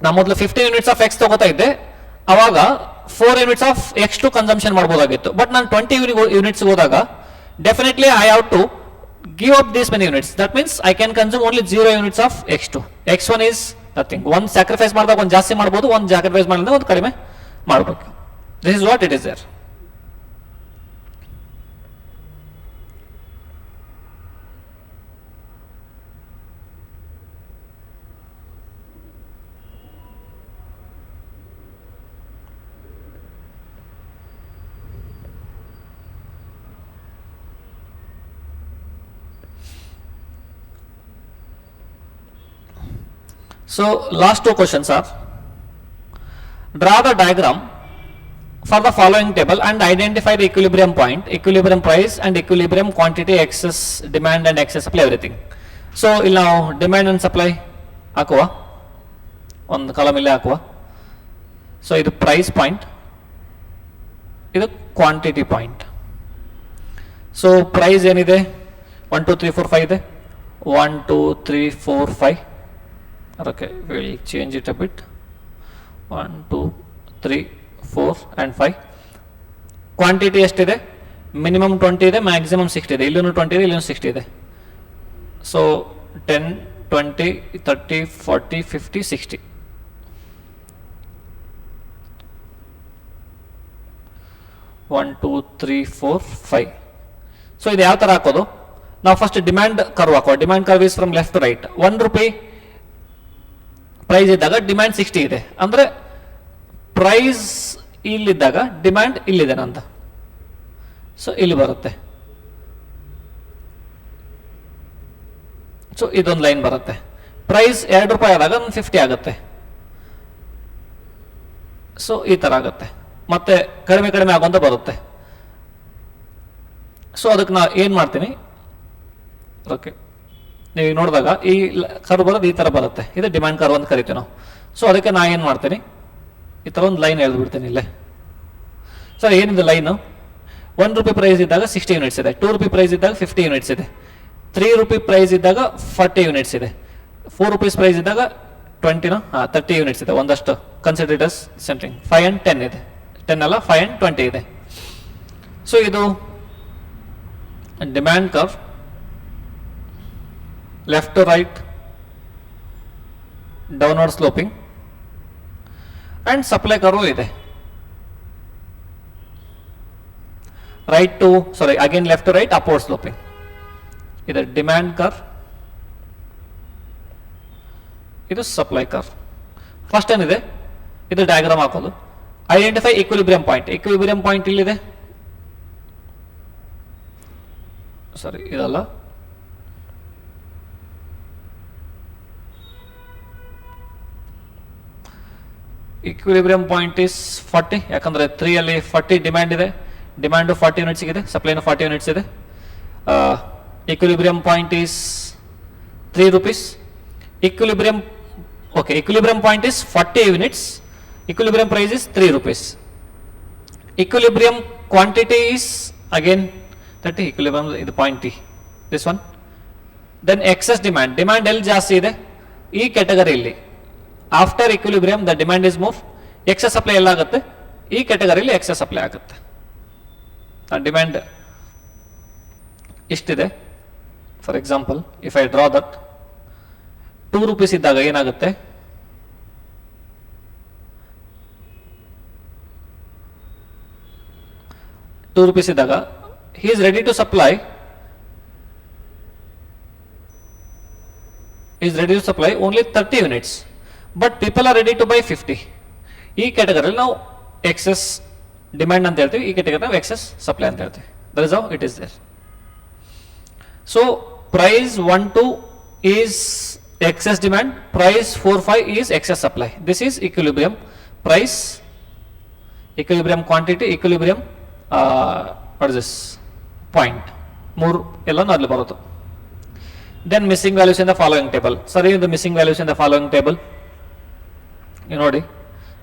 ನಾ ಮೊದಲು 15 units ಆಫ್ ಎಕ್ಸ್ ತಗೋತಾ ಇದ್ದೆ, ಅವಾಗ 4 units ಆಫ್ X2 ಕನ್ಸಂಪ್ಷನ್ ಮಾಡ್ಬೋದಾಗಿತ್ತು. But ನಾನು 20 units ಹೋದಾಗ definitely I have to give up this many units. That means I can consume only 0 units of X2. X1 is nothing. ಒಂದು sacrifice ಮಾಡಿದಾಗ ಒಂದು ಜಾಸ್ತಿ ಮಾಡ್ಬೋದು, ಒಂದು ಸ್ಯಾಕ್ರಿಫೈಸ್ ಮಾಡಿದಾಗ ಒಂದು ಕಡಿಮೆ ಮಾಡಬೇಕು. This is what it is there. So last 2 questions are, draw the diagram for the following table and identify the equilibrium point, equilibrium price and equilibrium quantity, excess demand and excess supply, everything. So ಇಲ್ಲಿ ನಾವು demand and supply ಹಾಕುವ, ಒಂದು column ಇಲ್ಲೇ ಹಾಕುವ. So ಇದು price point, ಇದು quantity point. So price ಏನಿದೆ 1 2 3 4 5 ಇದೆ. 1 2 3 4 5. Okay, we'll change it a bit. 1 2 3 4 and 5. Quantity ಎಷ್ಟಿದೆ? ಮಿನಿಮಮ್ 20 ಇದೆ, ಮ್ಯಾಕ್ಸಿಮಮ್ 60 ಇದೆ. ಇಲ್ಲೂ 20 ಇದೆ, ಇಲ್ಲೂ 60 ಇದೆ. ಸೊ 10 20 30 40 50 60. 1 2 3 4 5. ಸೊ ಇದು ಯಾವ ಥರ ಹಾಕೋದು? ನಾವು ಫಸ್ಟ್ ಡಿಮ್ಯಾಂಡ್ ಕರ್ವ್ ಹಾಕುವ. Demand curve is from left to right. 1 ರೂಪಾಯಿ ಪ್ರೈಸ್ ಇದ್ದಾಗ ಡಿಮ್ಯಾಂಡ್ 60 ಇದೆ, ಅಂದ್ರೆ ಪ್ರೈಸ್ ಇಲ್ಲಿದ್ದಾಗ ಡಿಮ್ಯಾಂಡ್ ಇಲ್ಲಿದೆ ಅಂತ. ಸೊ ಇಲ್ಲಿ ಬರುತ್ತೆ. ಸೊ ಇದೊಂದು ಲೈನ್ ಬರುತ್ತೆ. ಪ್ರೈಸ್ 2 ರೂಪಾಯಿ ಆದಾಗ 50 ಆಗುತ್ತೆ. ಸೊ ಈ ತರ ಆಗುತ್ತೆ, ಮತ್ತೆ ಕಡಿಮೆ ಕಡಿಮೆ ಆಗುವಂತ ಬರುತ್ತೆ. ಸೊ ಅದಕ್ಕೆ ನಾ ಏನ್ ಮಾಡ್ತೀನಿ, ಓಕೆ, ನೀವು ನೋಡಿದಾಗ ಈ ಕರ್ವ್ ಬರೋದು ಈ ತರ ಬರುತ್ತೆ. ಇದು ಡಿಮ್ಯಾಂಡ್ ಕರ್ವ್ ಅಂತ ಕರಿತೀವಿ ನಾವು. ಸೊ ಅದಕ್ಕೆ ನಾ ಏನ್ ಮಾಡ್ತೀನಿ, ಈ ತರ ಒಂದು ಲೈನ್ ಎಳೆದು ಬಿಡ್ತೀನಿ ಇಲ್ಲೇ. ಸರ್ ಏನಿದೆ ಲೈನು, 1 ರೂಪಾಯಿ ಪ್ರೈಸ್ ಇದ್ದಾಗ 60 ಯೂನಿಟ್ಸ್ ಇದೆ, 2 ರೂಪಾಯಿ ಪ್ರೈಸ್ ಇದ್ದಾಗ 50 ಯೂನಿಟ್ಸ್ ಇದೆ, 3 ರೂಪಾಯಿ ಪ್ರೈಸ್ ಇದ್ದಾಗ 40 ಯೂನಿಟ್ಸ್ ಇದೆ, 4 ರೂಪೀಸ್ ಪ್ರೈಸ್ ಇದ್ದಾಗ 30 ಯೂನಿಟ್ಸ್ ಇದೆ. ಒಂದಷ್ಟು ಕನ್ಸಿಡರ್ಸ್ ಸೆಂಟ್ರಿಂಗ್ 5 and 10 ಇದೆ. 10 ಅಲ್ಲ, 5 and 20 ಇದೆ. ಸೊ ಇದು demand curve, left to right downward sloping, and supply curve ಇದೆ. Right to again left to right upward sloping. ಇದು ಡಿಮ್ಯಾಂಡ್ ಕರ್ವ್, ಇದು ಸಪ್ಲೈ ಕರ್ವ್. ಫಸ್ಟ್ ಏನಿದೆ, ಇದು ಡಯಾಗ್ರಾಮ್ ಹಾಕೋದು. Identify equilibrium point. Equilibrium point ಇಲ್ಲಿದೆ, ಇದಲ್ಲ, ಈಕ್ವಿಲಿಬ್ರಿಯಂ ಪಾಯಿಂಟ್ ಇಸ್ 40, ಯಾಕಂದ್ರೆ 3 ಅಲ್ಲಿ 40 ಡಿಮ್ಯಾಂಡ್ ಇದೆ, ಡಿಮ್ಯಾಂಡ್ 40 ಯೂನಿಟ್ಸ್ ಇದೆ, ಸಪ್ಲೈನು 40 ಯೂನಿಟ್ಸ್ ಇದೆ. Equilibrium point is 3 rupees. Equilibrium point is 40 units. Equilibrium price is 3 rupees. Equilibrium quantity is again 30. Equilibrium is the point T. This one. Then excess demand. Demand L ಜಾಸ್ತಿ ಇದೆ ಈ ಕ್ಯಾಟಗರಿಯಲ್ಲಿ. After equilibrium the demand is more. Excess supply ಎಲ್ಲ ಆಗುತ್ತೆ, ಈ ಕ್ಯಾಟಗರಿಯಲ್ಲಿ excess supply ಆಗುತ್ತೆ. Demand ಇಷ್ಟಿದೆ. For example, if I draw that 2 rupees ಇದ್ದಾಗ ಏನಾಗುತ್ತೆ, ₹2 ಇದ್ದಾಗ he is ready to supply only 30 units, but people are ready to buy 50. ಈ ಕ್ಯಾಟಗರಿಯಲ್ಲಿ ನಾವು excess demand ಅಂತ ಹೇಳ್ತೀವಿ, ಈ ಕ್ಯಾಟಗರಿ ನಾವು ಎಕ್ಸೆಸ್ ಸಪ್ಲೈ ಅಂತ ಹೇಳ್ತೀವಿ. That is how it is there. So price 1-2 is excess demand, price 4-5 is excess supply. This is equilibrium price, equilibrium quantity, equilibrium what is this point, ಮೂರು ಎಲ್ಲ ಅಲ್ಲಿ ಬರುತ್ತೆ. Then missing values in the following table. Sorry, the missing values in the following table you ನೋಡಿ,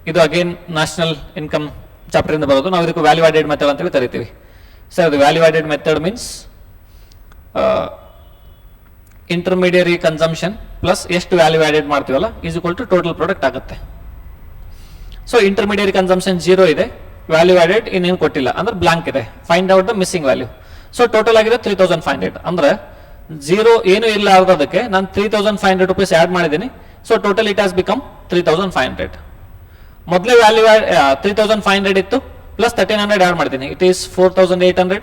ಇದು again national income chapter ಇಂದ ಬರೋದು. ನಾವು ಇದಕ್ಕೆ ವ್ಯಾಲ್ಯೂ ಆಡೆಡ್ ಮೆಥಡ್ ಅಂತೇಳಿ ಕರಿತೀವಿ. ಸರ್ ಇದು value added method means intermediary consumption plus ಎಷ್ಟು ವ್ಯಾಲ್ಯೂ ಆಡೆಡ್ ಮಾಡ್ತೀವಲ್ಲ is equal to total product ಆಗುತ್ತೆ. ಸೊ ಇಂಟರ್ಮೀಡಿಯರಿ ಕನ್ಸಂಪ್ಷನ್ 0 ಇದೆ, ವ್ಯಾಲ್ಯೂ ಆಡೆಡ್ ಇನ್ನೇನು ಕೊಟ್ಟಿಲ್ಲ ಅಂದ್ರೆ ಬ್ಲಾಂಕ್ ಇದೆ. Find out the missing value. So total ಆಗಿದೆ 3500, ಅಂದ್ರೆ 0 ಏನು ಇಲ್ಲ ಆಗೋದಕ್ಕೆ ನಾನು 3500 ರೂಪೀಸ್ ಆಡ್ ಮಾಡಿದ್ದೀನಿ. So total it has become 3500. ಮೊದಲೇ ವ್ಯಾಲ್ಯೂ 3500 ಇತ್ತು, ಪ್ಲಸ್ 1300 ಆಡ್ ಮಾಡಿದ್ದೀನಿ, ಇಟ್ ಈಸ್ 4800.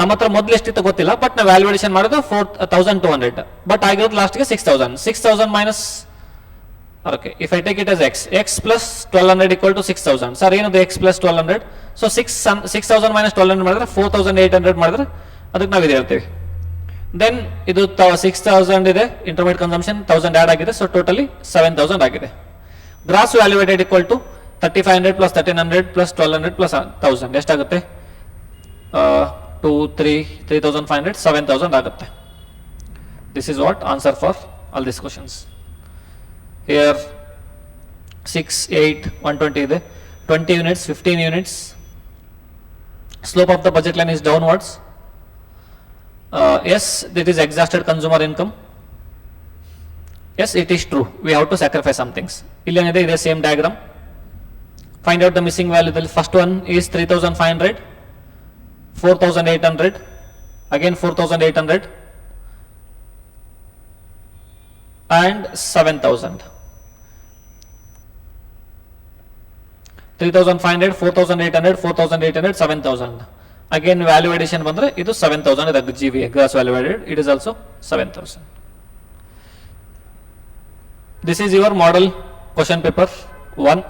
ನಮ್ಮ ಹತ್ರ ಮೊದಲು ಎಷ್ಟಿತ್ತು ಗೊತ್ತಿಲ್ಲ, ಬಟ್ ನಾವು ವ್ಯಾಲ್ಯೂಯೇಷನ್ ಮಾಡೋದು 4200, ಬಟ್ ಆಗಿರೋದು ಲಾಸ್ಟ್ಗೆ 6000 minus, okay, if I take it as x plus 1200 equal to 6000. Sir ಏನದು x plus 1200? ಸೊ 6000 ಮೈನಸ್ 1200 ಮಾಡಿದ್ರೆ 4800 ಮಾಡಿದ್ರೆ ಅದಕ್ಕೆ ನಾವು ಇದು ಹೇಳ್ತೀವಿ. ದೆನ್ ಇದು 6000 ಇದೆ, ಇಂಟರ್ಮೀಡಿಯೇಟ್ ಕನ್ಸಂಪ್ಷನ್ 1000 ಆಡ್ ಆಗಿದೆ, ಸೊ ಟೋಟಲಿ 7000 ಆಗಿದೆ. Gross value added equal to 3500 plus 1300 plus 1200 plus 1000 ಎಷ್ಟಾಗುತ್ತೆ? 2, 3, 3500, 7000 ಆಗುತ್ತೆ. This is what answer for all these questions. Here 6, 8, 120 ಇದೆ, 20 units, 15 units. Slope of the budget line is downwards. Yes, that is exhausted consumer income. Yes, it is true. We have to sacrifice some things. Illeniದೆ ಇದೆ same diagram. Find out the missing value. The first one is 3500, 4800, again 4800, and 7000. 3500, 4800, 4800, 7000. Again, value addition ಬಂದ್ರೆ ಇದು 7000 ಇದೆ GB gross value added. It is also 7000. This is your model question paper 1.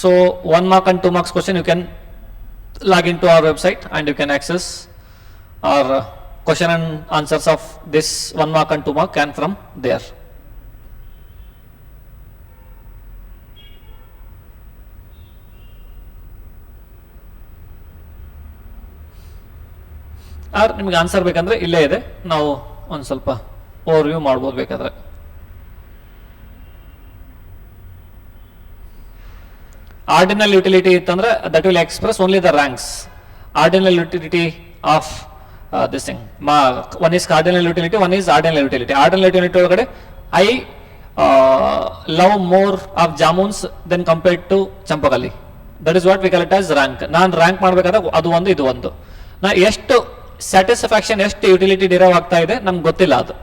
So 1 mark and 2 marks question you can log into our website and you can access our question and answers of this 1 mark and 2 mark and from there. Or ನಿಮಗೆ answer ಬೇಕಂದ್ರೆ ಇಲ್ಲೇ ಇದೆ, ನಾವು ಒಂದು ಸ್ವಲ್ಪ overview ಮಾಡ್ಬೋದು ಬೇಕಾದ್ರೆ. Ordinal utility ಇತ್ತಂದ್ರೆ that will express only the ranks. Ordinal utility of this thing, one is cardinal utility, one is ordinal utility. Ordinal utility ಒಳಗಡೆ I love more of jamuns then compared to champakali, that is what we call it as rank. ನಾನು rank ಮಾಡಬೇಕಾದ್ರೆ ಅದು ಒಂದು ಇದು ಒಂದು, ನಾ ಎಷ್ಟು satisfaction ಎಷ್ಟು ಯುಟಿಲಿಟಿ ಡಿರೈವ್ ಆಗ್ತಾ ಇದೆ ನಮ್ಗೆ ಗೊತ್ತಿಲ್ಲ, ಅದು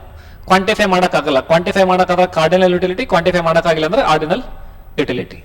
ಕ್ವಾಂಟಿಫೈ ಮಾಡೋಕ್ಕಾಗಲ್ಲ. ಕ್ವಾಂಟಿಫೈ ಮಾಡೋಕ್ಕಾದ್ರೆ ಕಾರ್ಡಿನಲ್ ಯುಟಿಲಿಟಿ, ಕ್ವಾಂಟಿಫೈ ಮಾಡೋಕ್ಕಾಗಿಲ್ಲ ಅಂದ್ರೆ ordinal utility.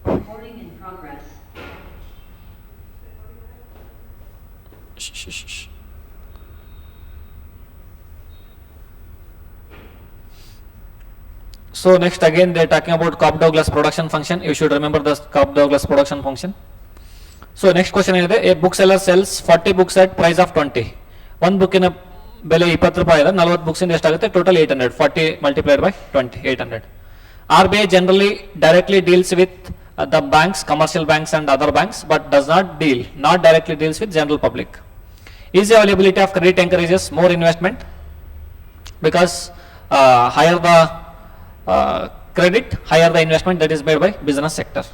Recording in progress. So next again they are talking about Cobb-Douglas production function. You should remember the Cobb-Douglas production function. So next question is, a bookseller sells 40 books at price of 20. One book in a ಬೆಲೆ 20 ರೂಪಾಯಿ ಇದೆ, 40 books ಇಂದ ಎಷ್ಟಾಗುತ್ತೆ? Total 800. 40 multiplied by 20, 800. RBI generally directly deals with the banks, commercial banks and other banks, but does not directly deals with general public. Easy availability of credit encourages more investment because higher the credit, higher the investment that is made by business sector.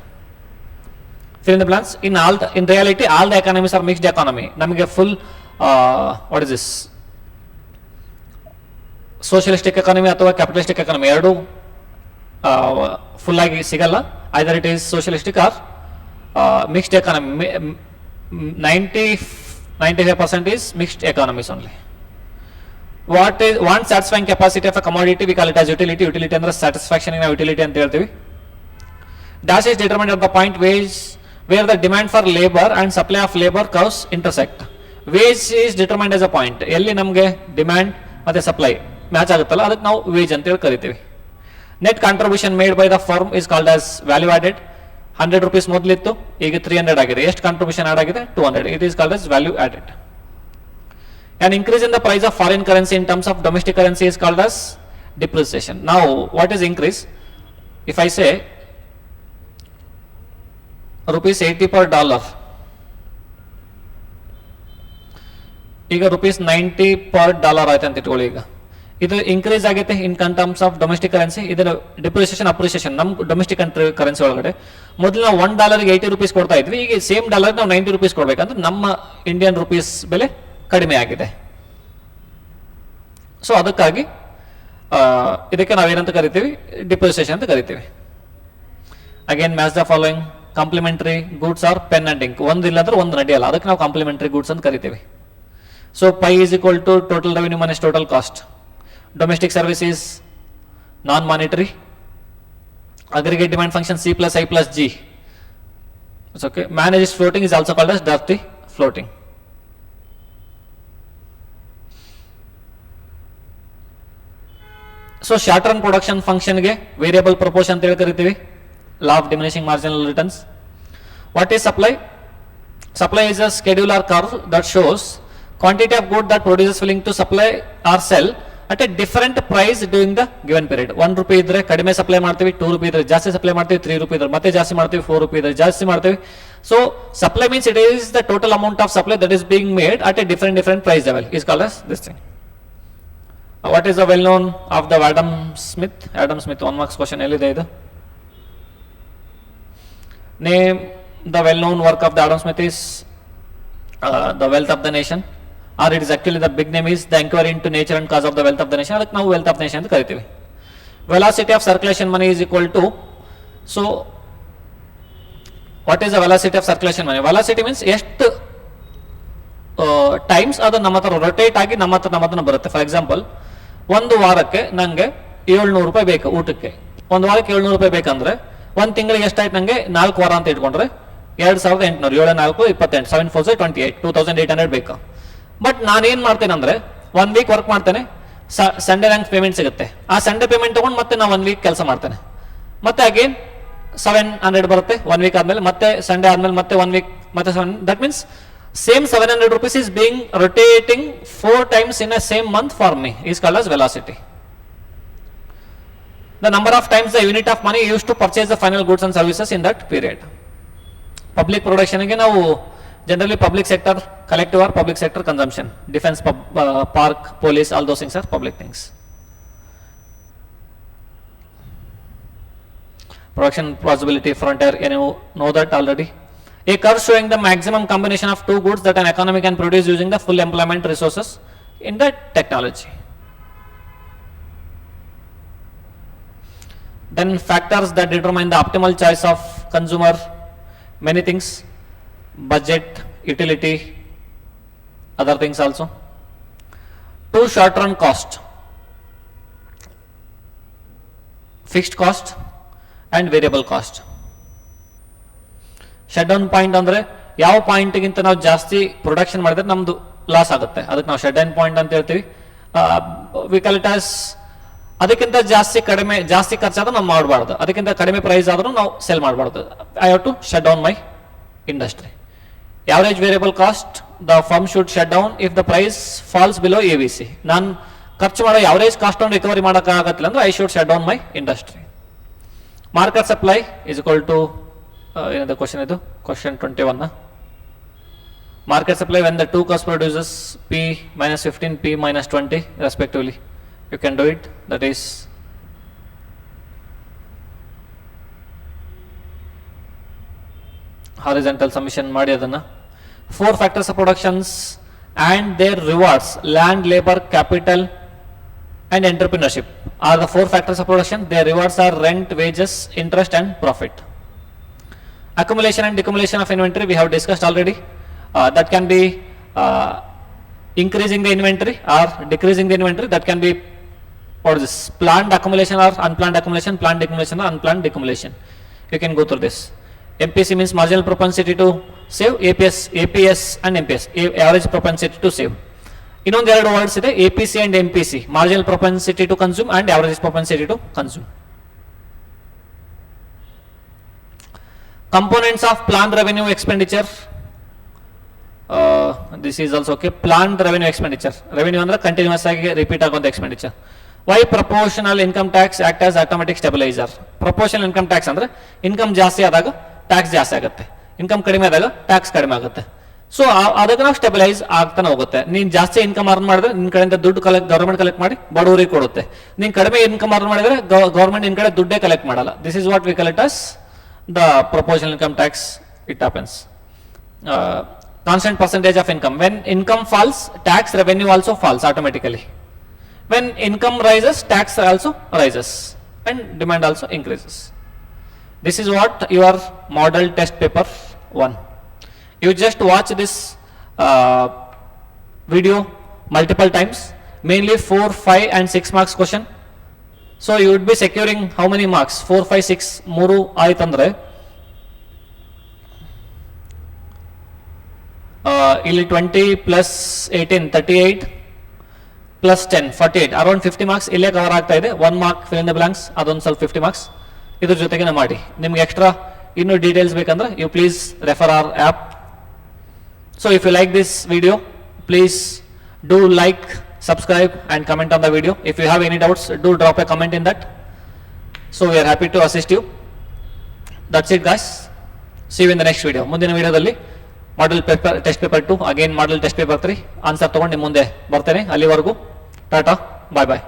Fill in the blanks. In reality, all the economies are mixed economy. ನಮಗೆ full what is this? Socialistic economy ಅಥವಾ capitalistic economy ಎರಡು full ಆಗಿ ಸಿಗಲ್ಲ. Either it is socialistic or mixed economy. 95% is mixed economies only. What is one satisfying capacity of a commodity? We call it as utility. Utility ಅಂದ್ರೆ satisfaction in utility ಅಂತ ಹೇಳ್ತೀವಿ. Dash is determined at the point where the demand for labor and supply of labor curves intersect. Wage is determined as a point. ಎಲ್ಲಿ ನಮಗೆ demand ಮತ್ತೆ supply match ಆಗುತ್ತಲ್ಲ ಅದಕ್ಕೆ ನಾವು wage ಅಂತ ಹೇಳಿ ಕರಿತೀವಿ. Net contribution made by the firm is called as value added. 100 rupees ಮೊದಲಿತ್ತು, ಈಗ 300 ಆಗಿದೆ. ಎಷ್ಟು ಕಾಂಟ್ರಿಬ್ಯೂಷನ್ ಆಡ್ ಆಗಿದೆ? 200. It is called as value added. An increase in the price of foreign currency in terms of domestic currency is called as depreciation. Now, what is increase? If I say rupees 80 per dollar, ಈಗ rupees 90 per dollar ಆಯ್ತು ಅಂತ ಇಟ್ಕೊಳ್ಳಿ. ಈಗ ಇದು increase ಆಗೈತೆ in terms of domestic currency. ಇದರ depreciation appreciation ನಮ್ಮ domestic currency ಒಳಗಡೆ ಮೊದಲು ನಾವು $1 80 rupees ಕೊಡ್ತಾ ಇದ್ವಿ, ಈಗ ಸೇಮ್ ಡಾಲರ್ ನಾವು 90 rupees ಕೊಡ್ಬೇಕಂದ್ರೆ ನಮ್ಮ ಇಂಡಿಯನ್ ರುಪೀಸ್ ಬೆಲೆ ಕಡಿಮೆ ಆಗಿದೆ. ಸೊ ಅದಕ್ಕಾಗಿ ಇದಕ್ಕೆ ನಾವೇನಂತ ಕರಿತೀವಿ? ಡಿಪ್ರಿಸಿಯೇಷನ್ ಅಂತ ಕರಿತೀವಿ. Again match the following. Complementary goods are pen and ink. ಒಂದಿಲ್ಲ ಅಂದ್ರೆ ಒಂದು ನಡೆಯಲ್ಲ, ಅದಕ್ಕೆ ನಾವು ಕಾಂಪ್ಲಿಮೆಂಟರಿ ಗೂಡ್ಸ್ ಅಂತ ಕರಿತೀವಿ. So pi is equal to total revenue minus total cost. Domestic service is non-monetary. Aggregate demand function C plus I plus G. It's okay. Managed floating is also called as dirty floating. So short run production function ಗೆ variable proportion ಅಂತ ಹೇಳಿ ಕರಿತೀವಿ. Law of diminishing marginal returns. What is supply? Supply is a schedular curve that shows quantity of good that producers willing to supply or sell at a different price during the given period. 1 ರೂಪಾಯಿ ಇದ್ರೆ ಕಡಿಮೆ supply ಮಾಡ್ತೀವಿ, 2 ರೂಪಾಯಿ ಇದ್ರೆ ಜಾಸ್ತಿ supply ಮಾಡ್ತೀವಿ, 3 ರೂಪಾಯಿ ಇದ್ರೆ ಮತ್ತೆ ಜಾಸ್ತಿ ಮಾಡ್ತೀವಿ, 4 ರೂಪಾಯಿ ಇದ್ರೆ ಜಾಸ್ತಿ ಮಾಡ್ತೀವಿ. So supply means it is the total amount of supply that is being made at a different price level is called as this thing. What is the well known of the Adam Smith? Adam Smith 1 marks question ಎಲ್ಲಿದೆ ಇದು? Name the well known work of the Adam Smith is The Wealth of the Nation, or it is actually the big name is The Inquiry into Nature and Cause of the Wealth of the Nation. ಅದಕ್ಕೆ ನಾವು wealth of nation ಅಂತ ಕರಿತೀವಿ. Velocity of circulation money is equal to, so what is the velocity of circulation money? Velocity means ಎಷ್ಟು times ಅದು ನಮ್ಮ ಹತ್ರ rotate ಆಗಿ ನಮ್ಮ ಹತ್ರ ಬರುತ್ತೆ. ಫಾರ್ ಎಕ್ಸಾಂಪಲ್, ಒಂದು ವಾರಕ್ಕೆ ನಂಗೆ 700 ರೂಪಾಯಿ ಬೇಕು ಊಟಕ್ಕೆ. ಒಂದು ವಾರಕ್ಕೆ 700 ರೂಪಾಯಿ ಬೇಕಂದ್ರೆ ಒಂದು ತಿಂಗಳಿಗೆ ಎಷ್ಟಾಯ್ತು? ನಂಗೆ 4 ವಾರ ಅಂತ ಇಟ್ಕೊಂಡ್ರೆ 2800, 7 4 28, 7 4 28, 2800 ಬೇಕು. ಬಟ್ ನಾನೇನ್ ಮಾಡ್ತೇನೆ ಅಂದ್ರೆ 1 ವೀಕ್ ವರ್ಕ್ ಮಾಡ್ತೇನೆ, ಸಂಡೇ ನಂಗೆ ಪೇಮೆಂಟ್ ಸಿಗುತ್ತೆ. ಆ ಸಂಡೇ ಪೇಮೆಂಟ್ ತಗೊಂಡು ಮತ್ತೆ ನಾನು 1 ವೀಕ್ ಕೆಲಸ ಮಾಡ್ತೇನೆ, ಮತ್ತೆ ಅಗೇನ್ 700 ಬರುತ್ತೆ 1 ವೀಕ್ ಆದ್ಮೇಲೆ, ಮತ್ತೆ ಸಂಡೇ ಆದ್ಮೇಲೆ ಮತ್ತೆ 1 ವೀಕ್ ಮತ್ತೆ 7. That means same 700 rupees is being rotating 4 times in a same month for me is called as velocity. The number of times the unit of money used to purchase the final goods and services in that period. Public production ಗೆ ನಾವು generally public sector collective or public sector consumption, defense, park, police, all those things are public things. Production possibility frontier, you know that already. A curve showing the maximum combination of 2 goods that an economy can produce using the full employment resources in the technology. Then factors that determine the optimal choice of consumer, many things, budget, utility, other things also. 2 short run cost, fixed cost and variable cost. Shut down point ಅಂದ್ರೆ ಯಾವ ಪಾಯಿಂಟ್ಗಿಂತ ನಾವು ಜಾಸ್ತಿ production ಮಾಡಿದ್ರೆ ನಮ್ದು loss ಆಗುತ್ತೆ, ಅದಕ್ಕೆ ನಾವು shut down point ಅಂತ ಹೇಳ್ತೀವಿ. ವಿ ಕಾಲ್ ಇಟ್ ಆಸ್ ಅದಕ್ಕಿಂತ ಜಾಸ್ತಿ ಖರ್ಚಾದ್ರೂ ನಾವು ಮಾಡಬಾರ್ದು, ಅದಕ್ಕಿಂತ ಕಡಿಮೆ ಪ್ರೈಸ್ ಆದ್ರೂ ನಾವು ಸೆಲ್ ಮಾಡಬಾರ್ದು. I have to shut down my industry. Average variable cost, the firm should shut down if the price falls below ABC. ನಾನು ಖರ್ಚು ಮಾಡೋ ಯಾವರೇಜ್ ಕಾಸ್ಟ್ ಅನ್ನು ರಿಕವರಿ ಮಾಡೋಕ್ಕಾಗತ್ತಿಲ್ಲ ಅಂದ್ರೆ I should shut down my industry. Market supply is equal to ಏನದು question, ಇದು question 21. Market supply when the 2 cost produces P minus 15, P minus 20 respectively. You can do it. That is horizontal summation ಮಾಡಿ ಅದನ್ನ. 4 factors of productions and their rewards, land, labor, capital and entrepreneurship are the 4 factors of production. Their rewards are rent, wages, interest and profit. Accumulation and decumulation of inventory we have discussed already. That can be increasing the inventory or decreasing the inventory. That can be what is this? Planned accumulation or unplanned accumulation, planned accumulation or unplanned decumulation. You can go through this. MPC means marginal propensity to save. APS and MPS, average propensity to save. ಇನ್ನೊಂದು 2 words ಇದೆ, APC and MPC, marginal propensity to consume and average propensity to consume. Components of planned revenue expenditure. This is also okay. Planned revenue expenditure. Revenue ಅಂದ್ರೆ continuous ಆಗಿ repeat ಆಗುವಂತ expenditure. Why proportional income tax act as automatic stabilizer? Proportional income tax ಅಂದ್ರೆ income ಜಾಸ್ತಿ ಆದಾಗ tax ಜಾಸ್ತಿ ಆಗುತ್ತೆ, income ಕಡಿಮೆ ಆದಾಗ ಟ್ಯಾಕ್ಸ್ ಕಡಿಮೆ ಆಗುತ್ತೆ. ಸೊ ಅದಕ್ಕೆ ನಾವು ಸ್ಟೆಬಿಲೈಸ್ ಆಗ್ತಾನೆ ಹೋಗುತ್ತೆ. ನೀನ್ ಜಾಸ್ತಿ ಇನ್ಕಮ್ ಅರ್ನ್ ಮಾಡಿದ್ರೆ ನಿನ್ ಕಡೆಯಿಂದ ದುಡ್ಡು ಗವರ್ಮೆಂಟ್ ಕಲೆಕ್ಟ್ ಮಾಡಿ ಬಡವರಿಗೆ ಕೊಡುತ್ತೆ. ನೀನ್ ಕಡಿಮೆ ಇನ್ಕಮ್ ಅರ್ನ್ ಮಾಡಿದ್ರೆ ಗವರ್ಮೆಂಟ್ ನಿನ್ ಕಡೆ ದುಡ್ಡೇ ಕಲೆಕ್ಟ್ ಮಾಡಲ್ಲ. This is what we call it as the proportional income tax. It happens. Constant percentage of income. When income falls, tax revenue also falls automatically. When income rises, tax also rises and demand also increases. This is what your model test paper 1. You just watch this video multiple times, mainly 4, 5 and 6 marks question. So you would be securing how many marks? 4, 5, 6, 3 ಆಯ್ತಂದ್ರೆ ಇಲ್ಲಿ 20 plus 18 38 plus 10 48 around 50 marks ಇಲ್ಲೇ cover ಆಗ್ತಾ ಇದೆ. 1 mark fill in the blanks ಅದೊಂದು ಸ್ವಲ್ಪ 50 marks ಇದ್ರ ಜೊತೆಗೆ ಮಾಡಿ. ನಿಮ್ಗೆ ಎಕ್ಸ್ಟ್ರಾ ಇನ್ನೂ ಡೀಟೇಲ್ಸ್ ಬೇಕಂದ್ರೆ you please refer our app. So if you like this video please do like, subscribe and comment on the video. If you have any doubts, do drop a comment in that. So we are happy to assist you. That's it guys. See you in the next video. ಮುಂದಿನ ವಿಡಿಯೋದಲ್ಲಿ ಮಾಡಲ್ paper test paper 2 again ಮಾಡಲ್ test paper 3 answer ತಗೊಂಡು ನಿಮ್ಮ ಮುಂದೆ ಬರ್ತೇನೆ. ಅಲ್ಲಿವರೆಗೂ ಟಾಟಾ, ಬಾಯ್ ಬಾಯ್.